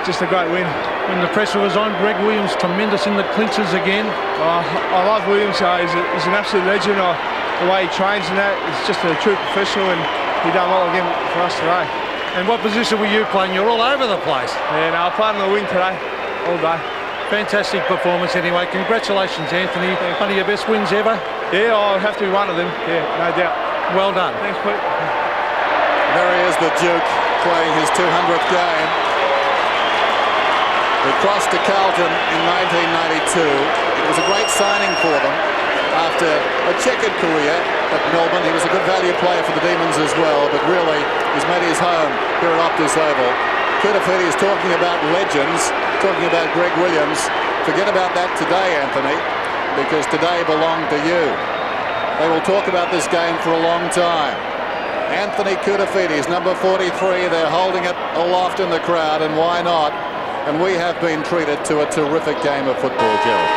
just a great win. When the pressure was on, Greg Williams tremendous in the clinches again. I love Williams. He's an absolute legend. The way he trains and that, he's just a true professional, and he done well again for us today. And what position were you playing? You're all over the place. Yeah, no, I played on the wing today, all day. Fantastic performance anyway. Congratulations, Anthony. One of your best wins ever? Yeah, I'll have to be one of them. Yeah, no doubt. Well done. Thanks, Pete. There he is, the Duke, playing his 200th game. He crossed to Carlton in 1992. It was a great signing for them after a checkered career at Melbourne. He was a good value player for the Demons as well, but really he's made his home here at Optus Oval. Kouta is talking about legends, talking about Greg Williams. Forget about that today, Anthony, because today belonged to you. They will talk about this game for a long time. Anthony Kouta, number 43, they're holding it aloft in the crowd, and why not? And we have been treated to a terrific game of football, Gerald.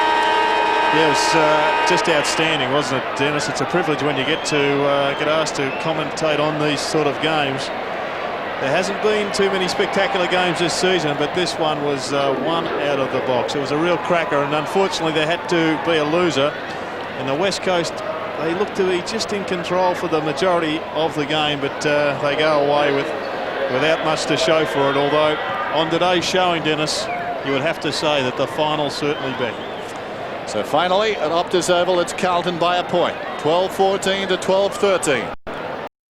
Yeah, it was just outstanding, wasn't it, Dennis? It's a privilege when you get asked to commentate on these sort of games. There hasn't been too many spectacular games this season, but this one was one out of the box. It was a real cracker, and unfortunately there had to be a loser. And the West Coast, they look to be just in control for the majority of the game, but they go away without much to show for it. Although on today's showing, Dennis, you would have to say that the final certainly beat. So finally at Optus Oval, it's Carlton by a point, 12-14 to 12-13.